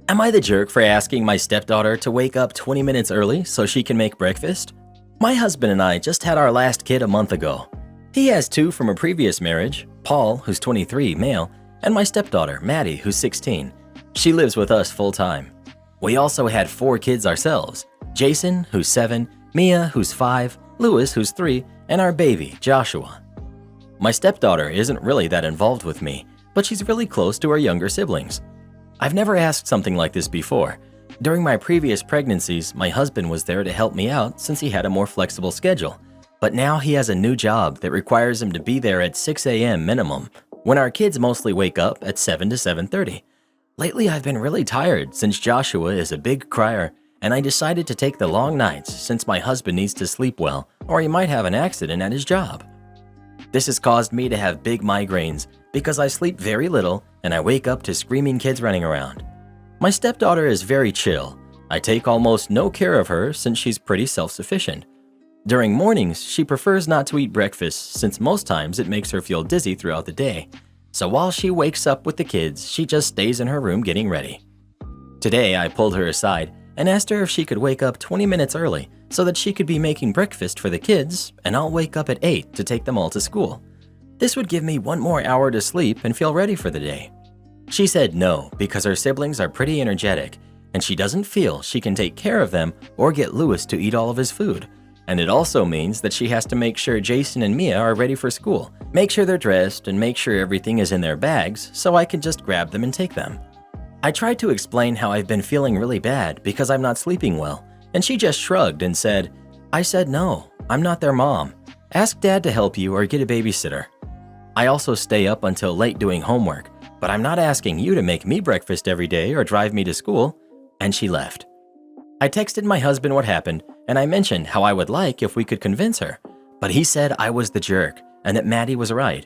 Am I the jerk for asking my stepdaughter to wake up 20 minutes early so she can make breakfast? My husband and I just had our last kid a month ago. He has 2 from a previous marriage, Paul, who's 23, male, and my stepdaughter, Maddie, who's 16. She lives with us full-time. We also had 4 kids ourselves, Jason, who's 7, Mia, who's 5, Lewis, who's 3, and our baby, Joshua. My stepdaughter isn't really that involved with me, but she's really close to her younger siblings. I've never asked something like this before. During my previous pregnancies, my husband was there to help me out since he had a more flexible schedule. But now he has a new job that requires him to be there at 6 a.m. minimum, when our kids mostly wake up at 7 to 7:30. Lately, I've been really tired since Joshua is a big crier, and I decided to take the long nights since my husband needs to sleep well, or he might have an accident at his job. This has caused me to have big migraines because I sleep very little and I wake up to screaming kids running around. My stepdaughter is very chill. I take almost no care of her since she's pretty self-sufficient. During mornings, she prefers not to eat breakfast since most times it makes her feel dizzy throughout the day. So while she wakes up with the kids, she just stays in her room getting ready. Today, I pulled her aside and asked her if she could wake up 20 minutes early so that she could be making breakfast for the kids, and I'll wake up at 8 to take them all to school. This would give me one more hour to sleep and feel ready for the day. She said no because her siblings are pretty energetic and she doesn't feel she can take care of them or get Louis to eat all of his food. And it also means that she has to make sure Jason and Mia are ready for school, make sure they're dressed, and make sure everything is in their bags so I can just grab them and take them. I tried to explain how I've been feeling really bad because I'm not sleeping well, and she just shrugged and said, "I said no, I'm not their mom. Ask Dad to help you or get a babysitter. I also stay up until late doing homework, but I'm not asking you to make me breakfast every day or drive me to school." And she left. I texted my husband what happened, and I mentioned how I would like if we could convince her, but he said I was the jerk and that Maddie was right.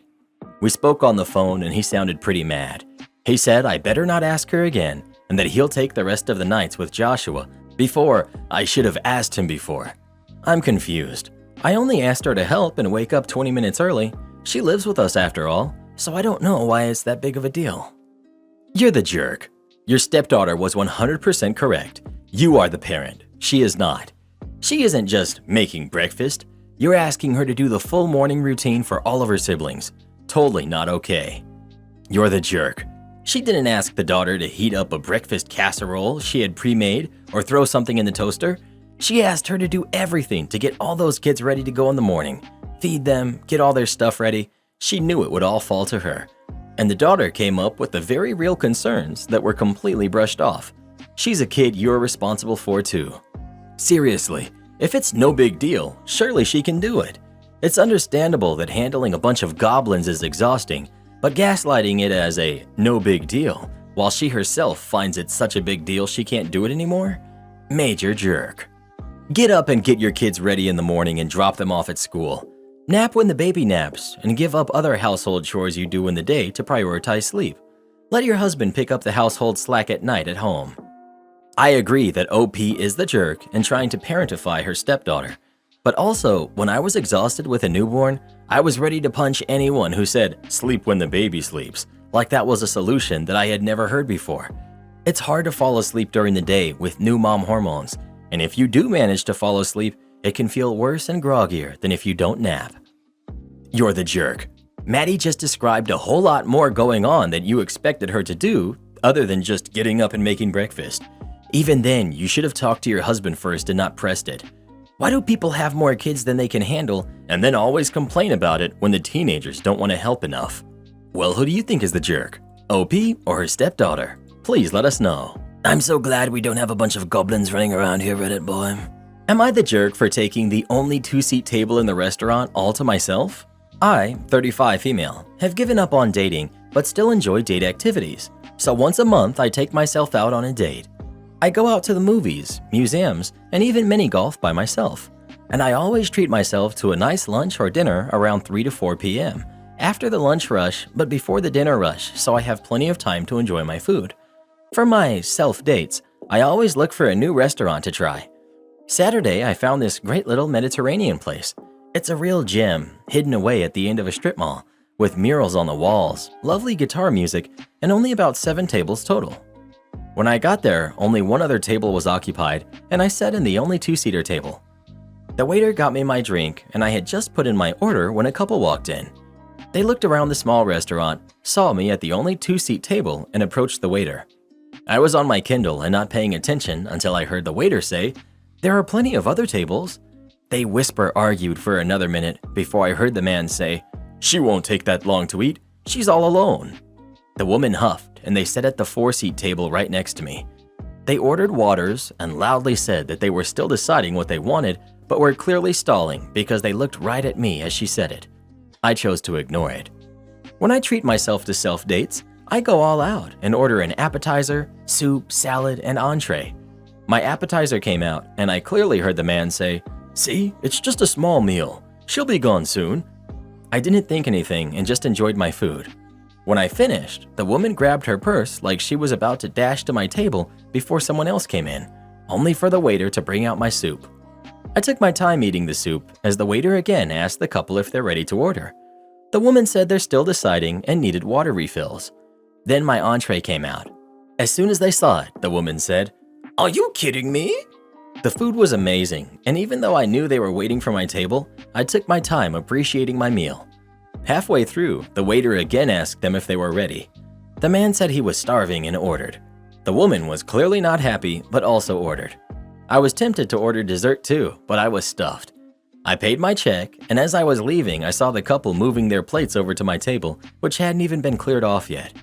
We spoke on the phone and he sounded pretty mad. He said I better not ask her again and that he'll take the rest of the nights with Joshua before I should have asked him before. I'm confused. I only asked her to help and wake up 20 minutes early. She lives with us after all, so I don't know why it's that big of a deal. You're the jerk. Your stepdaughter was 100% correct. You are the parent. She is not. She isn't just making breakfast. You're asking her to do the full morning routine for all of her siblings. Totally not okay. You're the jerk. She didn't ask the daughter to heat up a breakfast casserole she had pre-made or throw something in the toaster. She asked her to do everything to get all those kids ready to go in the morning, feed them, get all their stuff ready. She knew it would all fall to her. And the daughter came up with the very real concerns that were completely brushed off. She's a kid you're responsible for too. Seriously, if it's no big deal, surely she can do it. It's understandable that handling a bunch of goblins is exhausting, but gaslighting it as a no big deal, while she herself finds it such a big deal she can't do it anymore? Major jerk. Get up and get your kids ready in the morning and drop them off at school. Nap when the baby naps and give up other household chores you do in the day to prioritize sleep. Let your husband pick up the household slack at night at home. I agree that OP is the jerk and trying to parentify her stepdaughter. But also, when I was exhausted with a newborn, I was ready to punch anyone who said, "Sleep when the baby sleeps," like that was a solution that I had never heard before. It's hard to fall asleep during the day with new mom hormones, and if you do manage to fall asleep, it can feel worse and groggier than if you don't nap. You're the jerk. Maddie just described a whole lot more going on than you expected her to do, other than just getting up and making breakfast. Even then, you should have talked to your husband first and not pressed it. Why do people have more kids than they can handle and then always complain about it when the teenagers don't want to help enough? Well, who do you think is the jerk? OP or her stepdaughter? Please let us know. I'm so glad we don't have a bunch of goblins running around here, Reddit boy. Am I the jerk for taking the only two-seat table in the restaurant all to myself? I, 35 female, have given up on dating but still enjoy date activities. So once a month, I take myself out on a date. I go out to the movies, museums, and even mini golf by myself. And I always treat myself to a nice lunch or dinner around 3 to 4 p.m. after the lunch rush, but before the dinner rush, so I have plenty of time to enjoy my food. For my self-dates, I always look for a new restaurant to try. Saturday, I found this great little Mediterranean place. It's a real gem, hidden away at the end of a strip mall, with murals on the walls, lovely guitar music, and only about 7 tables total. When I got there, only one other table was occupied, and I sat in the only two-seater table. The waiter got me my drink, and I had just put in my order when a couple walked in. They looked around the small restaurant, saw me at the only two-seat table, and approached the waiter. I was on my Kindle and not paying attention until I heard the waiter say, "There are plenty of other tables." They argued for another minute before I heard the man say, "She won't take that long to eat. She's all alone." The woman huffed, and they sat at the 4-seat table right next to me. They ordered waters and loudly said that they were still deciding what they wanted, but were clearly stalling because they looked right at me as she said it. I chose to ignore it. When I treat myself to self-dates, I go all out and order an appetizer, soup, salad, and entree. My appetizer came out, and I clearly heard the man say, "See, it's just a small meal. She'll be gone soon." I didn't think anything and just enjoyed my food. When I finished, the woman grabbed her purse like she was about to dash to my table before someone else came in, only for the waiter to bring out my soup. I took my time eating the soup as the waiter again asked the couple if they're ready to order. The woman said they're still deciding and needed water refills. Then my entree came out. As soon as they saw it, the woman said, "Are you kidding me?" The food was amazing, and even though I knew they were waiting for my table, I took my time appreciating my meal. Halfway through, the waiter again asked them if they were ready. The man said he was starving and ordered. The woman was clearly not happy, but also ordered. I was tempted to order dessert too, but I was stuffed. I paid my check, and as I was leaving, I saw the couple moving their plates over to my table, which hadn't even been cleared off yet.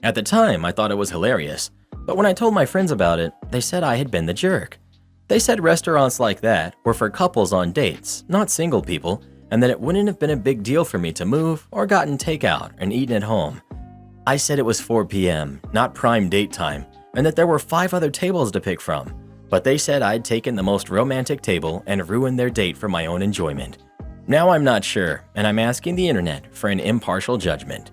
At the time, I thought it was hilarious, but when I told my friends about it, they said I had been the jerk. They said restaurants like that were for couples on dates, not single people, and that it wouldn't have been a big deal for me to move or gotten takeout and eaten at home. I said it was 4 p.m., not prime date time, and that there were 5 other tables to pick from, but they said I'd taken the most romantic table and ruined their date for my own enjoyment. Now I'm not sure, and I'm asking the internet for an impartial judgment.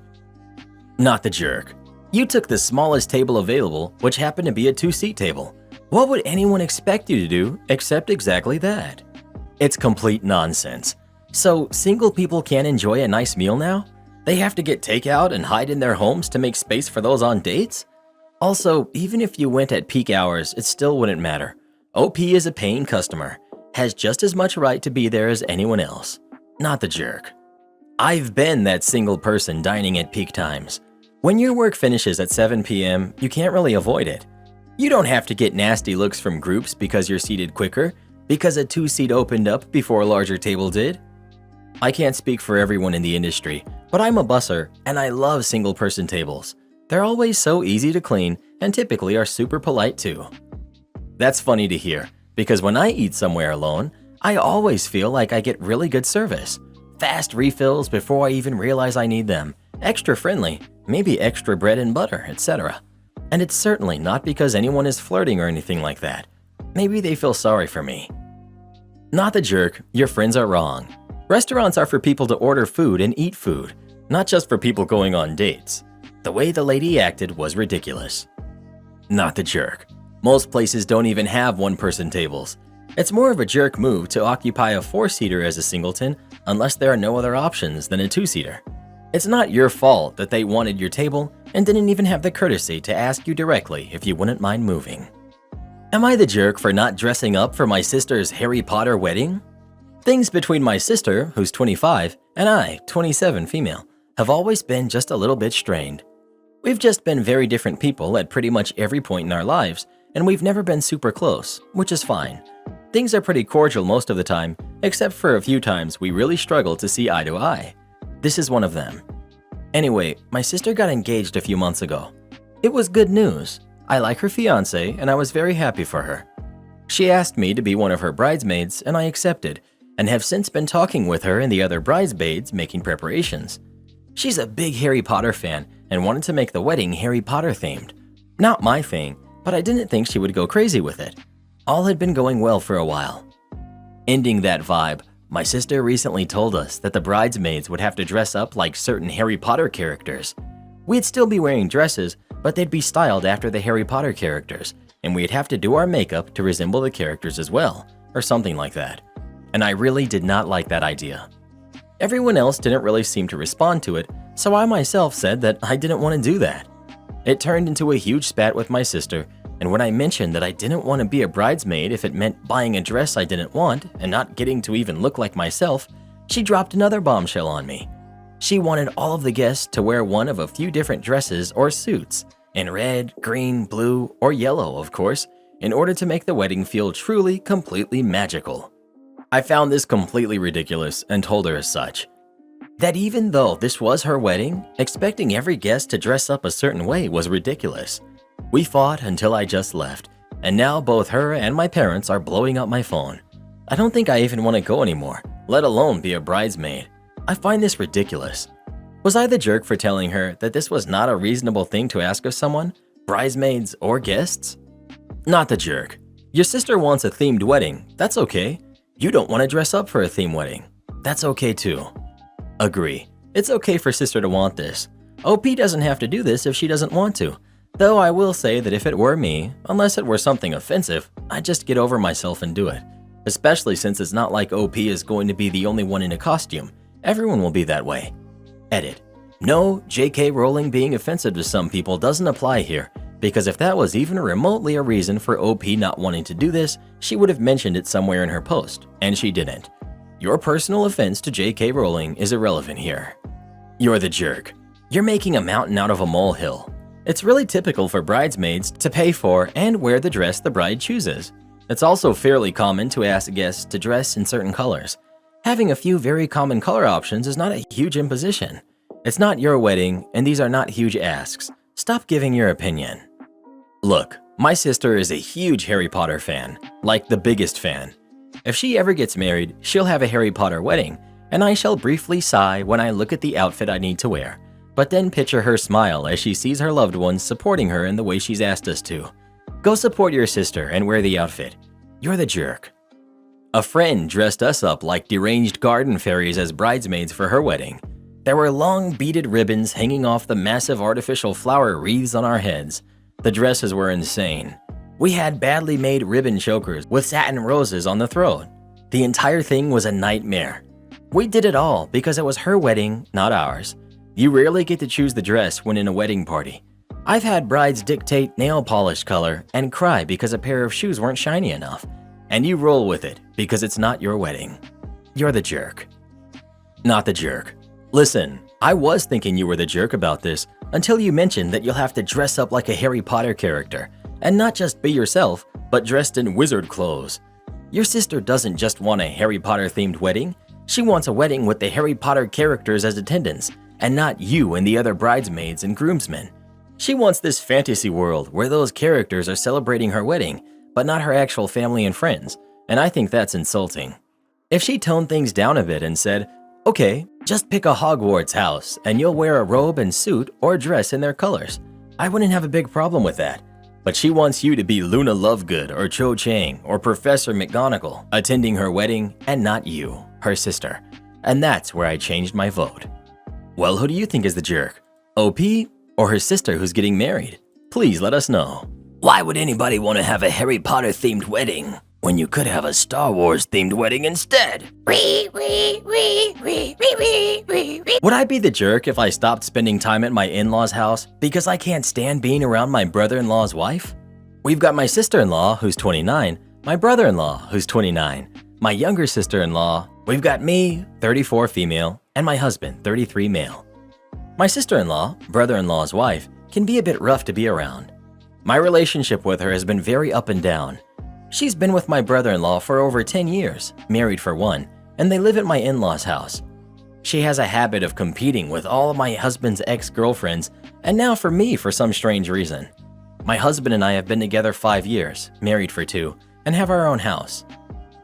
Not the jerk. You took the smallest table available, which happened to be a 2-seat table. What would anyone expect you to do except exactly that? It's complete nonsense. So single people can't enjoy a nice meal now? They have to get takeout and hide in their homes to make space for those on dates? Also, even if you went at peak hours, it still wouldn't matter. OP is a paying customer, has just as much right to be there as anyone else. Not the jerk. I've been that single person dining at peak times. When your work finishes at 7 p.m., you can't really avoid it. You don't have to get nasty looks from groups because you're seated quicker, because a 2-seat opened up before a larger table did. I can't speak for everyone in the industry, but I'm a busser and I love single-person tables. They're always so easy to clean and typically are super polite too. That's funny to hear, because when I eat somewhere alone, I always feel like I get really good service. Fast refills before I even realize I need them, extra friendly, maybe extra bread and butter, etc. And it's certainly not because anyone is flirting or anything like that. Maybe they feel sorry for me. Not the jerk, your friends are wrong. Restaurants are for people to order food and eat food, not just for people going on dates. The way the lady acted was ridiculous. Not the jerk. Most places don't even have one-person tables. It's more of a jerk move to occupy a 4-seater as a singleton unless there are no other options than a 2-seater. It's not your fault that they wanted your table and didn't even have the courtesy to ask you directly if you wouldn't mind moving. Am I the jerk for not dressing up for my sister's Harry Potter wedding? Things between my sister, who's 25, and I, 27 female, have always been just a little bit strained. We've just been very different people at pretty much every point in our lives, and we've never been super close, which is fine. Things are pretty cordial most of the time, except for a few times we really struggle to see eye to eye. This is one of them. Anyway, my sister got engaged a few months ago. It was good news. I like her fiancé, and I was very happy for her. She asked me to be one of her bridesmaids, and I accepted, and have since been talking with her and the other bridesmaids making preparations. She's a big Harry Potter fan and wanted to make the wedding Harry Potter themed. Not my thing, but I didn't think she would go crazy with it. All had been going well for a while. Ending that vibe, my sister recently told us that the bridesmaids would have to dress up like certain Harry Potter characters. We'd still be wearing dresses, but they'd be styled after the Harry Potter characters, and we'd have to do our makeup to resemble the characters as well, or something like that. And I really did not like that idea. Everyone else didn't really seem to respond to it, so I myself said that I didn't want to do that. It turned into a huge spat with my sister, and when I mentioned that I didn't want to be a bridesmaid if it meant buying a dress I didn't want and not getting to even look like myself, she dropped another bombshell on me. She wanted all of the guests to wear one of a few different dresses or suits, in red, green, blue, or yellow, of course, in order to make the wedding feel truly, completely magical. I found this completely ridiculous and told her as such. That even though this was her wedding, expecting every guest to dress up a certain way was ridiculous. We fought until I just left, and now both her and my parents are blowing up my phone. I don't think I even want to go anymore, let alone be a bridesmaid. I find this ridiculous. Was I the jerk for telling her that this was not a reasonable thing to ask of someone, bridesmaids or guests? Not the jerk. Your sister wants a themed wedding, that's okay. You don't want to dress up for a theme wedding. That's okay too. Agree. It's okay for sister to want this. OP doesn't have to do this if she doesn't want to. Though I will say that if it were me, unless it were something offensive, I'd just get over myself and do it. especially since it's not like OP is going to be the only one in a costume. Everyone will be that way. Edit. No, J.K. Rowling being offensive to some people doesn't apply here, because if that was even remotely a reason for OP not wanting to do this, she would have mentioned it somewhere in her post, and she didn't. Your personal offense to J.K. Rowling is irrelevant here. You're the jerk. You're making a mountain out of a molehill. It's really typical for bridesmaids to pay for and wear the dress the bride chooses. It's also fairly common to ask guests to dress in certain colors. Having a few very common color options is not a huge imposition. It's not your wedding, and these are not huge asks. Stop giving your opinion. Look, my sister is a huge Harry Potter fan, like the biggest fan. If she ever gets married, she'll have a Harry Potter wedding, and I shall briefly sigh when I look at the outfit I need to wear, but then picture her smile as she sees her loved ones supporting her in the way she's asked us to. Go support your sister and wear the outfit. You're the jerk. A friend dressed us up like deranged garden fairies as bridesmaids for her wedding. There were long beaded ribbons hanging off the massive artificial flower wreaths on our heads. The dresses were insane. We had badly made ribbon chokers with satin roses on the throat. The entire thing was a nightmare. We did it all because it was her wedding, not ours. You rarely get to choose the dress when in a wedding party. I've had brides dictate nail polish color and cry because a pair of shoes weren't shiny enough. And you roll with it because it's not your wedding. You're the jerk. Not the jerk. Listen, I was thinking you were the jerk about this until you mentioned that you'll have to dress up like a Harry Potter character, and not just be yourself, but dressed in wizard clothes. Your sister doesn't just want a Harry Potter themed wedding, she wants a wedding with the Harry Potter characters as attendants, and not you and the other bridesmaids and groomsmen. She wants this fantasy world where those characters are celebrating her wedding, but not her actual family and friends, and I think that's insulting. If she toned things down a bit and said, okay, just pick a Hogwarts house and you'll wear a robe and suit or dress in their colors, I wouldn't have a big problem with that. But she wants you to be Luna Lovegood or Cho Chang or Professor McGonagall attending her wedding and not you, her sister. And that's where I changed my vote. Well, who do you think is the jerk? OP or her sister who's getting married? Please let us know. Why would anybody want to have a Harry Potter themed wedding when you could have a Star Wars themed wedding instead? Would I be the jerk if I stopped spending time at my in-laws' house because I can't stand being around my brother-in-law's wife? We've got my sister-in-law, who's 29, my brother-in-law, who's 29, my younger sister-in-law, we've got me, 34 female, and my husband, 33 male. My sister-in-law, brother-in-law's wife, can be a bit rough to be around. My relationship with her has been very up and down. She's been with my brother-in-law for over 10 years, married for one, and they live at my in-laws' house. She has a habit of competing with all of my husband's ex-girlfriends, and now for me for some strange reason. My husband and I have been together 5 years, married for 2, and have our own house.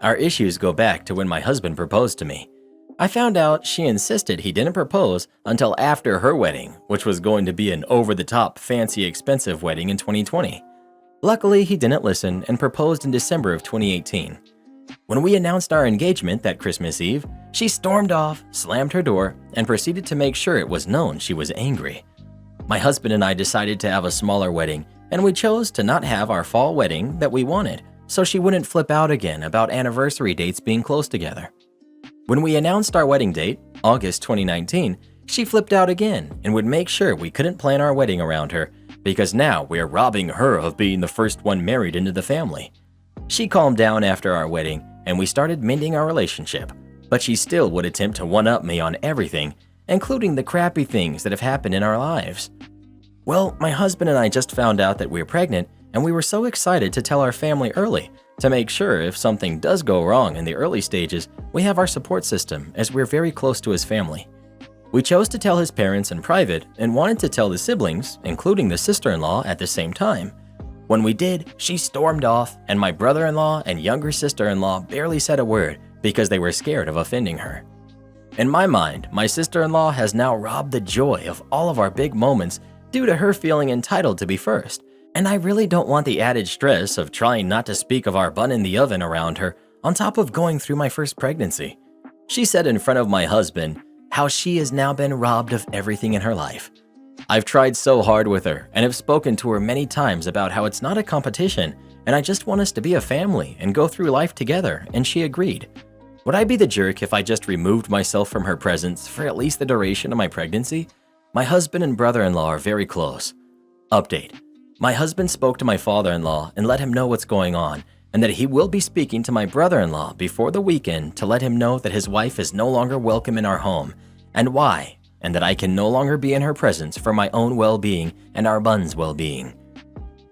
Our issues go back to when my husband proposed to me. I found out she insisted he didn't propose until after her wedding, which was going to be an over-the-top, fancy, expensive wedding in 2020. Luckily, he didn't listen and proposed in December of 2018. When we announced our engagement that Christmas Eve, she stormed off, slammed her door, and proceeded to make sure it was known she was angry. My husband and I decided to have a smaller wedding, and we chose to not have our fall wedding that we wanted, so she wouldn't flip out again about anniversary dates being close together. When we announced our wedding date, August 2019, she flipped out again and would make sure we couldn't plan our wedding around her because now we are robbing her of being the first one married into the family. She calmed down after our wedding and we started mending our relationship, but she still would attempt to one-up me on everything, including the crappy things that have happened in our lives. Well, my husband and I just found out that we're pregnant and we were so excited to tell our family early to make sure if something does go wrong in the early stages, we have our support system as we're very close to his family. We chose to tell his parents in private and wanted to tell the siblings, including the sister-in-law, at the same time. When we did, she stormed off and my brother-in-law and younger sister-in-law barely said a word because they were scared of offending her. In my mind, my sister-in-law has now robbed the joy of all of our big moments due to her feeling entitled to be first. And I really don't want the added stress of trying not to speak of our bun in the oven around her on top of going through my first pregnancy. She said in front of my husband how she has now been robbed of everything in her life. I've tried so hard with her and have spoken to her many times about how it's not a competition and I just want us to be a family and go through life together, and she agreed. Would I be the jerk if I just removed myself from her presence for at least the duration of my pregnancy? My husband and brother-in-law are very close. Update. My husband spoke to my father-in-law and let him know what's going on, and that he will be speaking to my brother-in-law before the weekend to let him know that his wife is no longer welcome in our home, and why, and that I can no longer be in her presence for my own well-being and our bun's well-being.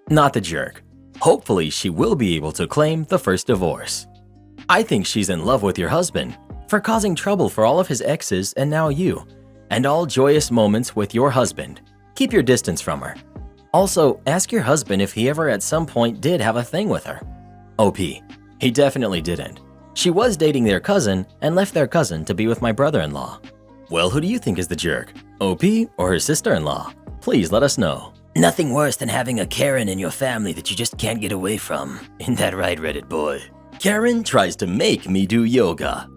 Not the jerk. Hopefully she will be able to claim the first divorce. I think she's in love with your husband for causing trouble for all of his exes and now you, and all joyous moments with your husband. Keep your distance from her. Also, ask your husband if he ever at some point did have a thing with her. OP. He definitely didn't. She was dating their cousin and left their cousin to be with my brother-in-law. Well, who do you think is the jerk? OP or her sister-in-law? Please let us know. Nothing worse than having a Karen in your family that you just can't get away from. Isn't that right, Reddit boy? Karen tries to make me do yoga.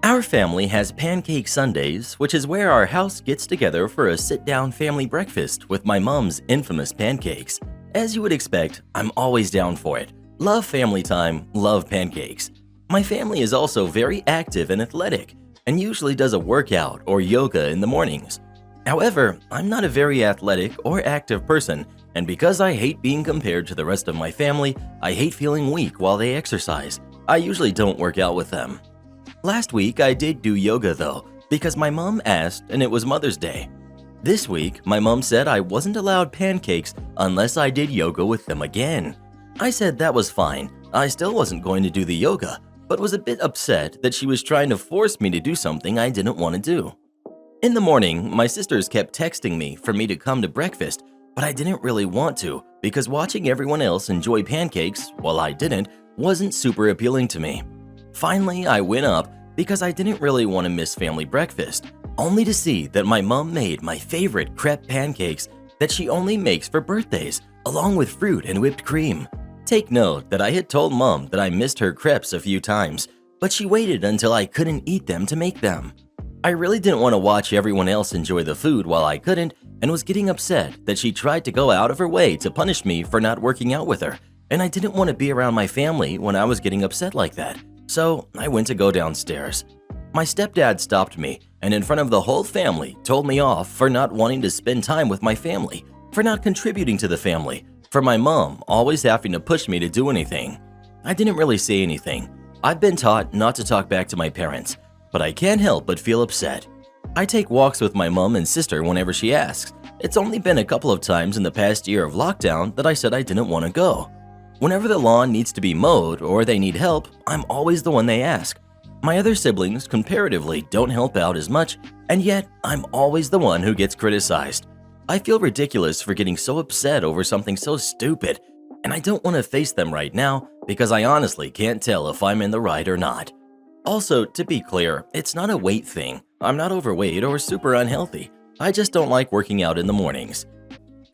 Our family has Pancake Sundays, which is where our house gets together for a sit-down family breakfast with my mom's infamous pancakes. As you would expect, I'm always down for it. Love family time, love pancakes. My family is also very active and athletic, and usually does a workout or yoga in the mornings. However, I'm not a very athletic or active person, and because I hate being compared to the rest of my family, I hate feeling weak while they exercise. I usually don't work out with them. Last week I did do yoga though, because my mom asked and it was Mother's Day. This week, my mom said I wasn't allowed pancakes unless I did yoga with them again. I said that was fine. I still wasn't going to do the yoga, but was a bit upset that she was trying to force me to do something I didn't want to do. In the morning, my sisters kept texting me for me to come to breakfast, but I didn't really want to because watching everyone else enjoy pancakes while I didn't wasn't super appealing to me. Finally, I went up because I didn't really want to miss family breakfast, only to see that my mom made my favorite crepe pancakes that she only makes for birthdays, along with fruit and whipped cream. Take note that I had told Mom that I missed her crepes a few times, but she waited until I couldn't eat them to make them. I really didn't want to watch everyone else enjoy the food while I couldn't, and was getting upset that she tried to go out of her way to punish me for not working out with her, and I didn't want to be around my family when I was getting upset like that, so I went to go downstairs. My stepdad stopped me and in front of the whole family told me off for not wanting to spend time with my family, for not contributing to the family, for my mom always having to push me to do anything. I didn't really say anything. I've been taught not to talk back to my parents, but I can't help but feel upset. I take walks with my mom and sister whenever she asks. It's only been a couple of times in the past year of lockdown that I said I didn't want to go. Whenever the lawn needs to be mowed or they need help, I'm always the one they ask. My other siblings comparatively don't help out as much, and yet I'm always the one who gets criticized. I feel ridiculous for getting so upset over something so stupid, and I don't want to face them right now because I honestly can't tell if I'm in the right or not. Also, to be clear, it's not a weight thing. I'm not overweight or super unhealthy. I just don't like working out in the mornings.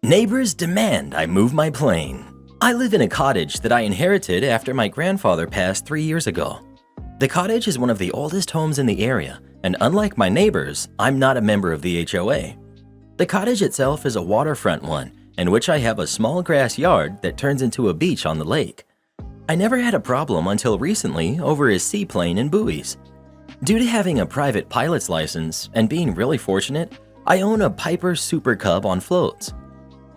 Neighbors demand I move my plane. I live in a cottage that I inherited after my grandfather passed 3 years ago. The cottage is one of the oldest homes in the area, and unlike my neighbors, I'm not a member of the HOA. The cottage itself is a waterfront one, in which I have a small grass yard that turns into a beach on the lake. I never had a problem until recently over a seaplane and buoys. Due to having a private pilot's license and being really fortunate, I own a Piper Super Cub on floats.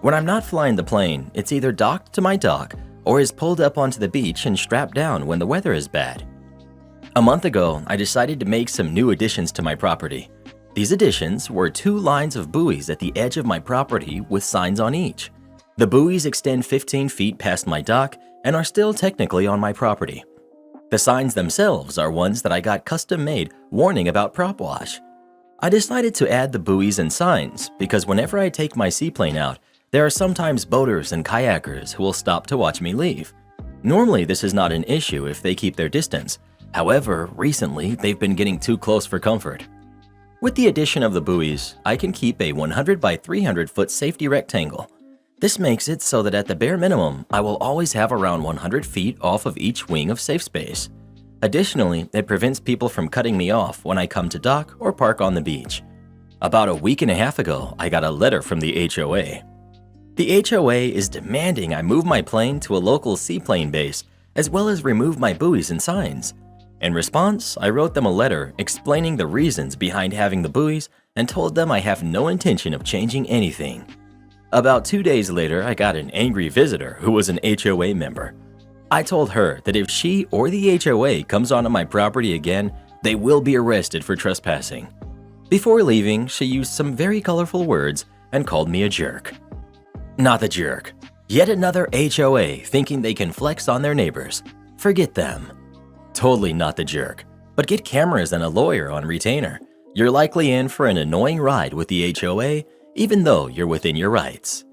When I'm not flying the plane, it's either docked to my dock or is pulled up onto the beach and strapped down when the weather is bad. A month ago, I decided to make some new additions to my property. These additions were 2 lines of buoys at the edge of my property with signs on each. The buoys extend 15 feet past my dock and are still technically on my property. The signs themselves are ones that I got custom made warning about prop wash. I decided to add the buoys and signs because whenever I take my seaplane out, there are sometimes boaters and kayakers who will stop to watch me leave. Normally, this is not an issue if they keep their distance. However, recently, they've been getting too close for comfort. With the addition of the buoys, I can keep a 100 by 300 foot safety rectangle. This makes it so that at the bare minimum, I will always have around 100 feet off of each wing of safe space. Additionally, it prevents people from cutting me off when I come to dock or park on the beach. About a week and a half ago, I got a letter from the HOA. The HOA is demanding I move my plane to a local seaplane base, as well as remove my buoys and signs. In response, I wrote them a letter explaining the reasons behind having the buoys and told them I have no intention of changing anything. About 2 days later, I got an angry visitor who was an HOA member. I told her that if she or the HOA comes onto my property again, they will be arrested for trespassing. Before leaving, she used some very colorful words and called me a jerk. Not the jerk. Yet another HOA thinking they can flex on their neighbors. Forget them. Totally not the jerk. But get cameras and a lawyer on retainer. You're likely in for an annoying ride with the HOA, even though you're within your rights.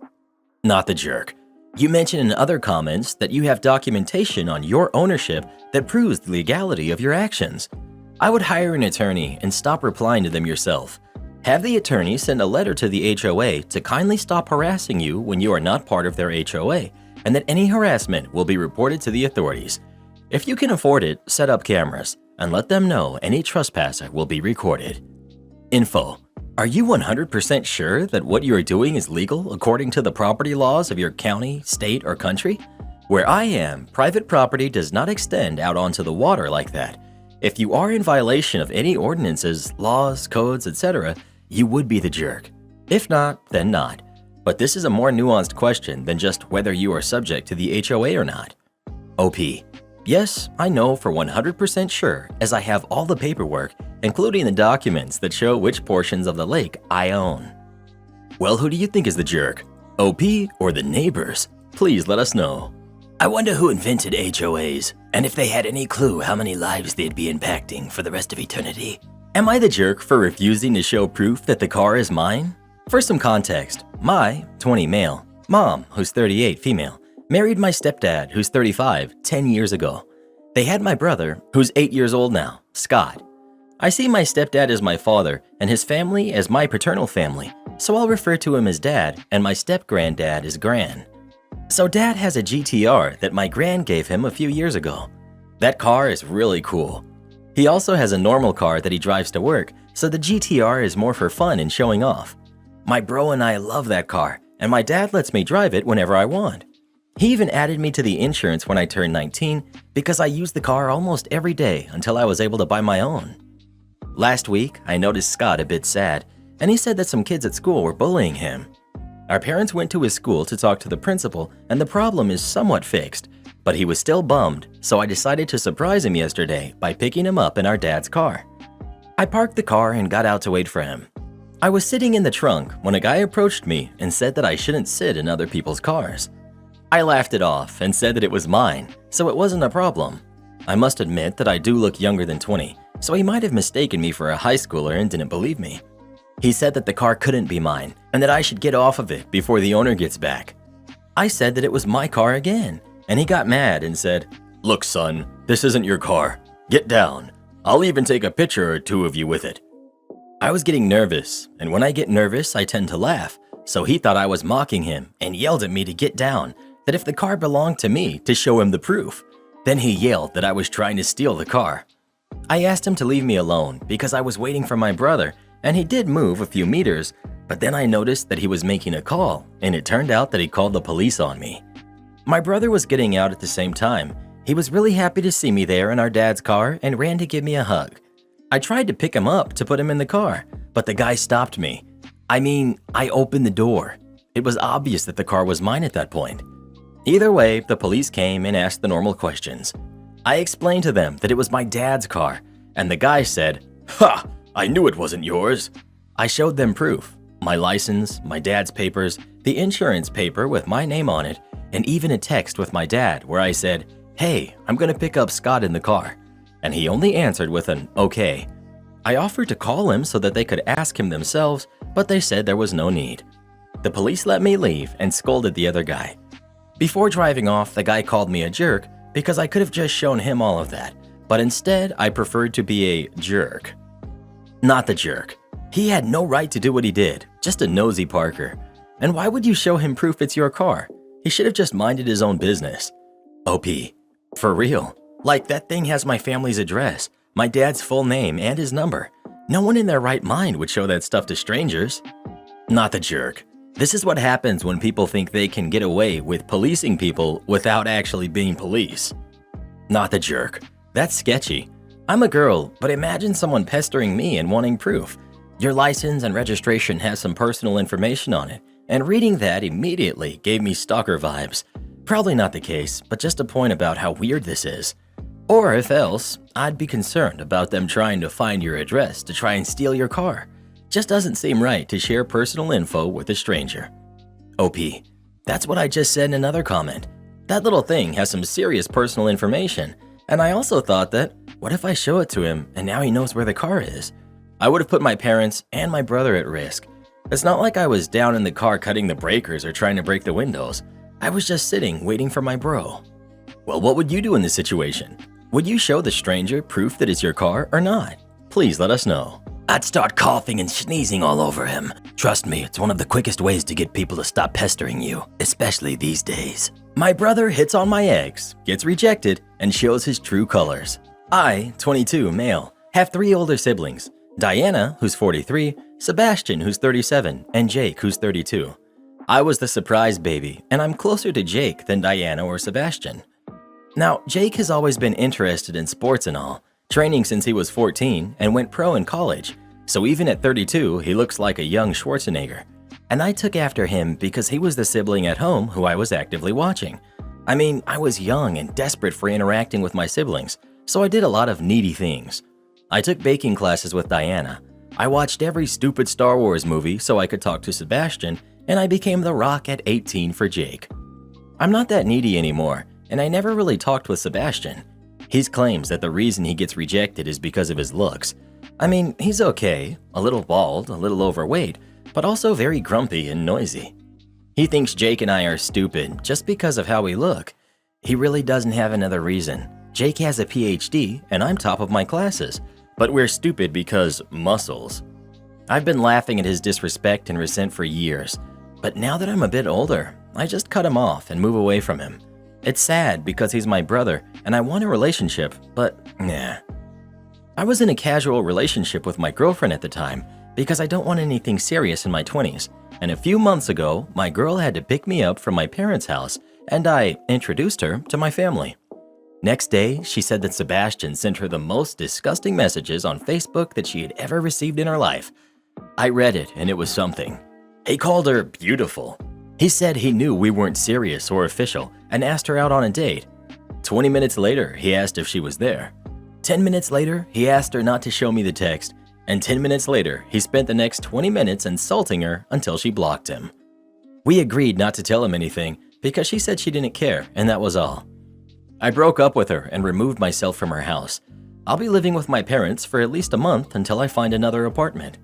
Not the jerk. You mention in other comments that you have documentation on your ownership that proves the legality of your actions. I would hire an attorney and stop replying to them yourself. Have the attorney send a letter to the HOA to kindly stop harassing you when you are not part of their HOA, and that any harassment will be reported to the authorities. If you can afford it, set up cameras and let them know any trespasser will be recorded. Info: are you 100% sure that what you are doing is legal according to the property laws of your county, state, or country? Where I am, private property does not extend out onto the water like that. If you are in violation of any ordinances, laws, codes, etc., you would be the jerk. If not, then not. But this is a more nuanced question than just whether you are subject to the HOA or not. OP: yes, I know for 100% sure, as I have all the paperwork, including the documents that show which portions of the lake I own. Well, who do you think is the jerk? OP or the neighbors? Please let us know. I wonder who invented HOAs, and if they had any clue how many lives they'd be impacting for the rest of eternity. Am I the jerk for refusing to show proof that the car is mine? For some context, my 20 male mom, who's 38 female, married my stepdad, who's 35, 10 years ago. They had my brother, who's 8 years old now, Scott. I see my stepdad as my father and his family as my paternal family, so I'll refer to him as dad and my step-granddad as gran. So dad has a GTR that my gran gave him a few years ago. That car is really cool. He also has a normal car that he drives to work, so the GTR is more for fun and showing off. My bro and I love that car, and my dad lets me drive it whenever I want. He even added me to the insurance when I turned 19 because I used the car almost every day until I was able to buy my own. Last week, I noticed Scott a bit sad, and he said that some kids at school were bullying him. Our parents went to his school to talk to the principal, and the problem is somewhat fixed, but he was still bummed, so I decided to surprise him yesterday by picking him up in our dad's car. I parked the car and got out to wait for him. I was sitting in the trunk when a guy approached me and said that I shouldn't sit in other people's cars. I laughed it off and said that it was mine, so it wasn't a problem. I must admit that I do look younger than 20, so he might have mistaken me for a high schooler and didn't believe me. He said that the car couldn't be mine and that I should get off of it before the owner gets back. I said that it was my car again, and he got mad and said, "Look, son, this isn't your car. Get down. I'll even take a picture or two of you with it." I was getting nervous, and when I get nervous, I tend to laugh, so he thought I was mocking him and yelled at me to get down, that if the car belonged to me, to show him the proof. Then he yelled that I was trying to steal the car. I asked him to leave me alone because I was waiting for my brother, and he did move a few meters, but then I noticed that he was making a call, and it turned out that he called the police on me. My brother was getting out at the same time. He was really happy to see me there in our dad's car and ran to give me a hug. I tried to pick him up to put him in the car, but the guy stopped me. I opened the door. It was obvious that the car was mine at that point. Either way, the police came and asked the normal questions. I explained to them that it was my dad's car, and the guy said, "Ha! I knew it wasn't yours." I showed them proof, my license, my dad's papers, the insurance paper with my name on it, and even a text with my dad where I said, "Hey, I'm gonna pick up Scott in the car." And he only answered with an "okay." I offered to call him so that they could ask him themselves, but they said there was no need. The police let me leave and scolded the other guy. Before driving off, the guy called me a jerk because I could have just shown him all of that, but instead I preferred to be a jerk. Not the jerk. He had no right to do what he did, just a nosy Parker. And why would you show him proof it's your car? He should have just minded his own business. OP. For real. Like, that thing has my family's address, my dad's full name, and his number. No one in their right mind would show that stuff to strangers. Not the jerk. This is what happens when people think they can get away with policing people without actually being police. Not the jerk. That's sketchy. I'm a girl, but imagine someone pestering me and wanting proof. Your license and registration has some personal information on it, and reading that immediately gave me stalker vibes. Probably not the case, but just a point about how weird this is. Or if else, I'd be concerned about them trying to find your address to try and steal your car. Just doesn't seem right to share personal info with a stranger. OP, that's what I just said in another comment. That little thing has some serious personal information, and I also thought that, what if I show it to him and now he knows where the car is? I would have put my parents and my brother at risk. It's not like I was down in the car cutting the breakers or trying to break the windows. I was just sitting waiting for my bro. Well, what would you do in this situation? Would you show the stranger proof that it's your car or not? Please let us know. I'd start coughing and sneezing all over him. Trust me, it's one of the quickest ways to get people to stop pestering you, especially these days. My brother hits on my ex, gets rejected, and shows his true colors. I, 22, male, have 3 older siblings. Diana, who's 43, Sebastian, who's 37, and Jake, who's 32. I was the surprise baby, and I'm closer to Jake than Diana or Sebastian. Now, Jake has always been interested in sports and all, training since he was 14 and went pro in college, so even at 32, he looks like a young Schwarzenegger. And I took after him because he was the sibling at home who I was actively watching. I mean, I was young and desperate for interacting with my siblings, so I did a lot of needy things. I took baking classes with Diana. I watched every stupid Star Wars movie so I could talk to Sebastian, and I became the Rock at 18 for Jake. I'm not that needy anymore, and I never really talked with Sebastian. He claims that the reason he gets rejected is because of his looks. I mean, he's okay, a little bald, a little overweight, but also very grumpy and noisy. He thinks Jake and I are stupid just because of how we look. He really doesn't have another reason. Jake has a PhD, and I'm top of my classes, but we're stupid because muscles. I've been laughing at his disrespect and resent for years, but now that I'm a bit older, I just cut him off and move away from him. It's sad because he's my brother and I want a relationship, but nah. I was in a casual relationship with my girlfriend at the time because I don't want anything serious in my 20s, and a few months ago, my girl had to pick me up from my parents' house and I introduced her to my family. Next day, she said that Sebastian sent her the most disgusting messages on Facebook that she had ever received in her life. I read it and it was something. He called her beautiful. He said he knew we weren't serious or official and asked her out on a date. 20 minutes later, he asked if she was there. 10 minutes later, he asked her not to show me the text, and 10 minutes later, he spent the next 20 minutes insulting her until she blocked him. We agreed not to tell him anything because she said she didn't care, and that was all. I broke up with her and removed myself from her house. I'll be living with my parents for at least a month until I find another apartment.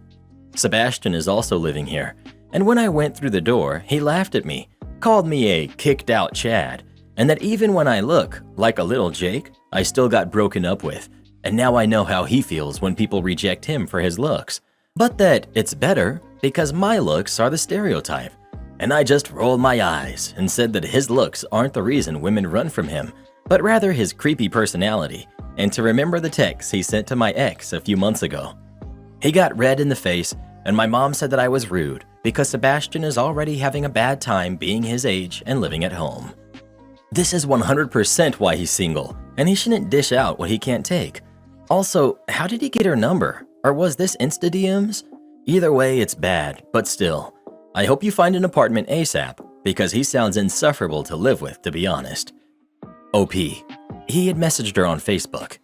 Sebastian is also living here, and when I went through the door, he laughed at me, called me a kicked-out Chad, and that even when I look like a little Jake, I still got broken up with, and now I know how he feels when people reject him for his looks. But that it's better because my looks are the stereotype, and I just rolled my eyes and said that his looks aren't the reason women run from him, but rather his creepy personality, and to remember the text he sent to my ex a few months ago. He got red in the face, and my mom said that I was rude because Sebastian is already having a bad time being his age and living at home. This is 100% why he's single, and he shouldn't dish out what he can't take. Also, how did he get her number? Or was this Insta DMs? Either way, it's bad, but still. I hope you find an apartment ASAP, because he sounds insufferable to live with, to be honest. OP. He had messaged her on Facebook.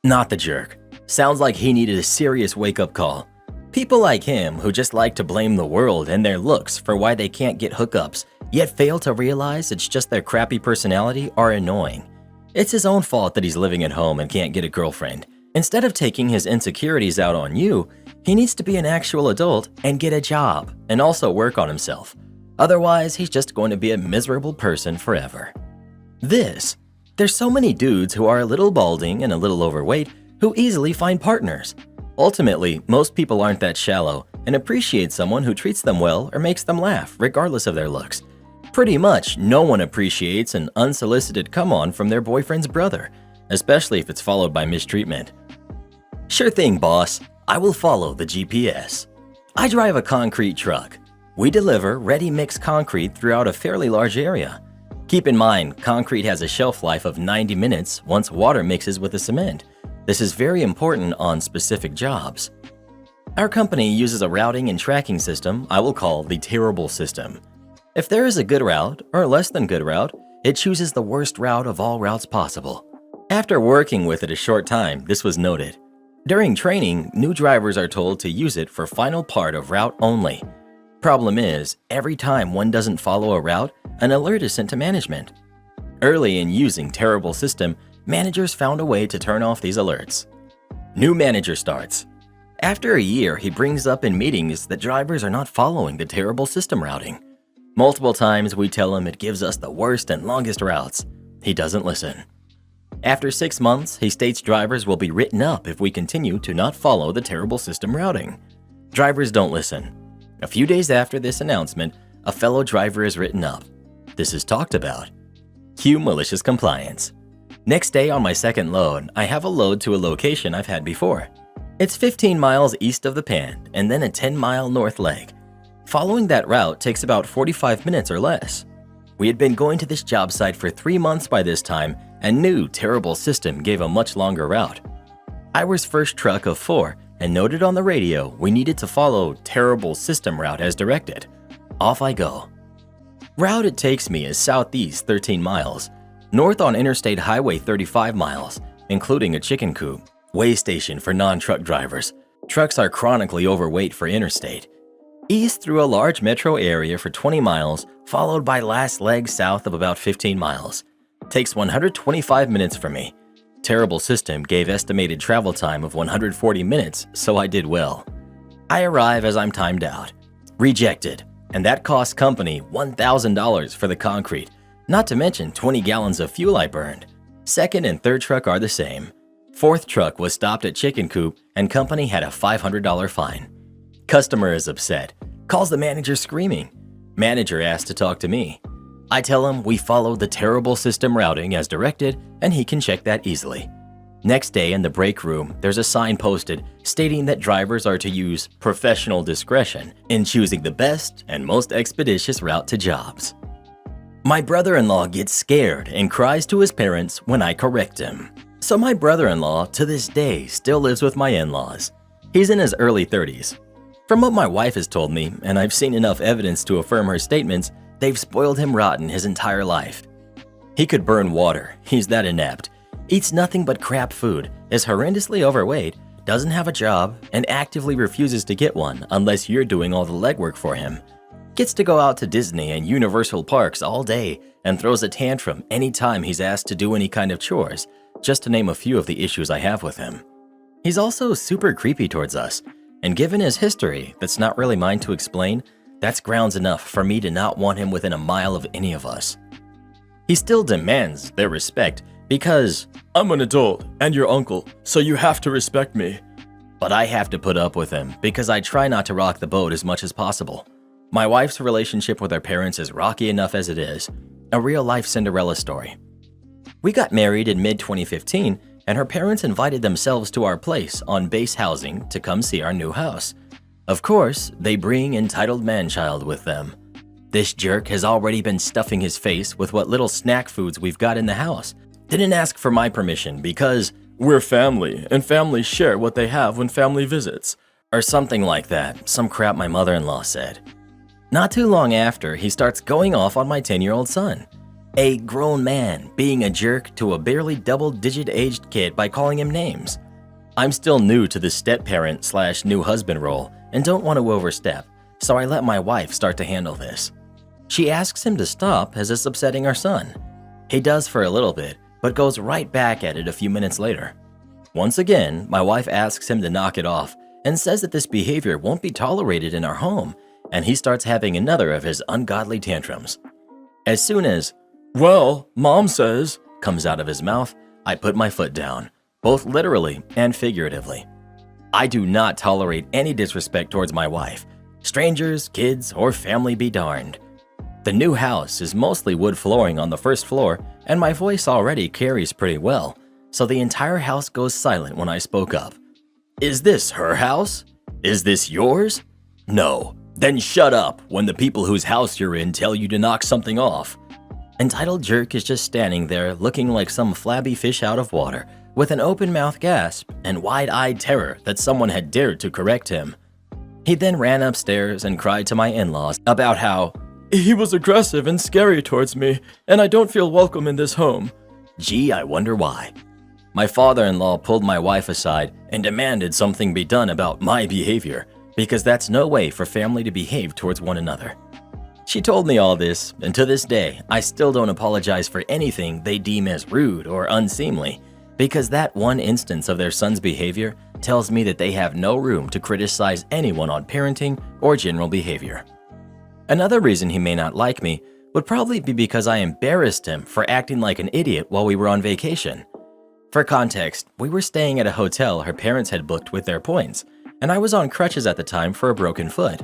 Not the jerk. Sounds like he needed a serious wake-up call. People like him who just like to blame the world and their looks for why they can't get hookups, yet fail to realize it's just their crappy personality are annoying. It's his own fault that he's living at home and can't get a girlfriend. Instead of taking his insecurities out on you, he needs to be an actual adult and get a job and also work on himself. Otherwise, he's just going to be a miserable person forever. There's so many dudes who are a little balding and a little overweight who easily find partners. Ultimately, most people aren't that shallow and appreciate someone who treats them well or makes them laugh, regardless of their looks. Pretty much no one appreciates an unsolicited come-on from their boyfriend's brother, especially if it's followed by mistreatment. Sure thing, boss. I will follow the GPS. I drive a concrete truck. We deliver ready-mix concrete throughout a fairly large area. Keep in mind, concrete has a shelf life of 90 minutes once water mixes with the cement. This is very important on specific jobs. Our company uses a routing and tracking system I will call the terrible system. If there is a good route or less than good route, it chooses the worst route of all routes possible. After working with it a short time, this was noted. During training, new drivers are told to use it for final part of route only. Problem is, every time one doesn't follow a route, an alert is sent to management. Early in using terrible system, managers found a way to turn off these alerts. New manager starts. After a year, he brings up in meetings that drivers are not following the terrible system routing. Multiple times we tell him it gives us the worst and longest routes. He doesn't listen. After 6 months, he states drivers will be written up if we continue to not follow the terrible system routing. Drivers don't listen. A few days after this announcement, a fellow driver is written up. This is talked about. Cue malicious compliance. Next day on my second load, I have a load to a location I've had before. It's 15 miles east of the Pan and then a 10-mile north leg. Following that route takes about 45 minutes or less. We had been going to this job site for 3 months by this time and knew terrible system gave a much longer route. I was first truck of 4 and noted on the radio we needed to follow terrible system route as directed. Off I go. Route it takes me is southeast 13 miles, north on Interstate Highway 35 miles, including a chicken coop, way station for non-truck drivers. Trucks are chronically overweight for interstate. East through a large metro area for 20 miles, followed by last leg south of about 15 miles. Takes 125 minutes for me. Terrible system gave estimated travel time of 140 minutes, so I did well. I arrive as I'm timed out. Rejected, and that cost company $1,000 for the concrete, not to mention 20 gallons of fuel I burned. Second and third truck are the same. Fourth truck was stopped at chicken coop and company had a $500 fine. Customer is upset, calls the manager screaming. Manager asks to talk to me. I tell him we followed the terrible system routing as directed and he can check that easily. Next day in the break room, there's a sign posted stating that drivers are to use professional discretion in choosing the best and most expeditious route to jobs. My brother-in-law gets scared and cries to his parents when I correct him. So my brother-in-law to this day still lives with my in-laws. He's in his early 30s. From what my wife has told me, and I've seen enough evidence to affirm her statements, they've spoiled him rotten his entire life. He could burn water, he's that inept, eats nothing but crap food, is horrendously overweight, doesn't have a job, and actively refuses to get one unless you're doing all the legwork for him. Gets to go out to Disney and Universal parks all day and throws a tantrum anytime he's asked to do any kind of chores, just to name a few of the issues I have with him. He's also super creepy towards us, and given his history that's not really mine to explain, that's grounds enough for me to not want him within a mile of any of us. He still demands their respect because I'm an adult and your uncle, so you have to respect me. But I have to put up with him because I try not to rock the boat as much as possible. My wife's relationship with her parents is rocky enough as it is, a real-life Cinderella story. We got married in mid-2015 and her parents invited themselves to our place on base housing to come see our new house. Of course, they bring entitled man-child with them. This jerk has already been stuffing his face with what little snack foods we've got in the house. Didn't ask for my permission because we're family and families share what they have when family visits. Or something like that, some crap my mother-in-law said. Not too long after, he starts going off on my 10-year-old son. A grown man being a jerk to a barely double-digit aged kid by calling him names. I'm still new to the step-parent/new husband role and don't want to overstep, so I let my wife start to handle this. She asks him to stop as it's upsetting our son. He does for a little bit, but goes right back at it a few minutes later. Once again, my wife asks him to knock it off and says that this behavior won't be tolerated in our home, and he starts having another of his ungodly tantrums. As soon as, "Well, Mom says," comes out of his mouth, I put my foot down, both literally and figuratively. I do not tolerate any disrespect towards my wife. Strangers, kids, or family be darned. The new house is mostly wood flooring on the first floor, and my voice already carries pretty well, so the entire house goes silent when I spoke up. "Is this her house? Is this yours?" "No. Then shut up when the people whose house you're in tell you to knock something off. Entitled jerk is just standing there looking like some flabby fish out of water, with an open-mouthed gasp and wide-eyed terror that someone had dared to correct him. He then ran upstairs and cried to my in-laws about how he was aggressive and scary towards me, and I don't feel welcome in this home. Gee, I wonder why. My father-in-law pulled my wife aside and demanded something be done about my behavior, because that's no way for family to behave towards one another. She told me all this, and to this day, I still don't apologize for anything they deem as rude or unseemly, because that one instance of their son's behavior tells me that they have no room to criticize anyone on parenting or general behavior. Another reason he may not like me would probably be because I embarrassed him for acting like an idiot while we were on vacation. For context, we were staying at a hotel her parents had booked with their points, and I was on crutches at the time for a broken foot.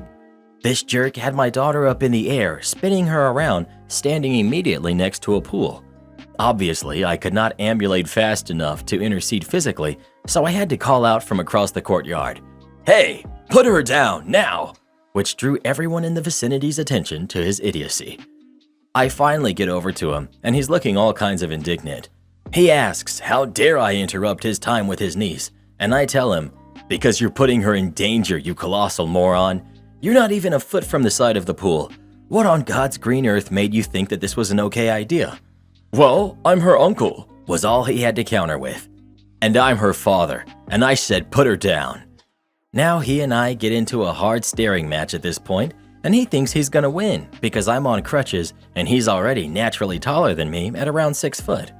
This jerk had my daughter up in the air, spinning her around, standing immediately next to a pool. Obviously, I could not ambulate fast enough to intercede physically, so I had to call out from across the courtyard, "Hey, put her down, now!" which drew everyone in the vicinity's attention to his idiocy. I finally get over to him, and he's looking all kinds of indignant. He asks, how dare I interrupt his time with his niece, and I tell him, because you're putting her in danger, you colossal moron. You're not even a foot from the side of the pool. What on God's green earth made you think that this was an okay idea? Well, I'm her uncle, was all he had to counter with. And I'm her father, and I said put her down. Now he and I get into a hard staring match at this point, and he thinks he's gonna win because I'm on crutches and he's already naturally taller than me at around 6 foot.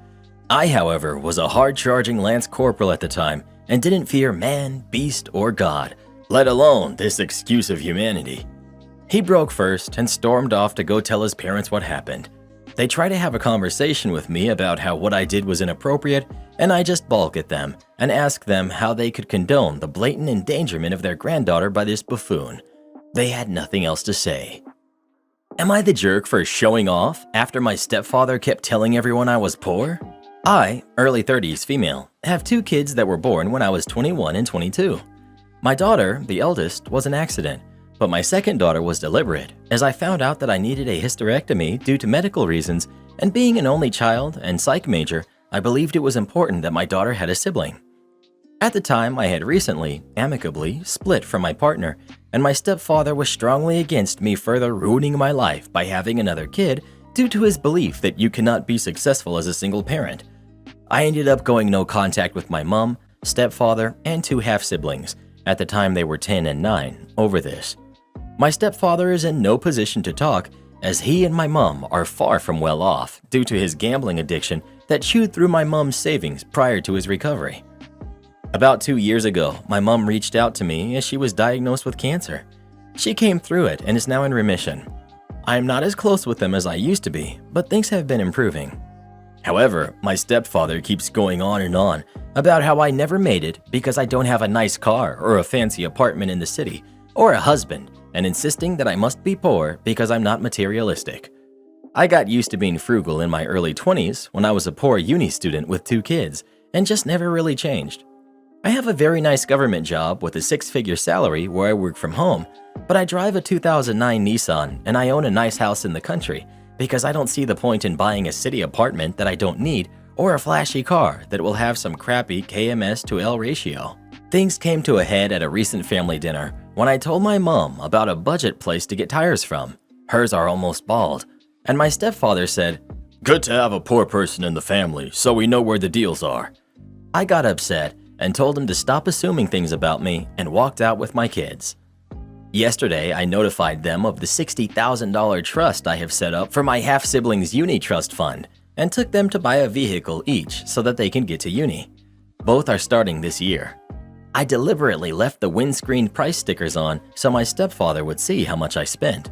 I, however, was a hard-charging Lance Corporal at the time and didn't fear man, beast, or God, let alone this excuse of humanity. He broke first and stormed off to go tell his parents what happened. They try to have a conversation with me about how what I did was inappropriate, and I just balk at them and ask them how they could condone the blatant endangerment of their granddaughter by this buffoon. They had nothing else to say. Am I the jerk for showing off after my stepfather kept telling everyone I was poor? I, early 30s female, have 2 kids that were born when I was 21 and 22. My daughter, the eldest, was an accident, but my second daughter was deliberate, as I found out that I needed a hysterectomy due to medical reasons, and being an only child and psych major, I believed it was important that my daughter had a sibling. At the time, I had recently, amicably, split from my partner, and my stepfather was strongly against me further ruining my life by having another kid due to his belief that you cannot be successful as a single parent. I ended up going no contact with my mom, stepfather, and 2 half-siblings, at the time they were 10 and 9, over this. My stepfather is in no position to talk, as he and my mom are far from well off due to his gambling addiction that chewed through my mom's savings prior to his recovery. About 2 years ago, my mom reached out to me as she was diagnosed with cancer. She came through it and is now in remission. I am not as close with them as I used to be, but things have been improving. However, my stepfather keeps going on and on about how I never made it because I don't have a nice car or a fancy apartment in the city, or a husband, and insisting that I must be poor because I'm not materialistic. I got used to being frugal in my early 20s when I was a poor uni student with 2 kids, and just never really changed. I have a very nice government job with a 6-figure salary where I work from home, but I drive a 2009 Nissan and I own a nice house in the country because I don't see the point in buying a city apartment that I don't need or a flashy car that will have some crappy KMS to L ratio. Things came to a head at a recent family dinner when I told my mom about a budget place to get tires from. Hers are almost bald, and my stepfather said, "Good to have a poor person in the family so we know where the deals are." I got upset and told him to stop assuming things about me and walked out with my kids. Yesterday, I notified them of the $60,000 trust I have set up for my half-siblings' uni trust fund and took them to buy a vehicle each so that they can get to uni. Both are starting this year. I deliberately left the windscreen price stickers on so my stepfather would see how much I spent.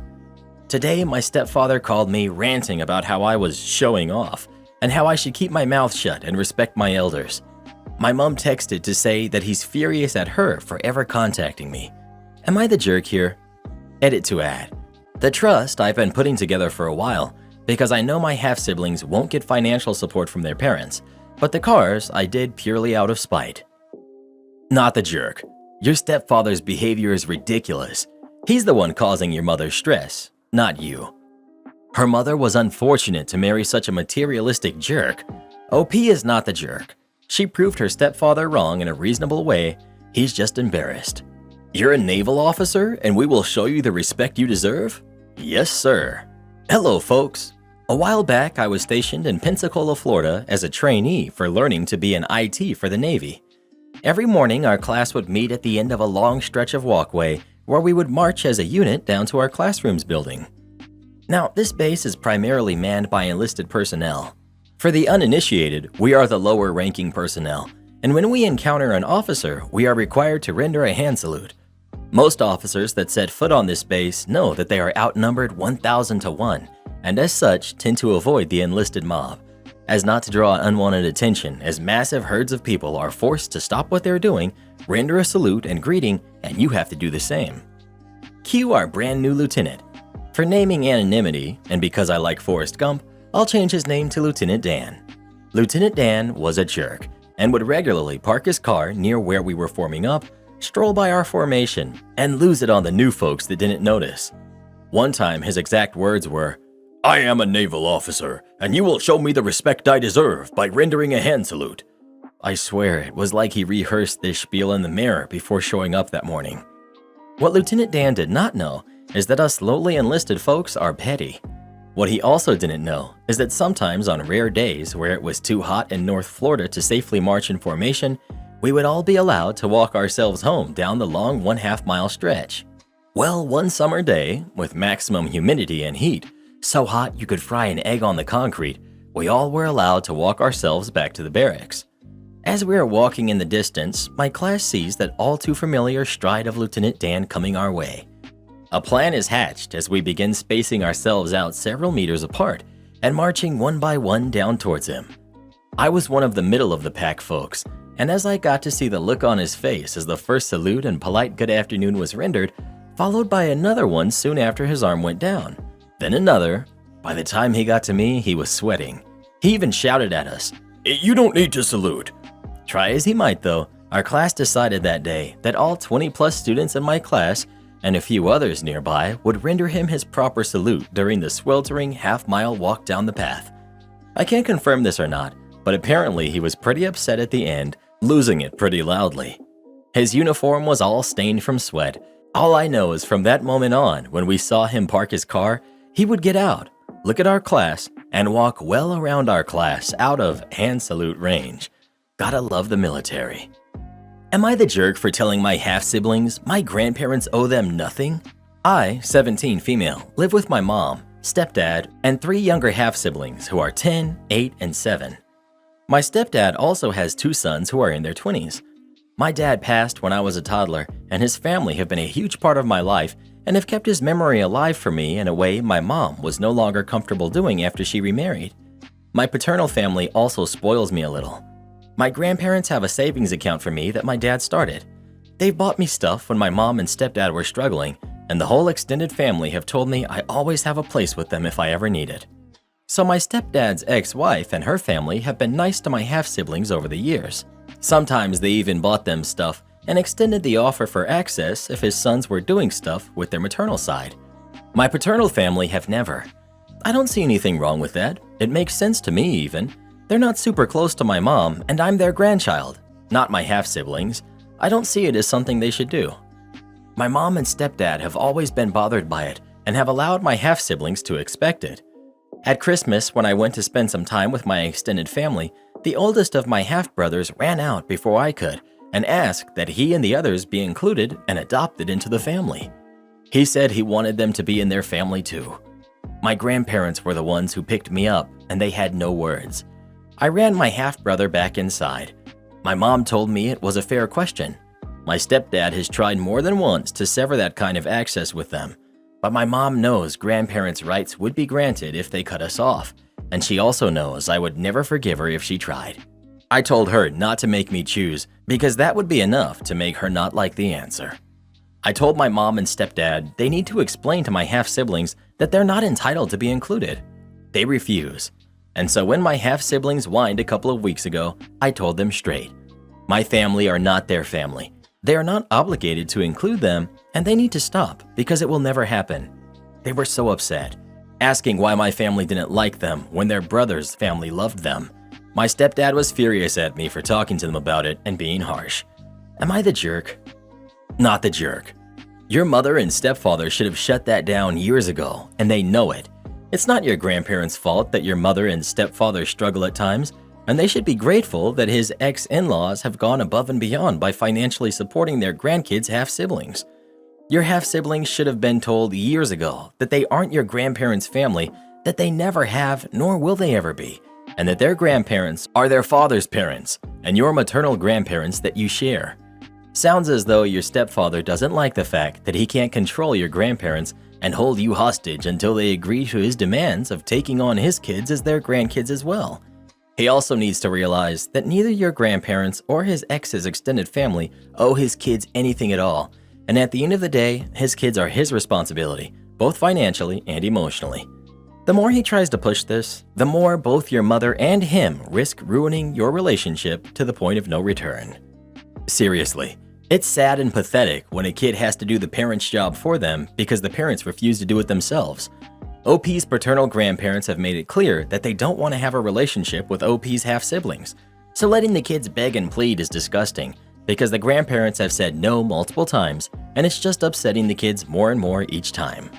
Today, my stepfather called me ranting about how I was showing off and how I should keep my mouth shut and respect my elders. My mom texted to say that he's furious at her for ever contacting me. Am I the jerk here? Edit to add. The trust I've been putting together for a while because I know my half-siblings won't get financial support from their parents, but the cars I did purely out of spite. Not the jerk. Your stepfather's behavior is ridiculous. He's the one causing your mother's stress, not you. Her mother was unfortunate to marry such a materialistic jerk. OP is not the jerk. She proved her stepfather wrong in a reasonable way. He's just embarrassed. You're a naval officer and we will show you the respect you deserve? Yes, sir. Hello, folks. A while back, I was stationed in Pensacola, Florida as a trainee for learning to be an IT for the Navy. Every morning, our class would meet at the end of a long stretch of walkway where we would march as a unit down to our classrooms building. Now, this base is primarily manned by enlisted personnel. For the uninitiated, we are the lower-ranking personnel, and when we encounter an officer, we are required to render a hand salute. Most officers that set foot on this base know that they are outnumbered 1,000 to 1, and as such tend to avoid the enlisted mob, as not to draw unwanted attention as massive herds of people are forced to stop what they're doing, render a salute and greeting, and you have to do the same. Cue our brand new lieutenant. For naming anonymity, and because I like Forrest Gump, I'll change his name to Lieutenant Dan. Lieutenant Dan was a jerk and would regularly park his car near where we were forming up, stroll by our formation, and lose it on the new folks that didn't notice. One time his exact words were, "I am a naval officer, and you will show me the respect I deserve by rendering a hand salute." I swear it was like he rehearsed this spiel in the mirror before showing up that morning. What Lieutenant Dan did not know is that us lowly enlisted folks are petty. What he also didn't know is that sometimes on rare days where it was too hot in North Florida to safely march in formation, we would all be allowed to walk ourselves home down the long 1/2 mile stretch. Well, one summer day, with maximum humidity and heat, so hot you could fry an egg on the concrete, we all were allowed to walk ourselves back to the barracks. As we are walking in the distance, my class sees that all too familiar stride of Lieutenant Dan coming our way. A plan is hatched as we begin spacing ourselves out several meters apart and marching one by one down towards him. I was one of the middle of the pack folks, and as I got to see the look on his face as the first salute and polite good afternoon was rendered, followed by another one soon after his arm went down, then another. By the time he got to me, he was sweating. He even shouted at us, "You don't need to salute." Try as he might though, our class decided that day that all 20 plus students in my class and a few others nearby would render him his proper salute during the sweltering half-mile walk down the path. I can't confirm this or not, but apparently he was pretty upset at the end, losing it pretty loudly. His uniform was all stained from sweat. All I know is from that moment on, when we saw him park his car, he would get out, look at our class, and walk well around our class out of hand salute range. Gotta love the military. Am I the jerk for telling my half-siblings my grandparents owe them nothing? I, 17 female, live with my mom, stepdad, and 3 younger half-siblings who are 10, 8, and 7. My stepdad also has 2 sons who are in their 20s. My dad passed when I was a toddler, and his family have been a huge part of my life and have kept his memory alive for me in a way my mom was no longer comfortable doing after she remarried. My paternal family also spoils me a little. My grandparents have a savings account for me that my dad started. They've bought me stuff when my mom and stepdad were struggling, and the whole extended family have told me I always have a place with them if I ever need it. So my stepdad's ex-wife and her family have been nice to my half-siblings over the years. Sometimes they even bought them stuff and extended the offer for access if his sons were doing stuff with their maternal side. My paternal family have never. I don't see anything wrong with that. It makes sense to me even. They're not super close to my mom, and I'm their grandchild, not my half-siblings. I don't see it as something they should do. My mom and stepdad have always been bothered by it and have allowed my half-siblings to expect it. At Christmas, when I went to spend some time with my extended family, the oldest of my half-brothers ran out before I could and asked that he and the others be included and adopted into the family. He said he wanted them to be in their family too. My grandparents were the ones who picked me up, and they had no words. I ran my half-brother back inside. My mom told me it was a fair question. My stepdad has tried more than once to sever that kind of access with them, but my mom knows grandparents' rights would be granted if they cut us off, and she also knows I would never forgive her if she tried. I told her not to make me choose because that would be enough to make her not like the answer. I told my mom and stepdad they need to explain to my half-siblings that they're not entitled to be included. They refuse. And so when my half-siblings whined a couple of weeks ago, I told them straight. My family are not their family. They are not obligated to include them, and they need to stop because it will never happen. They were so upset, asking why my family didn't like them when their brother's family loved them. My stepdad was furious at me for talking to them about it and being harsh. Am I the jerk? Not the jerk. Your mother and stepfather should have shut that down years ago, and they know it. It's not your grandparents' fault that your mother and stepfather struggle at times, and they should be grateful that his ex-in-laws have gone above and beyond by financially supporting their grandkids' half-siblings. Your half-siblings should have been told years ago that they aren't your grandparents' family, that they never have nor will they ever be, and that their grandparents are their father's parents and your maternal grandparents that you share. Sounds as though your stepfather doesn't like the fact that he can't control your grandparents and hold you hostage until they agree to his demands of taking on his kids as their grandkids as well. He also needs to realize that neither your grandparents or his ex's extended family owe his kids anything at all, and at the end of the day, his kids are his responsibility, both financially and emotionally. The more he tries to push this, the more both your mother and him risk ruining your relationship to the point of no return. Seriously, it's sad and pathetic when a kid has to do the parent's job for them because the parents refuse to do it themselves. OP's paternal grandparents have made it clear that they don't want to have a relationship with OP's half-siblings, so letting the kids beg and plead is disgusting because the grandparents have said no multiple times, and it's just upsetting the kids more and more each time.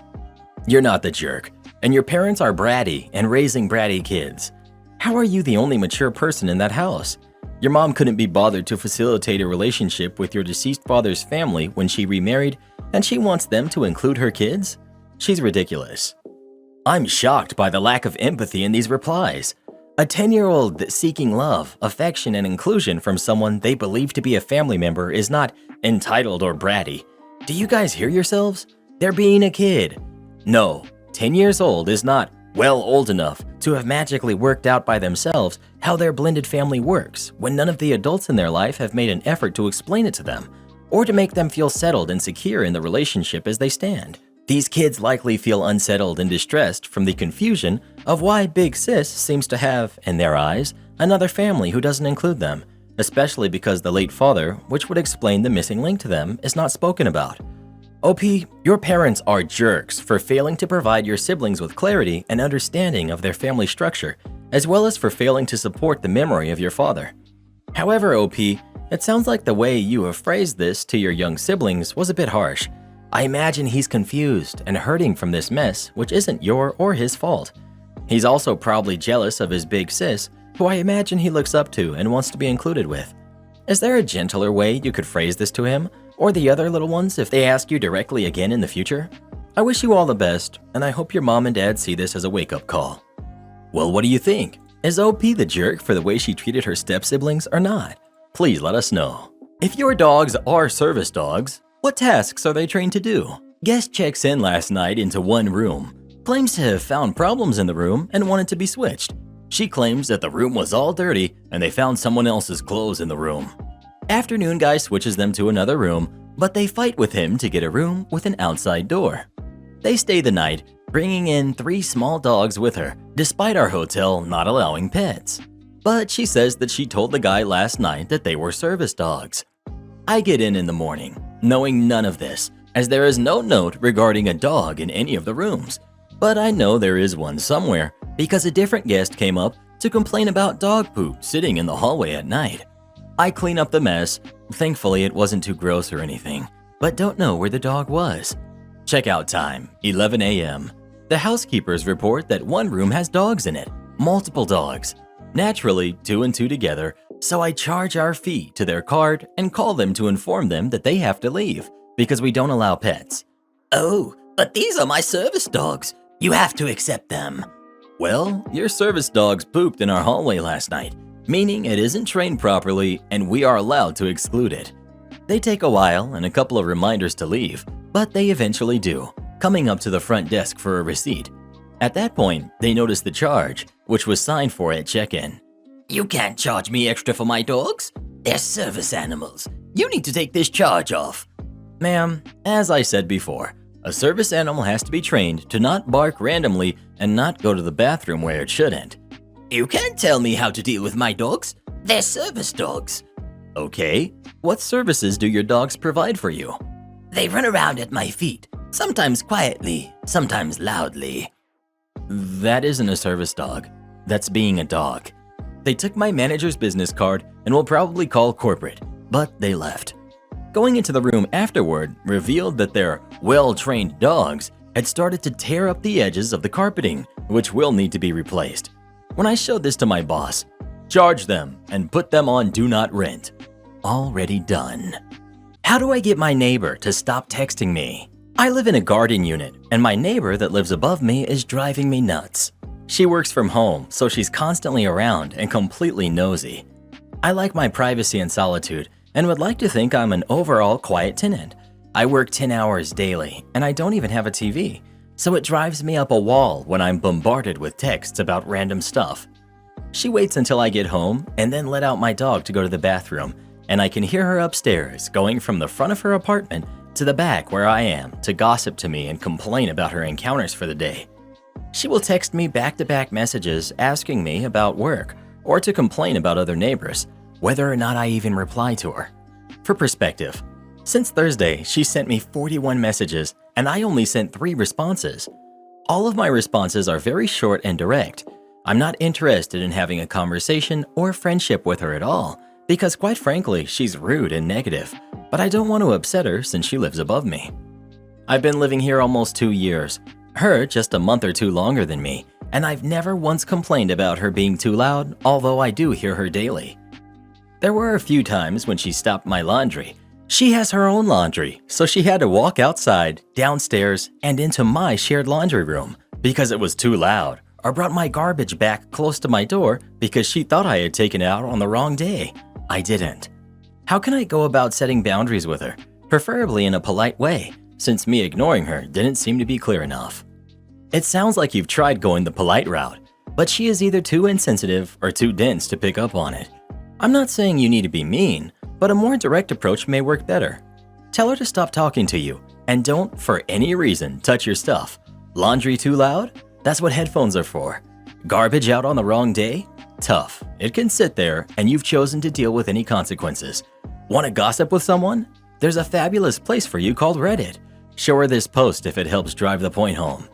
You're not the jerk, and your parents are bratty and raising bratty kids. How are you the only mature person in that house? Your mom couldn't be bothered to facilitate a relationship with your deceased father's family when she remarried, and she wants them to include her kids? She's ridiculous. I'm shocked by the lack of empathy in these replies. A 10-year-old seeking love, affection, and inclusion from someone they believe to be a family member is not entitled or bratty. Do you guys hear yourselves? They're being a kid. No, 10 years old is not old enough to have magically worked out by themselves how their blended family works when none of the adults in their life have made an effort to explain it to them or to make them feel settled and secure in the relationship as they stand. These kids likely feel unsettled and distressed from the confusion of why Big Sis seems to have, in their eyes, another family who doesn't include them, especially because the late father, which would explain the missing link to them, is not spoken about. OP, your parents are jerks for failing to provide your siblings with clarity and understanding of their family structure, as well as for failing to support the memory of your father. However, OP, it sounds like the way you have phrased this to your young siblings was a bit harsh. I imagine he's confused and hurting from this mess, which isn't your or his fault. He's also probably jealous of his big sis, who I imagine he looks up to and wants to be included with. Is there a gentler way you could phrase this to him, or the other little ones if they ask you directly again in the future? I wish you all the best, and I hope your mom and dad see this as a wake-up call. Well, what do you think? Is OP the jerk for the way she treated her step-siblings or not? Please let us know. If your dogs are service dogs, what tasks are they trained to do? Guest checks in last night into one room, claims to have found problems in the room and wanted to be switched. She claims that the room was all dirty and they found someone else's clothes in the room. Afternoon guy switches them to another room, but they fight with him to get a room with an outside door. They stay the night, bringing in 3 small dogs with her, despite our hotel not allowing pets. But she says that she told the guy last night that they were service dogs. I get in the morning, knowing none of this, as there is no note regarding a dog in any of the rooms. But I know there is one somewhere because a different guest came up to complain about dog poop sitting in the hallway at night. I clean up the mess. Thankfully, it wasn't too gross or anything, but don't know where the dog was. Checkout time, 11 a.m. The housekeepers report that one room has dogs in it, multiple dogs. Naturally, 2 and 2 together, so I charge our fee to their card and call them to inform them that they have to leave because we don't allow pets. Oh, but these are my service dogs. You have to accept them. Well, your service dogs pooped in our hallway last night, meaning it isn't trained properly and we are allowed to exclude it. They take a while and a couple of reminders to leave, but they eventually do, coming up to the front desk for a receipt. At that point, they notice the charge, which was signed for at check-in. You can't charge me extra for my dogs. They're service animals. You need to take this charge off. Ma'am, as I said before, a service animal has to be trained to not bark randomly and not go to the bathroom where it shouldn't. You can't tell me how to deal with my dogs. They're service dogs. Okay, what services do your dogs provide for you? They run around at my feet, sometimes quietly, sometimes loudly. That isn't a service dog. That's being a dog. They took my manager's business card and will probably call corporate, but they left. Going into the room afterward revealed that their well-trained dogs had started to tear up the edges of the carpeting, which will need to be replaced. When I showed this to my boss, charge them and put them on do not rent. Already done. How do I get my neighbor to stop texting me? I live in a garden unit, and my neighbor that lives above me is driving me nuts. She works from home, so she's constantly around and completely nosy. I like my privacy and solitude and would like to think I'm an overall quiet tenant. I work 10 hours daily, and I don't even have a TV, so it drives me up a wall when I'm bombarded with texts about random stuff. She waits until I get home and then let out my dog to go to the bathroom, and I can hear her upstairs going from the front of her apartment to the back where I am to gossip to me and complain about her encounters for the day. She will text me back-to-back messages asking me about work or to complain about other neighbors, whether or not I even reply to her. For perspective, since Thursday, she sent me 41 messages and I only sent 3 responses. All of my responses are very short and direct. I'm not interested in having a conversation or friendship with her at all because quite frankly, she's rude and negative, but I don't want to upset her since she lives above me. I've been living here almost 2 years, her just a month or 2 longer than me, and I've never once complained about her being too loud, although I do hear her daily. There were a few times when she stopped my laundry. She has her own laundry, so she had to walk outside, downstairs, and into my shared laundry room because it was too loud, or brought my garbage back close to my door because she thought I had taken it out on the wrong day. I didn't. How can I go about setting boundaries with her, preferably in a polite way, since me ignoring her didn't seem to be clear enough? It sounds like you've tried going the polite route, but she is either too insensitive or too dense to pick up on it. I'm not saying you need to be mean, but a more direct approach may work better. Tell her to stop talking to you, and don't, for any reason, touch your stuff. Laundry too loud? That's what headphones are for. Garbage out on the wrong day? Tough. It can sit there, and you've chosen to deal with any consequences. Want to gossip with someone? There's a fabulous place for you called Reddit. Show her this post if it helps drive the point home.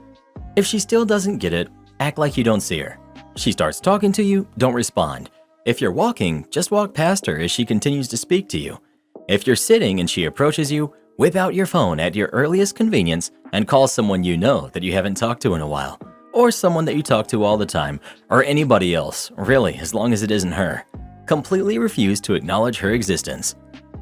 If she still doesn't get it, act like you don't see her. She starts talking to you, don't respond. If you're walking, just walk past her as she continues to speak to you. If you're sitting and she approaches you, whip out your phone at your earliest convenience and call someone you know that you haven't talked to in a while, or someone that you talk to all the time, or anybody else, really, as long as it isn't her. Completely refuse to acknowledge her existence.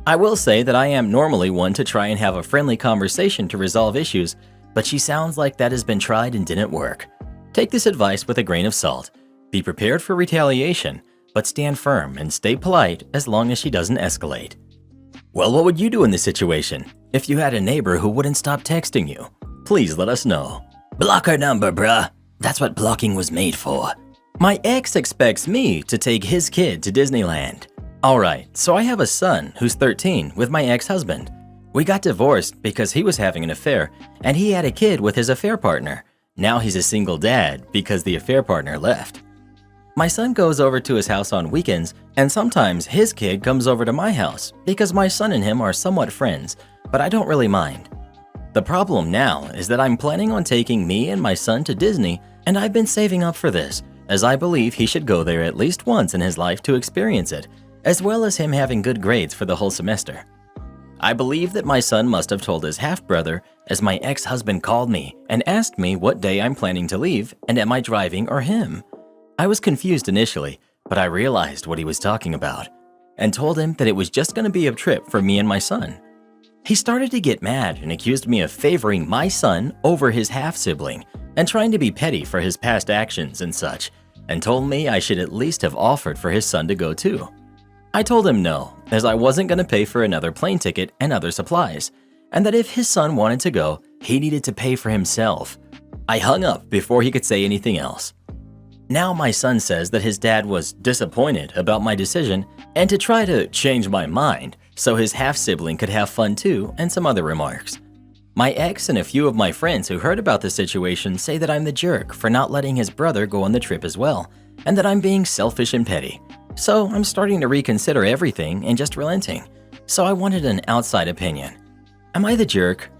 I will say that I am normally one to try and have a friendly conversation to resolve issues, but she sounds like that has been tried and didn't work. Take this advice with a grain of salt. Be prepared for retaliation, but stand firm and stay polite as long as she doesn't escalate. Well, what would you do in this situation if you had a neighbor who wouldn't stop texting you? Please let us know. Block her number, bruh. That's what blocking was made for. My ex expects me to take his kid to Disneyland. Alright, so I have a son who's 13 with my ex-husband. We got divorced because he was having an affair, and he had a kid with his affair partner. Now he's a single dad because the affair partner left. My son goes over to his house on weekends, and sometimes his kid comes over to my house because my son and him are somewhat friends, but I don't really mind. The problem now is that I'm planning on taking me and my son to Disney, and I've been saving up for this, as I believe he should go there at least once in his life to experience it, as well as him having good grades for the whole semester. I believe that my son must have told his half-brother, as my ex-husband called me and asked me what day I'm planning to leave and am I driving or him. I was confused initially, but I realized what he was talking about and told him that it was just going to be a trip for me and my son. He started to get mad and accused me of favoring my son over his half-sibling and trying to be petty for his past actions and such, and told me I should at least have offered for his son to go too. I told him no, as I wasn't going to pay for another plane ticket and other supplies, and that if his son wanted to go, he needed to pay for himself. I hung up before he could say anything else. Now my son says that his dad was disappointed about my decision and to try to change my mind so his half-sibling could have fun too, and some other remarks. My ex and a few of my friends who heard about the situation say that I'm the jerk for not letting his brother go on the trip as well, and that I'm being selfish and petty. So I'm starting to reconsider everything and just relenting. So I wanted an outside opinion. Am I the jerk?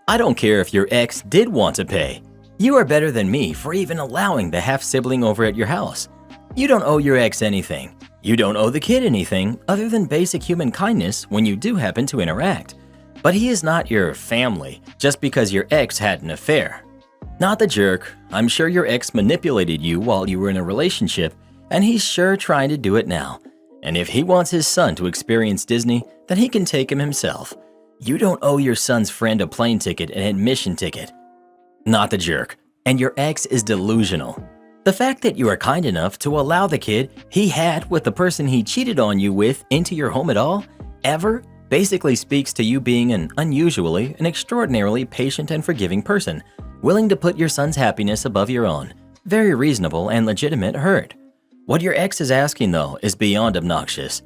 I don't care if your ex did want to pay. You are better than me for even allowing the half-sibling over at your house. You don't owe your ex anything. You don't owe the kid anything other than basic human kindness when you do happen to interact. But he is not your family just because your ex had an affair. Not the jerk. I'm sure your ex manipulated you while you were in a relationship, and he's sure trying to do it now. And if he wants his son to experience Disney, then he can take him himself. You don't owe your son's friend a plane ticket and admission ticket. Not the jerk. And your ex is delusional. The fact that you are kind enough to allow the kid he had with the person he cheated on you with into your home at all, ever, basically speaks to you being an unusually and extraordinarily patient and forgiving person, willing to put your son's happiness above your own. Very reasonable and legitimate hurt. What your ex is asking, though, is beyond obnoxious.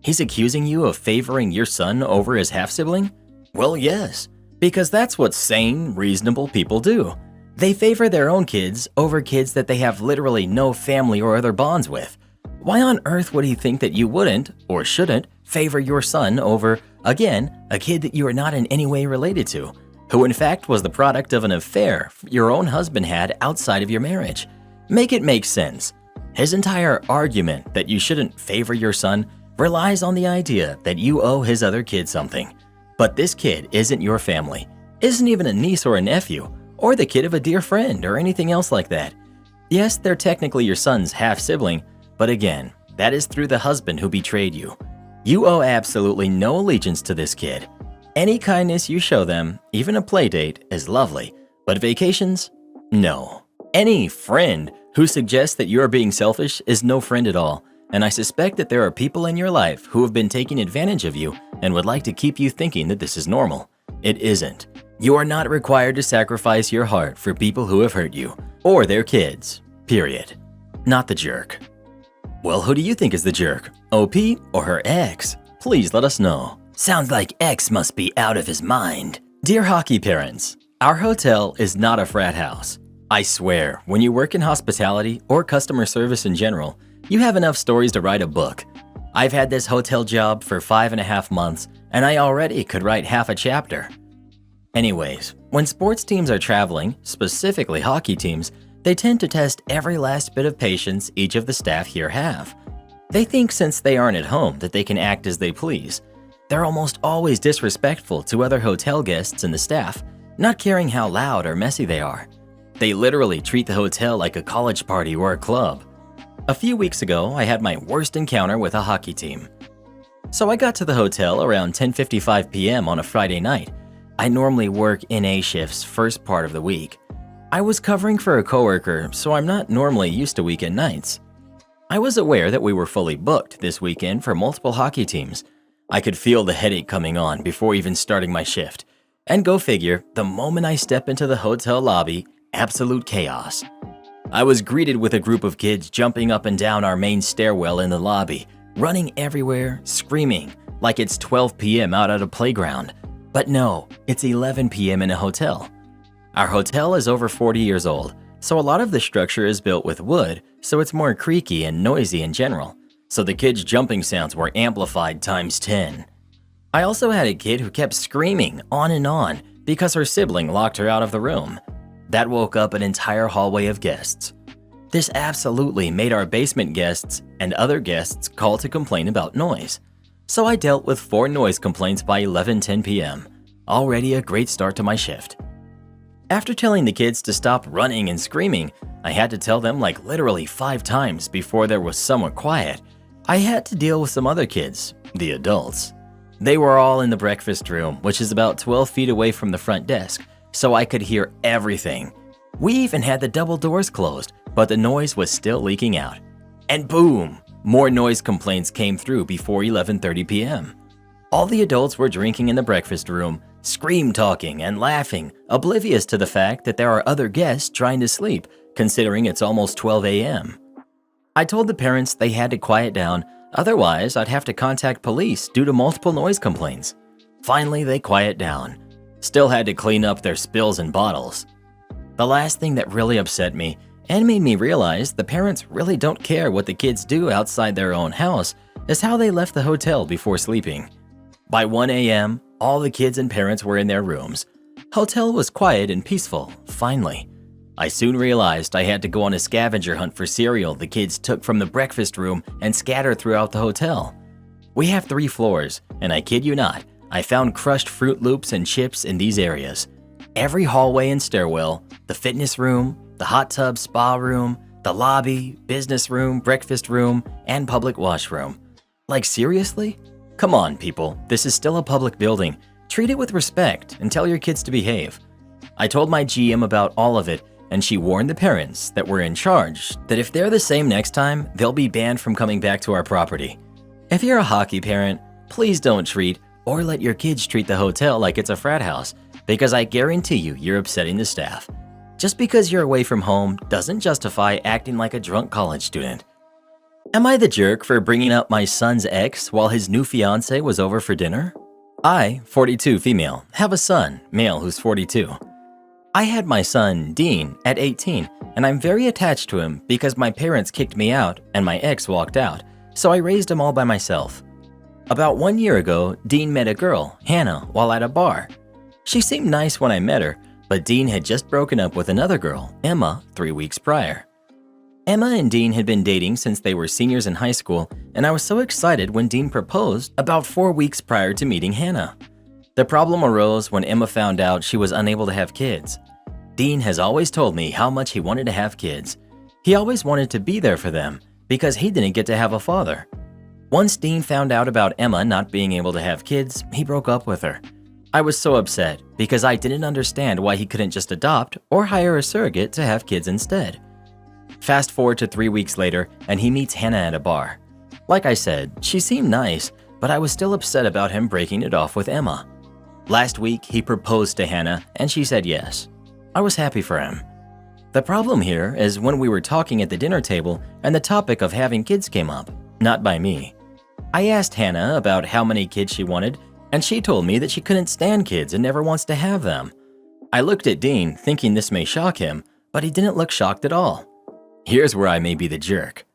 He's accusing you of favoring your son over his half-sibling? Well, yes, because that's what sane, reasonable people do. They favor their own kids over kids that they have literally no family or other bonds with. Why on earth would he think that you wouldn't, or shouldn't, favor your son over, again, a kid that you are not in any way related to, who in fact was the product of an affair your own husband had outside of your marriage? Make it make sense. His entire argument that you shouldn't favor your son relies on the idea that you owe his other kid something. But this kid isn't your family, isn't even a niece or a nephew, or the kid of a dear friend or anything else like that. Yes, they're technically your son's half-sibling, but again, that is through the husband who betrayed you. You owe absolutely no allegiance to this kid. Any kindness you show them, even a play date, is lovely, but vacations? No. Any friend who suggests that you are being selfish is no friend at all, and I suspect that there are people in your life who have been taking advantage of you and would like to keep you thinking that this is normal. It isn't. You are not required to sacrifice your heart for people who have hurt you, or their kids, period. Not the jerk. Well, who do you think is the jerk? OP or her ex? Please let us know. Sounds like X must be out of his mind. Dear hockey parents, our hotel is not a frat house. I swear, when you work in hospitality or customer service in general, you have enough stories to write a book. I've had this hotel job for 5.5 months, and I already could write half a chapter. Anyways, when sports teams are traveling, specifically hockey teams, they tend to test every last bit of patience each of the staff here have. They think since they aren't at home that they can act as they please. They're almost always disrespectful to other hotel guests and the staff, not caring how loud or messy they are. They literally treat the hotel like a college party or a club. A few weeks ago, I had my worst encounter with a hockey team. So I got to the hotel around 10:55 p.m. on a Friday night. I normally work NA shifts first part of the week. I was covering for a coworker, so I'm not normally used to weekend nights. I was aware that we were fully booked this weekend for multiple hockey teams. I could feel the headache coming on before even starting my shift. And go figure, the moment I step into the hotel lobby, absolute chaos. I was greeted with a group of kids jumping up and down our main stairwell in the lobby, running everywhere, screaming, like it's 12 p.m. out at a playground. But no, it's 11 p.m. in a hotel. Our hotel is over 40 years old, so a lot of the structure is built with wood, so it's more creaky and noisy in general. So the kids' jumping sounds were amplified times 10. I also had a kid who kept screaming on and on because her sibling locked her out of the room. That woke up an entire hallway of guests. This absolutely made our basement guests and other guests call to complain about noise. So I dealt with 4 noise complaints by 11:10 p.m. Already a great start to my shift. After telling the kids to stop running and screaming, I had to tell them like literally 5 times before there was somewhat quiet. I had to deal with some other kids, the adults. They were all in the breakfast room, which is about 12 feet away from the front desk, so I could hear everything. We even had the double doors closed, but the noise was still leaking out. And boom! More noise complaints came through before 11:30 p.m. All the adults were drinking in the breakfast room, scream-talking and laughing, oblivious to the fact that there are other guests trying to sleep, considering it's almost 12 a.m. I told the parents they had to quiet down, otherwise I'd have to contact police due to multiple noise complaints. Finally, they quiet down. Still had to clean up their spills and bottles. The last thing that really upset me and made me realize the parents really don't care what the kids do outside their own house is how they left the hotel before sleeping. By 1 a.m., All the kids and parents were in their rooms. Hotel was quiet and peaceful, finally. I soon realized I had to go on a scavenger hunt for cereal the kids took from the breakfast room and scattered throughout the hotel. We have 3 floors, and I kid you not, I found crushed Fruit Loops and chips in these areas. Every hallway and stairwell, the fitness room, the hot tub spa room, the lobby, business room, breakfast room, and public washroom. Like seriously? Come on, people, this is still a public building. Treat it with respect and tell your kids to behave. I told my GM about all of it, and she warned the parents that were in charge that if they're the same next time, they'll be banned from coming back to our property. If you're a hockey parent, please don't treat or let your kids treat the hotel like it's a frat house, because I guarantee you're upsetting the staff. Just because you're away from home doesn't justify acting like a drunk college student. Am I the jerk for bringing up my son's ex while his new fiance was over for dinner? I, 42 female, have a son, male, who's 42. I had my son, Dean, at 18, and I'm very attached to him because my parents kicked me out and my ex walked out, so I raised him all by myself. About 1 year ago, Dean met a girl, Hannah, while at a bar. She seemed nice when I met her, but Dean had just broken up with another girl, Emma, 3 weeks prior. Emma and Dean had been dating since they were seniors in high school, and I was so excited when Dean proposed about 4 weeks prior to meeting Hannah. The problem arose when Emma found out she was unable to have kids. Dean has always told me how much he wanted to have kids. He always wanted to be there for them because he didn't get to have a father. Once Dean found out about Emma not being able to have kids, he broke up with her. I was so upset because I didn't understand why he couldn't just adopt or hire a surrogate to have kids instead. Fast forward to 3 weeks later, and he meets Hannah at a bar. Like I said, she seemed nice, but I was still upset about him breaking it off with Emma. Last week, he proposed to Hannah, and she said yes. I was happy for him. The problem here is when we were talking at the dinner table and the topic of having kids came up, not by me. I asked Hannah about how many kids she wanted, and she told me that she couldn't stand kids and never wants to have them. I looked at Dean, thinking this may shock him, but he didn't look shocked at all. Here's where I may be the jerk.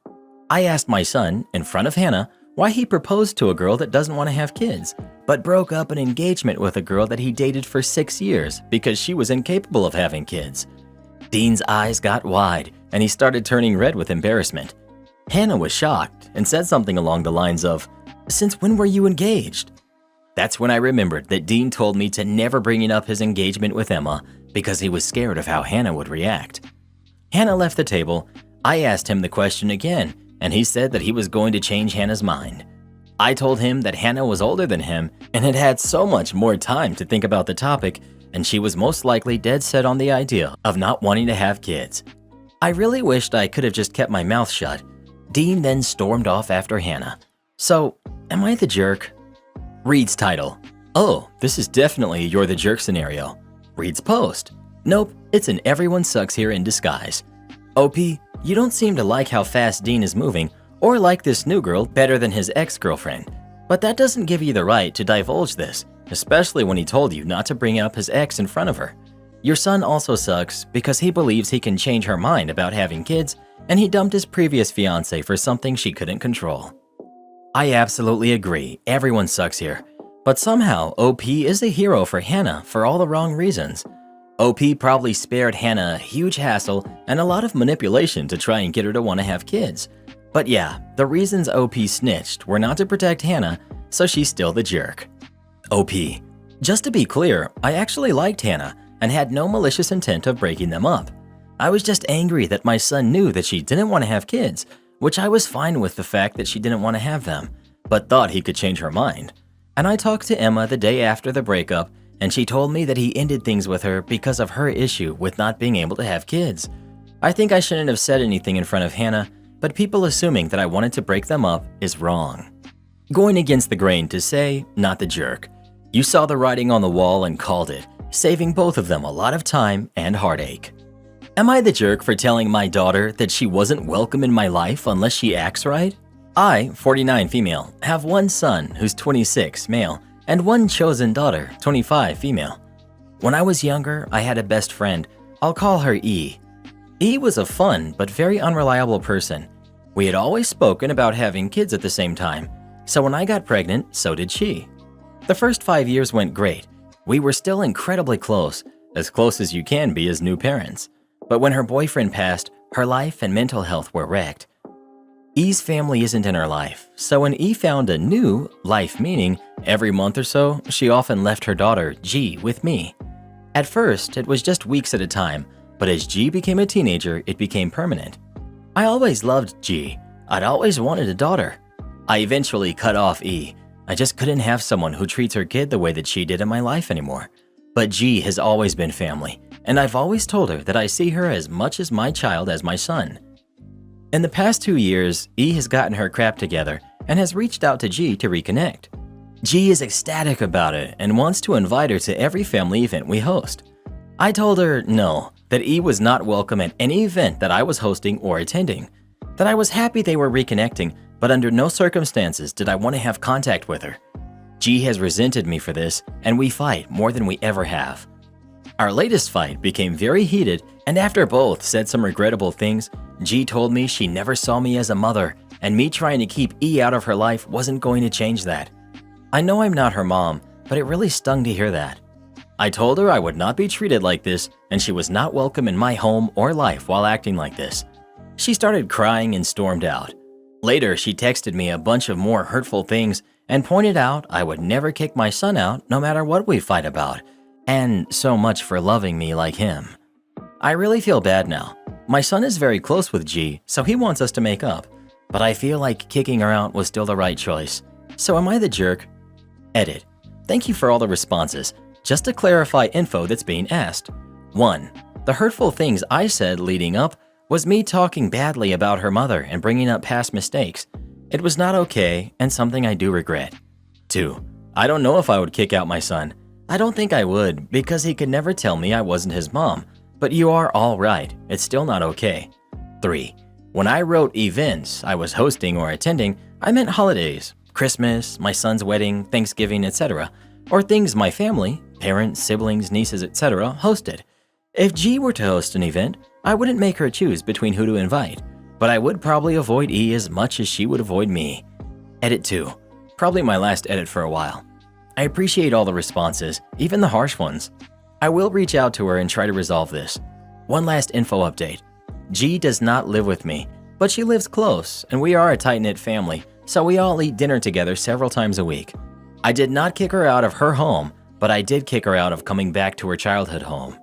I asked my son, in front of Hannah, why he proposed to a girl that doesn't want to have kids, but broke up an engagement with a girl that he dated for 6 years because she was incapable of having kids. Dean's eyes got wide, and he started turning red with embarrassment. Hannah was shocked and said something along the lines of, "Since when were you engaged?" That's when I remembered that Dean told me to never bring up his engagement with Emma because he was scared of how Hannah would react. Hannah left the table. I asked him the question again, and he said that he was going to change Hannah's mind. I told him that Hannah was older than him and had had so much more time to think about the topic, and she was most likely dead set on the idea of not wanting to have kids. I really wished I could have just kept my mouth shut. Dean then stormed off after Hannah. So, am I the jerk? Reads title: Oh, this is definitely a you're the jerk scenario. Reads post: Nope, it's an everyone sucks here in disguise. OP, you don't seem to like how fast Dean is moving or like this new girl better than his ex-girlfriend. But that doesn't give you the right to divulge this, especially when he told you not to bring up his ex in front of her. Your son also sucks because he believes he can change her mind about having kids, and he dumped his previous fiancée for something she couldn't control. I absolutely agree, everyone sucks here. But somehow, OP is a hero for Hannah for all the wrong reasons. OP probably spared Hannah a huge hassle and a lot of manipulation to try and get her to want to have kids. But yeah, the reasons OP snitched were not to protect Hannah, so she's still the jerk. OP. Just to be clear, I actually liked Hannah and had no malicious intent of breaking them up. I was just angry that my son knew that she didn't want to have kids, which I was fine with the fact that she didn't want to have them, but thought he could change her mind. And I talked to Emma the day after the breakup, and she told me that he ended things with her because of her issue with not being able to have kids. I think I shouldn't have said anything in front of Hannah, but people assuming that I wanted to break them up is wrong. Going against the grain to say, not the jerk. You saw the writing on the wall and called it, saving both of them a lot of time and heartache. Am I the jerk for telling my daughter that she wasn't welcome in my life unless she acts right? I, 49 female, have one son who's 26 male, and one chosen daughter, 25 female. When I was younger, I had a best friend. I'll call her E. E was a fun but very unreliable person. We had always spoken about having kids at the same time, so when I got pregnant, so did she. The first 5 years went great. We were still incredibly close as you can be as new parents. But when her boyfriend passed, her life and mental health were wrecked. E's family isn't in her life, so when E found a new life meaning, every month or so, she often left her daughter, G, with me. At first, it was just weeks at a time, but as G became a teenager, it became permanent. I always loved G. I'd always wanted a daughter. I eventually cut off E. I just couldn't have someone who treats her kid the way that she did in my life anymore. But G has always been family, and I've always told her that I see her as much as my child as my son. In the past 2 years, E has gotten her crap together and has reached out to G to reconnect. G is ecstatic about it and wants to invite her to every family event we host. I told her no, that E was not welcome at any event that I was hosting or attending, that I was happy they were reconnecting, but under no circumstances did I want to have contact with her. G has resented me for this, and we fight more than we ever have. Our latest fight became very heated, and after both said some regrettable things, G told me she never saw me as a mother, and me trying to keep E out of her life wasn't going to change that. I know I'm not her mom, but it really stung to hear that. I told her I would not be treated like this, and she was not welcome in my home or life while acting like this. She started crying and stormed out. Later, she texted me a bunch of more hurtful things and pointed out I would never kick my son out no matter what we fight about, and so much for loving me like him. I really feel bad now. My son is very close with G, so he wants us to make up, but I feel like kicking her out was still the right choice. So am I the jerk? Edit. Thank you for all the responses. Just to clarify info that's being asked. 1. The hurtful things I said leading up was me talking badly about her mother and bringing up past mistakes. It was not okay and something I do regret. 2. I don't know if I would kick out my son. I don't think I would because he could never tell me I wasn't his mom, but you are all right. It's still not okay. 3. When I wrote events I was hosting or attending, I meant holidays, Christmas, my son's wedding, Thanksgiving, etc., or things my family, parents, siblings, nieces, etc., hosted. If G were to host an event, I wouldn't make her choose between who to invite, but I would probably avoid E as much as she would avoid me. Edit 2. Probably my last edit for a while. I appreciate all the responses, even the harsh ones. I will reach out to her and try to resolve this. One last info update. G does not live with me, but she lives close, and we are a tight-knit family, so we all eat dinner together several times a week. I did not kick her out of her home, but I did kick her out of coming back to her childhood home.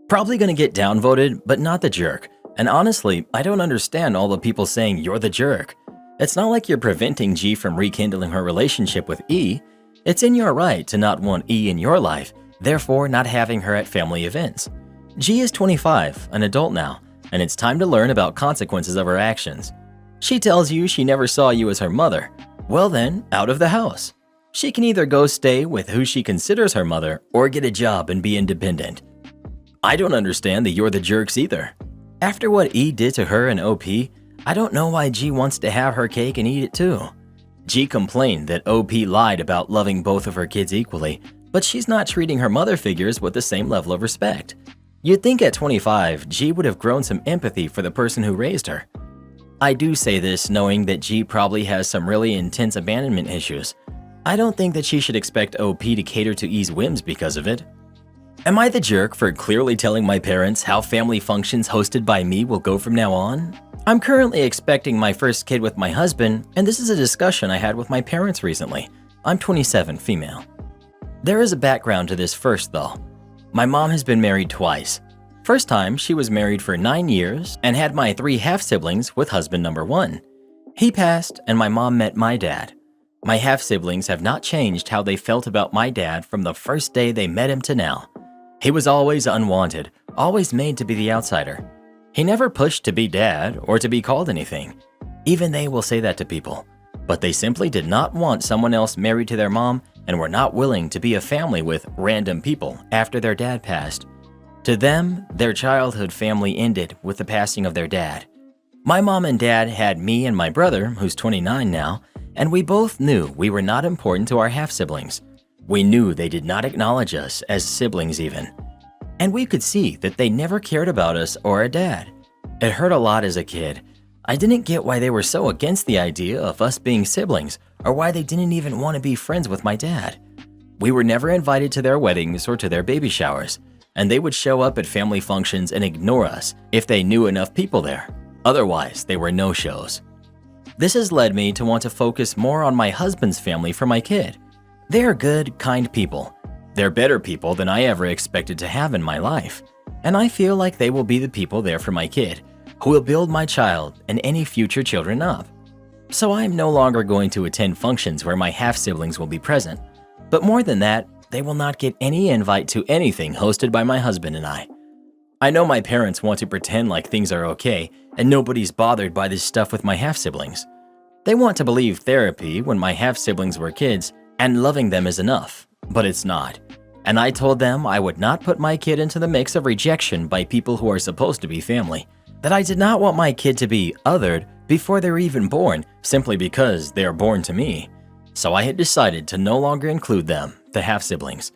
Probably gonna get downvoted, but not the jerk. And honestly, I don't understand all the people saying you're the jerk. It's not like you're preventing G from rekindling her relationship with E. It's in your right to not want E in your life, therefore not having her at family events. G is 25, an adult now, and it's time to learn about consequences of her actions. She tells you she never saw you as her mother. Well then, out of the house. She can either go stay with who she considers her mother or get a job and be independent. I don't understand the you're the jerks either. After what E did to her and OP, I don't know why G wants to have her cake and eat it too. G complained that OP lied about loving both of her kids equally, but she's not treating her mother figures with the same level of respect. You'd think at 25, G would have grown some empathy for the person who raised her. I do say this knowing that G probably has some really intense abandonment issues. I don't think that she should expect OP to cater to E's whims because of it. Am I the jerk for clearly telling my parents how family functions hosted by me will go from now on? I'm currently expecting my first kid with my husband, and this is a discussion I had with my parents recently. I'm 27, female. There is a background to this first though. My mom has been married twice. First time, she was married for 9 years and had my 3 half-siblings with husband number 1. He passed and my mom met my dad. My half-siblings have not changed how they felt about my dad from the first day they met him to now. He was always unwanted, always made to be the outsider. He never pushed to be dad or to be called anything. Even they will say that to people. But they simply did not want someone else married to their mom and were not willing to be a family with random people after their dad passed. To them, their childhood family ended with the passing of their dad. My mom and dad had me and my brother, who's 29 now, and we both knew we were not important to our half-siblings. We knew they did not acknowledge us as siblings even. And we could see that they never cared about us or our dad. It hurt a lot as a kid. I didn't get why they were so against the idea of us being siblings or why they didn't even want to be friends with my dad. We were never invited to their weddings or to their baby showers, and they would show up at family functions and ignore us if they knew enough people there. Otherwise, they were no-shows. This has led me to want to focus more on my husband's family for my kid. They are good, kind people. They're better people than I ever expected to have in my life, and I feel like they will be the people there for my kid, who will build my child and any future children up. So I'm no longer going to attend functions where my half-siblings will be present, but more than that, they will not get any invite to anything hosted by my husband and I. I know my parents want to pretend like things are okay and nobody's bothered by this stuff with my half-siblings. They want to believe therapy when my half-siblings were kids and loving them is enough, but it's not. And I told them I would not put my kid into the mix of rejection by people who are supposed to be family, that I did not want my kid to be othered before they're even born simply because they are born to me. So I had decided to no longer include them, the half-siblings.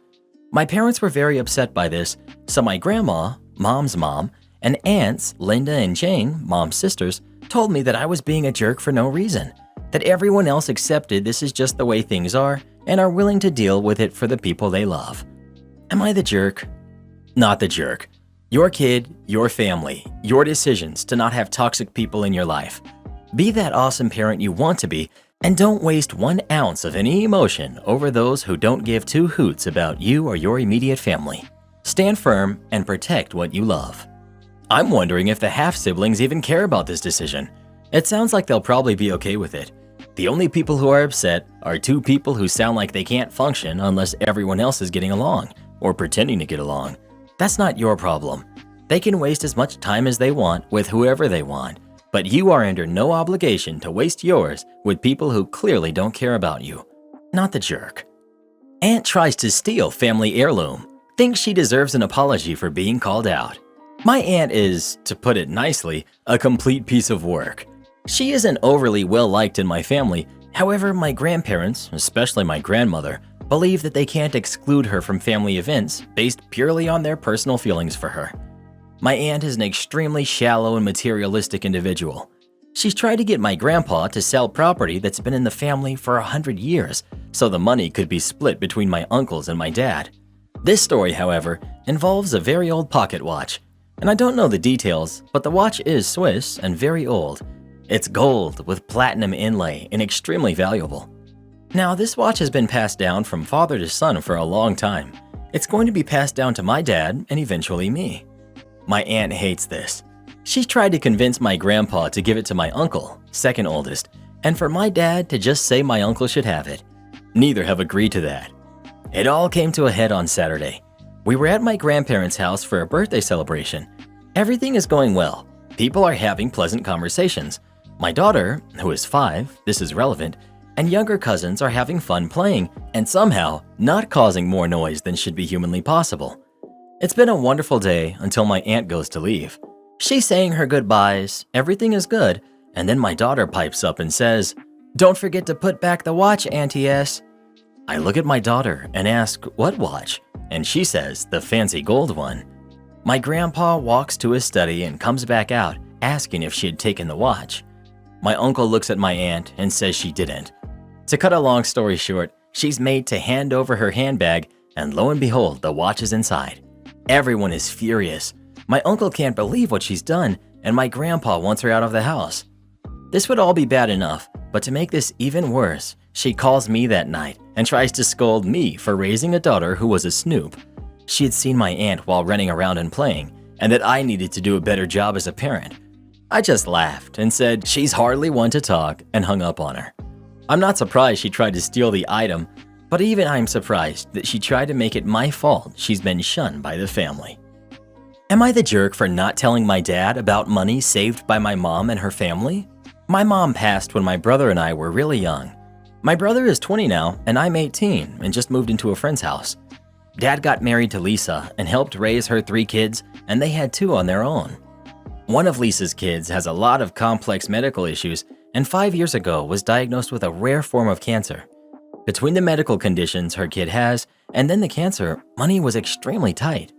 My parents were very upset by this, so my grandma, Mom's mom, and aunts, Linda and Jane, Mom's sisters, told me that I was being a jerk for no reason, that everyone else accepted this is just the way things are and are willing to deal with it for the people they love. Am I the jerk? Not the jerk. Your kid, your family, your decisions to not have toxic people in your life. Be that awesome parent you want to be, and don't waste 1 ounce of any emotion over those who don't give 2 hoots about you or your immediate family. Stand firm and protect what you love. I'm wondering if the half-siblings even care about this decision. It sounds like they'll probably be okay with it. The only people who are upset are 2 people who sound like they can't function unless everyone else is getting along, or pretending to get along. That's not your problem. They can waste as much time as they want with whoever they want, but you are under no obligation to waste yours with people who clearly don't care about you. Not the jerk. Aunt tries to steal family heirloom. Thinks she deserves an apology for being called out. My aunt is, to put it nicely, a complete piece of work. She isn't overly well-liked in my family. However, my grandparents, especially my grandmother, believe that they can't exclude her from family events based purely on their personal feelings for her. My aunt is an extremely shallow and materialistic individual. She's tried to get my grandpa to sell property that's been in the family for 100 years, so the money could be split between my uncles and my dad. This story, however, involves a very old pocket watch, and I don't know the details, but the watch is Swiss and very old. It's gold with platinum inlay and extremely valuable. Now, this watch has been passed down from father to son for a long time. It's going to be passed down to my dad and eventually me. My aunt hates this. She's tried to convince my grandpa to give it to my uncle, second oldest, and for my dad to just say my uncle should have it. Neither have agreed to that. It all came to a head on Saturday. We were at my grandparents' house for a birthday celebration. Everything is going well. People are having pleasant conversations. My daughter, who is 5, this is relevant, and younger cousins are having fun playing and somehow not causing more noise than should be humanly possible. It's been a wonderful day until my aunt goes to leave. She's saying her goodbyes, everything is good, and then my daughter pipes up and says, "Don't forget to put back the watch, Auntie S." I look at my daughter and ask, "What watch?" And she says, "The fancy gold one." My grandpa walks to his study and comes back out, asking if she had taken the watch. My uncle looks at my aunt and says she didn't. To cut a long story short, she's made to hand over her handbag, and lo and behold, the watch is inside. Everyone is furious. My uncle can't believe what she's done, and my grandpa wants her out of the house. This would all be bad enough, but to make this even worse, she calls me that night and tries to scold me for raising a daughter who was a snoop. She had seen my aunt while running around and playing, and that I needed to do a better job as a parent. I just laughed and said she's hardly one to talk and hung up on her. I'm not surprised she tried to steal the item, but even I'm surprised that she tried to make it my fault she's been shunned by the family. Am I the jerk for not telling my dad about money saved by my mom and her family? My mom passed when my brother and I were really young. My brother is 20 now, and I'm 18 and just moved into a friend's house. Dad got married to Lisa and helped raise her 3 kids, and they had 2 on their own. One of Lisa's kids has a lot of complex medical issues and 5 years ago was diagnosed with a rare form of cancer. Between the medical conditions her kid has and then the cancer, money was extremely tight.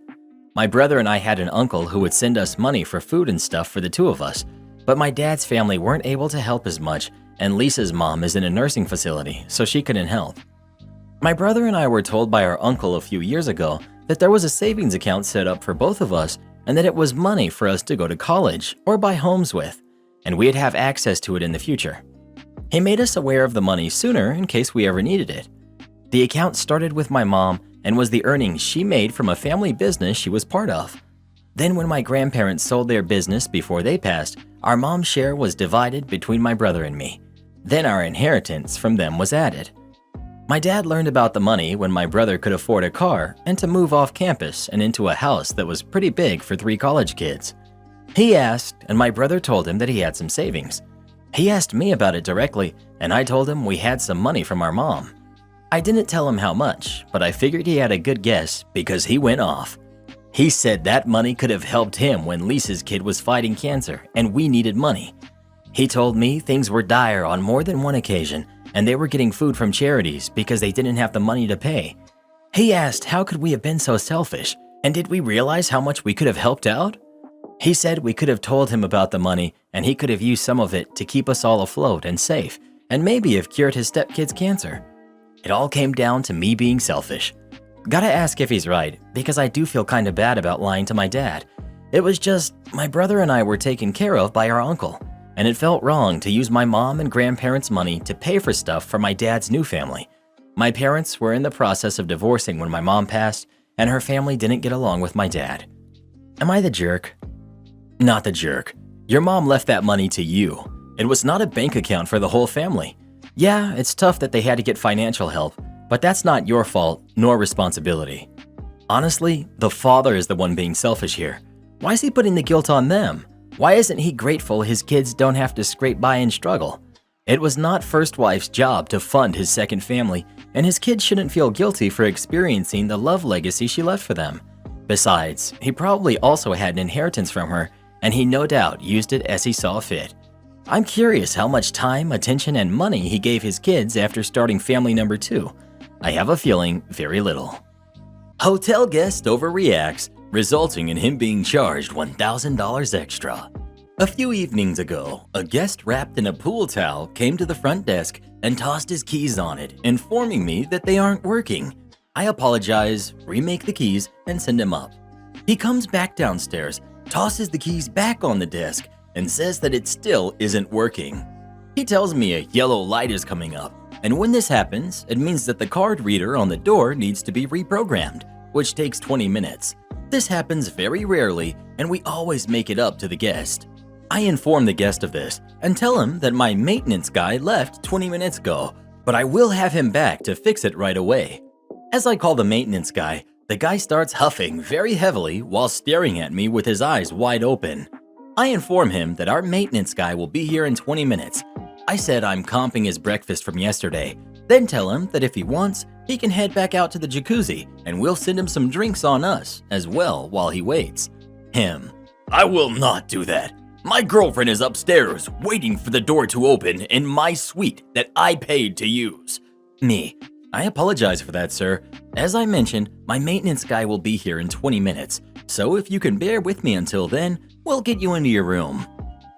My brother and I had an uncle who would send us money for food and stuff for the 2 of us, but my dad's family weren't able to help as much, and Lisa's mom is in a nursing facility, so she couldn't help. My brother and I were told by our uncle a few years ago that there was a savings account set up for both of us and that it was money for us to go to college or buy homes with, and we'd have access to it in the future. He made us aware of the money sooner in case we ever needed it. The account started with my mom and was the earnings she made from a family business she was part of. Then when my grandparents sold their business before they passed, our mom's share was divided between my brother and me. Then our inheritance from them was added. My dad learned about the money when my brother could afford a car and to move off campus and into a house that was pretty big for 3 college kids. He asked, and my brother told him that he had some savings. He asked me about it directly, and I told him we had some money from our mom. I didn't tell him how much, but I figured he had a good guess because he went off. He said that money could have helped him when Lisa's kid was fighting cancer and we needed money. He told me things were dire on more than one occasion, and they were getting food from charities because they didn't have the money to pay. He asked how could we have been so selfish, and did we realize how much we could have helped out? He said we could have told him about the money and he could have used some of it to keep us all afloat and safe, and maybe have cured his stepkid's cancer. It all came down to me being selfish. Gotta ask if he's right, because I do feel kinda bad about lying to my dad. It was just, my brother and I were taken care of by our uncle, and it felt wrong to use my mom and grandparents' money to pay for stuff for my dad's new family. My parents were in the process of divorcing when my mom passed, and her family didn't get along with my dad. Am I the jerk? Not the jerk. Your mom left that money to you. It was not a bank account for the whole family. Yeah, it's tough that they had to get financial help, but that's not your fault nor responsibility. Honestly, the father is the one being selfish here. Why is he putting the guilt on them? Why isn't he grateful his kids don't have to scrape by and struggle? It was not first wife's job to fund his second family, and his kids shouldn't feel guilty for experiencing the love legacy she left for them. Besides, he probably also had an inheritance from her, and he no doubt used it as he saw fit. I'm curious how much time, attention, and money he gave his kids after starting family number 2. I have a feeling very little. Hotel guest overreacts, resulting in him being charged $1,000 extra. A few evenings ago, a guest wrapped in a pool towel came to the front desk and tossed his keys on it, informing me that they aren't working. I apologize, remake the keys, and send him up. He comes back downstairs, tosses the keys back on the desk, and says that it still isn't working. He tells me a yellow light is coming up, and when this happens, it means that the card reader on the door needs to be reprogrammed, which takes 20 minutes. This happens very rarely, and we always make it up to the guest. I inform the guest of this and tell him that my maintenance guy left 20 minutes ago, but I will have him back to fix it right away. As I call the maintenance guy, the guy starts huffing very heavily while staring at me with his eyes wide open. I inform him that our maintenance guy will be here in 20 minutes. I said I'm comping his breakfast from yesterday, then tell him that if he wants, he can head back out to the jacuzzi and we'll send him some drinks on us as well while he waits. Him: I will not do that. My girlfriend is upstairs waiting for the door to open in my suite that I paid to use. Me: I apologize for that, sir. As I mentioned, my maintenance guy will be here in 20 minutes, so if you can bear with me until then, we'll get you into your room.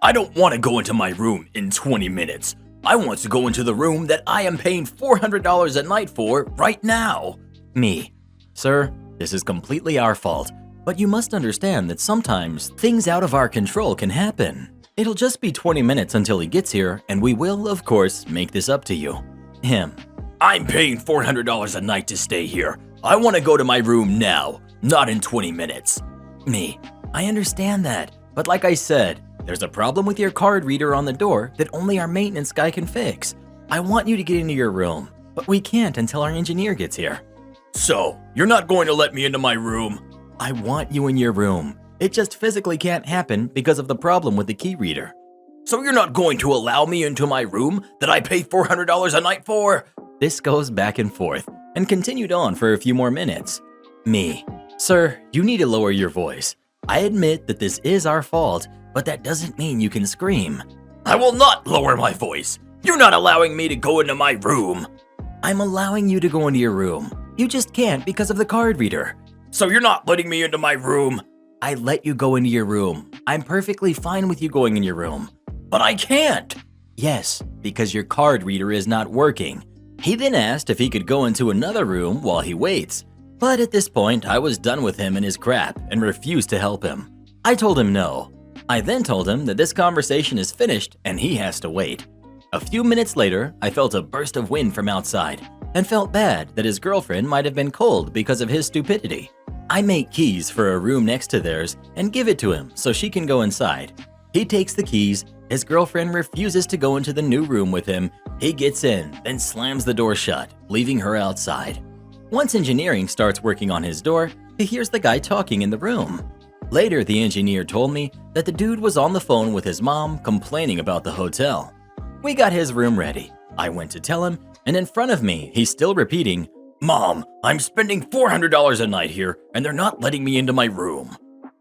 I don't want to go into my room in 20 minutes. I want to go into the room that I am paying $400 a night for right now. Me: Sir, this is completely our fault, but you must understand that sometimes things out of our control can happen. It'll just be 20 minutes until he gets here, and we will, of course, make this up to you. Him: I'm paying $400 a night to stay here. I want to go to my room now, not in 20 minutes. Me: I understand that, but like I said, there's a problem with your card reader on the door that only our maintenance guy can fix. I want you to get into your room, but we can't until our engineer gets here. So, you're not going to let me into my room? I want you in your room. It just physically can't happen because of the problem with the key reader. So you're not going to allow me into my room that I pay $400 a night for? This goes back and forth and continued on for a few more minutes. Me: Sir, you need to lower your voice. I admit that this is our fault, but that doesn't mean you can scream. I will not lower my voice. You're not allowing me to go into my room. I'm allowing you to go into your room. You just can't because of the card reader. So you're not letting me into my room? I let you go into your room. I'm perfectly fine with you going in your room. But I can't. Yes, because your card reader is not working. He then asked if he could go into another room while he waits, but at this point I was done with him and his crap and refused to help him. I told him no. I then told him that this conversation is finished and he has to wait. A few minutes later, I felt a burst of wind from outside and felt bad that his girlfriend might have been cold because of his stupidity. I make keys for a room next to theirs and give it to him so she can go inside. He takes the keys, his girlfriend refuses to go into the new room with him. He gets in, then slams the door shut, leaving her outside. Once engineering starts working on his door, he hears the guy talking in the room. Later, the engineer told me that the dude was on the phone with his mom complaining about the hotel. We got his room ready. I went to tell him, and in front of me, he's still repeating, "Mom, I'm spending $400 a night here, and they're not letting me into my room."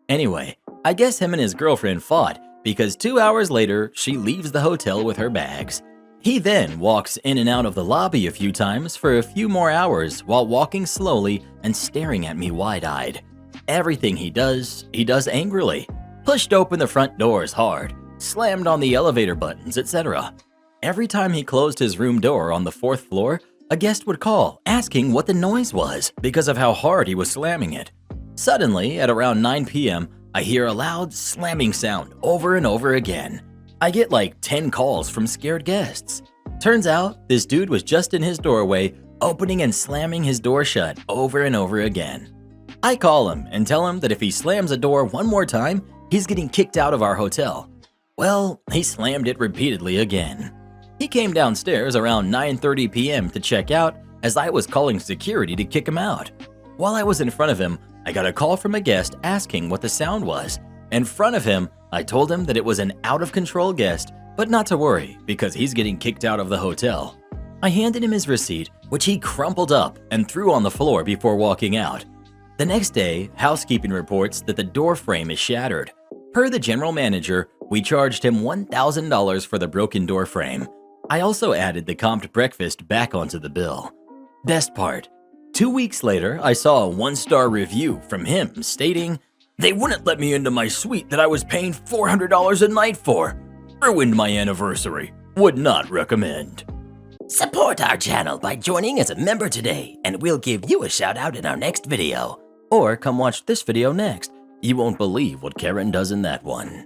Anyway, I guess him and his girlfriend fought because 2 hours later, she leaves the hotel with her bags. He then walks in and out of the lobby a few times for a few more hours while walking slowly and staring at me wide-eyed. Everything he does angrily. Pushed open the front doors hard, slammed on the elevator buttons, etc. Every time he closed his room door on the 4th floor, a guest would call, asking what the noise was because of how hard he was slamming it. Suddenly, at around 9 p.m., I hear a loud slamming sound over and over again. I get like 10 calls from scared guests. Turns out, this dude was just in his doorway, opening and slamming his door shut over and over again. I call him and tell him that if he slams a door one more time, he's getting kicked out of our hotel. Well, he slammed it repeatedly again. He came downstairs around 9:30 p.m. to check out as I was calling security to kick him out. While I was in front of him, I got a call from a guest asking what the sound was. In front of him, I told him that it was an out-of-control guest, but not to worry because he's getting kicked out of the hotel. I handed him his receipt, which he crumpled up and threw on the floor before walking out. The next day, housekeeping reports that the door frame is shattered. Per the general manager, we charged him $1,000 for the broken door frame. I also added the comped breakfast back onto the bill. Best part, 2 weeks later, I saw a 1-star review from him stating, "They wouldn't let me into my suite that I was paying $400 a night for. Ruined my anniversary. Would not recommend." Support our channel by joining as a member today, and we'll give you a shout out in our next video. Or come watch this video next. You won't believe what Karen does in that one.